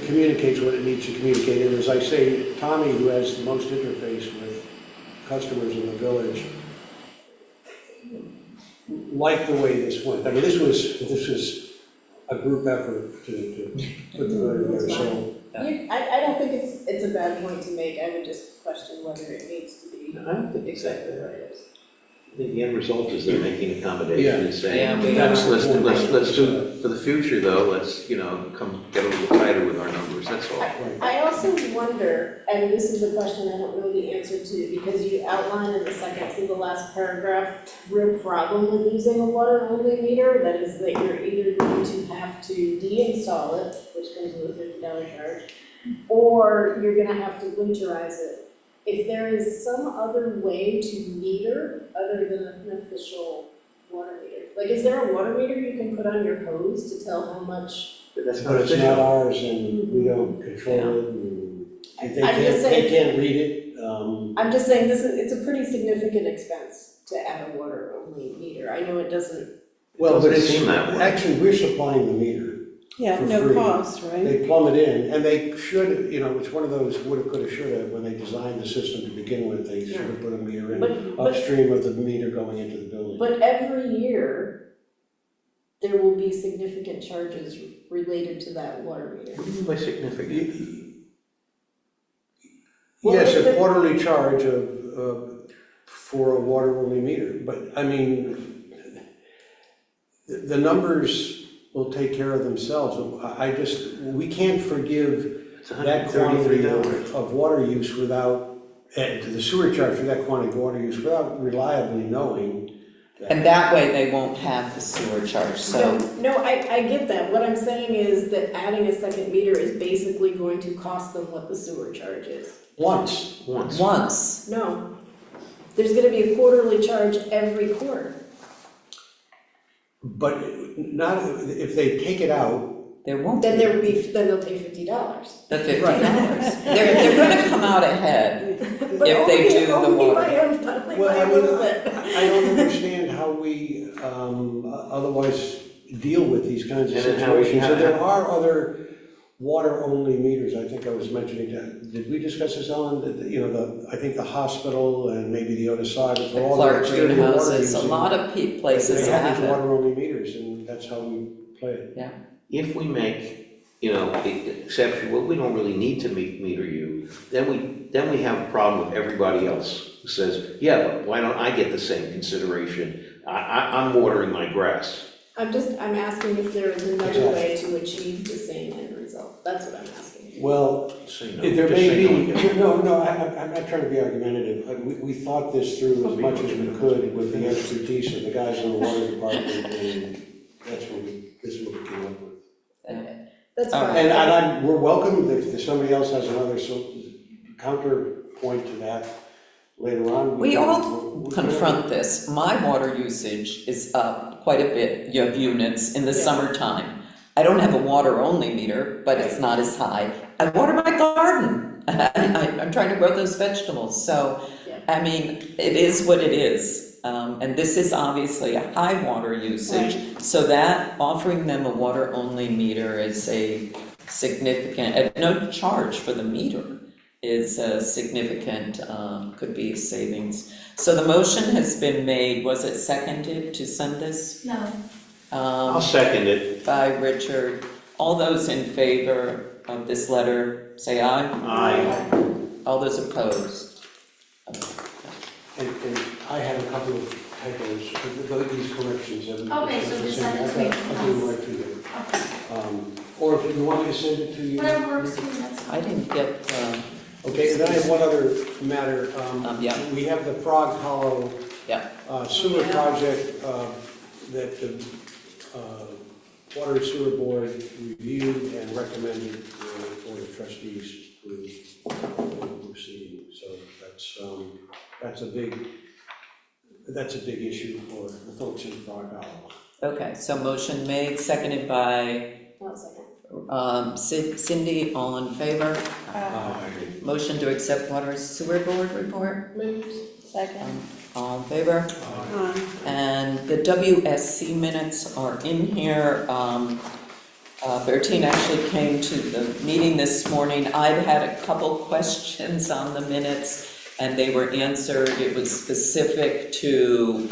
communicates what it needs to communicate, and as I say, Tommy, who has the most interface with customers in the village, liked the way this went. I mean, this was a group effort to put the letter together, so. I don't think it's a bad point to make, I would just question whether it needs to be I don't think exactly exactly. what it is. I think the end result is they're making accommodation and Yeah, saying, we That's let's the let's point. do, for the future though, let's, come get a little tighter with our numbers, that's all. I also wonder, and this is a question I don't know the answer to, because you outline in the second to the last paragraph, real problem with using a water-only meter, that is that you're either going to have to deinstall it, which comes with a $50 charge, or you're gonna have to winterize it. If there is some other way to meter other than an official water meter, like is there a water meter you can put on your hose to tell how much? But that's But it's not ours, and we don't control it, and they can't read it. I'm just saying, it's a pretty significant expense to add a water-only meter. I know it doesn't, Well, but doesn't it's, seem that way. actually, we're supplying the meter. Yeah, For no free. cost, right? They plumb it in, and they should, it's one of those woulda, coulda, shoulda, when they designed the system to begin with, they should have put a meter in but, upstream of the meter going into the building. but every year, there will be significant charges related to that water meter. What do you mean by significant? Well, Yes, if a the- quarterly charge for a water-only meter, but, I mean, the numbers will take care of themselves. We can't forgive It's that quantity $133. of water use without, the sewer charge for that quantity of water use without reliably knowing that. And that way they won't have the sewer charge, so, No, I get that. What I'm saying is that adding a second meter is basically going to cost them what the sewer charge is. Once, once, No, there's gonna be a quarterly charge every quarter. but not, if they take it out, there won't Then be they'll pay $50. the $50. They're gonna come out ahead. But If they do the only water. only well, by I a little mean, bit. I don't understand how we, otherwise deal with these kinds of And then how we- situations. So there are other water-only meters, I think I was mentioning that. Did we discuss this, Ellen? I think the hospital and maybe the other side, for all the Clark exterior water greenhouses, a using, lot of places they have have these it. water-only meters, and that's how we play it. If we make, the exception, well, we don't really need to meter you, then we have a problem with everybody else who says, yeah, but why don't I get the same consideration? I'm watering my grass. I'm asking if there is another Exactly. way to achieve the same end result. That's what I'm asking. Well, Say no, there just may say be, no. no, I'm not trying to be argumentative. We thought this through as much as we could with the expertise of the guys in the water department, and this is what we came up with. That's All fine. And we're welcome, if somebody else has another counterpoint to that later on. We all confront this. My water usage is up quite a bit of units in the Yeah. summertime. I don't have a water-only meter, but it's not as high. I water my garden. I'm trying to grow those vegetables, so, Yeah. I mean, it is what it is. and this is obviously a high water usage, so that offering them a water-only meter is a significant, at no charge for the meter, is a significant, could be a savings. So the motion has been made, was it seconded to send this? No, I'll second it. By Richard. All those in favor of this letter, say aye. Aye. All those opposed? And I had a couple of typos, these corrections. Okay, so just send it to me. I'll do it right to you. okay, Or if you want me to send it to you. whatever works for you, that's I fine. didn't get, Okay, and then I have one other matter. yeah. We have the Frog Hollow Yeah. sewer project that the Water and Sewer Board reviewed and recommended the Board of Trustees approve proceeding. So that's a big issue for the folks in Frog Hollow. Okay, so motion made, seconded by One second. Cindy, all in favor? Motion to accept Water and Sewer Board report, Moved. Second. all in favor? And the WSC minutes are in here. Bertine actually came to the meeting this morning. I'd had a couple questions on the minutes and they were answered. It was specific to,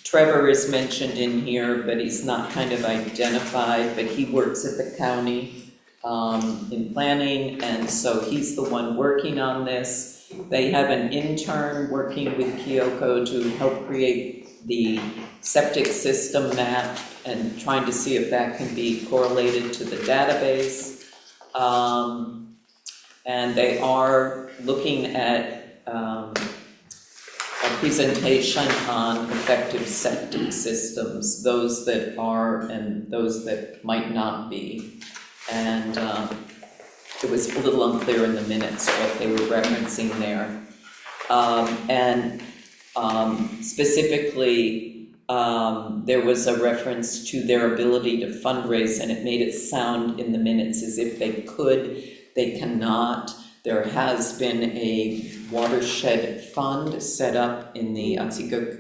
Trevor is mentioned in here, but he's not kind of identified, but he works at the county in planning, and so he's the one working on this. They have an intern working with Kyoko to help create the septic system map and trying to see if that can be correlated to the database. And they are looking at a presentation on effective septic systems, those that are and those that might not be. And it was a little unclear in the minutes what they were referencing there. Specifically, there was a reference to their ability to fundraise, and it made it sound in the minutes as if they could, they cannot. There has been a watershed fund set up in the Otsego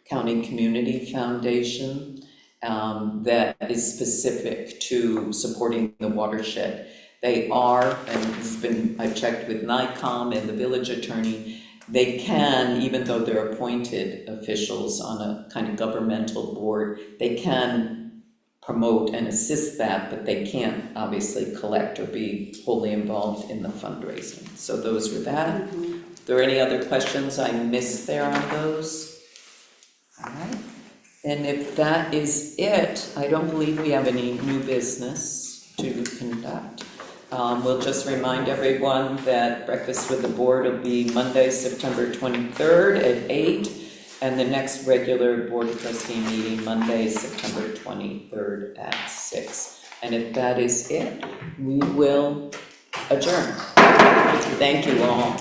County Community Foundation that is specific to supporting the watershed. They are, and it's been, I checked with NICOM and the village attorney, they can, even though they're appointed officials on a kind of governmental board, they can promote and assist that, but they can't obviously collect or be wholly involved in the fundraising. So those were that. Are there any other questions I missed there on those? All right. And if that is it, I don't believe we have any new business to conduct. We'll just remind everyone that Breakfast with the Board will be Monday, September 23rd at 8, and the next regular Board of Trustee meeting, Monday, September 23rd at 6. And if that is it, we will adjourn. Thank you all.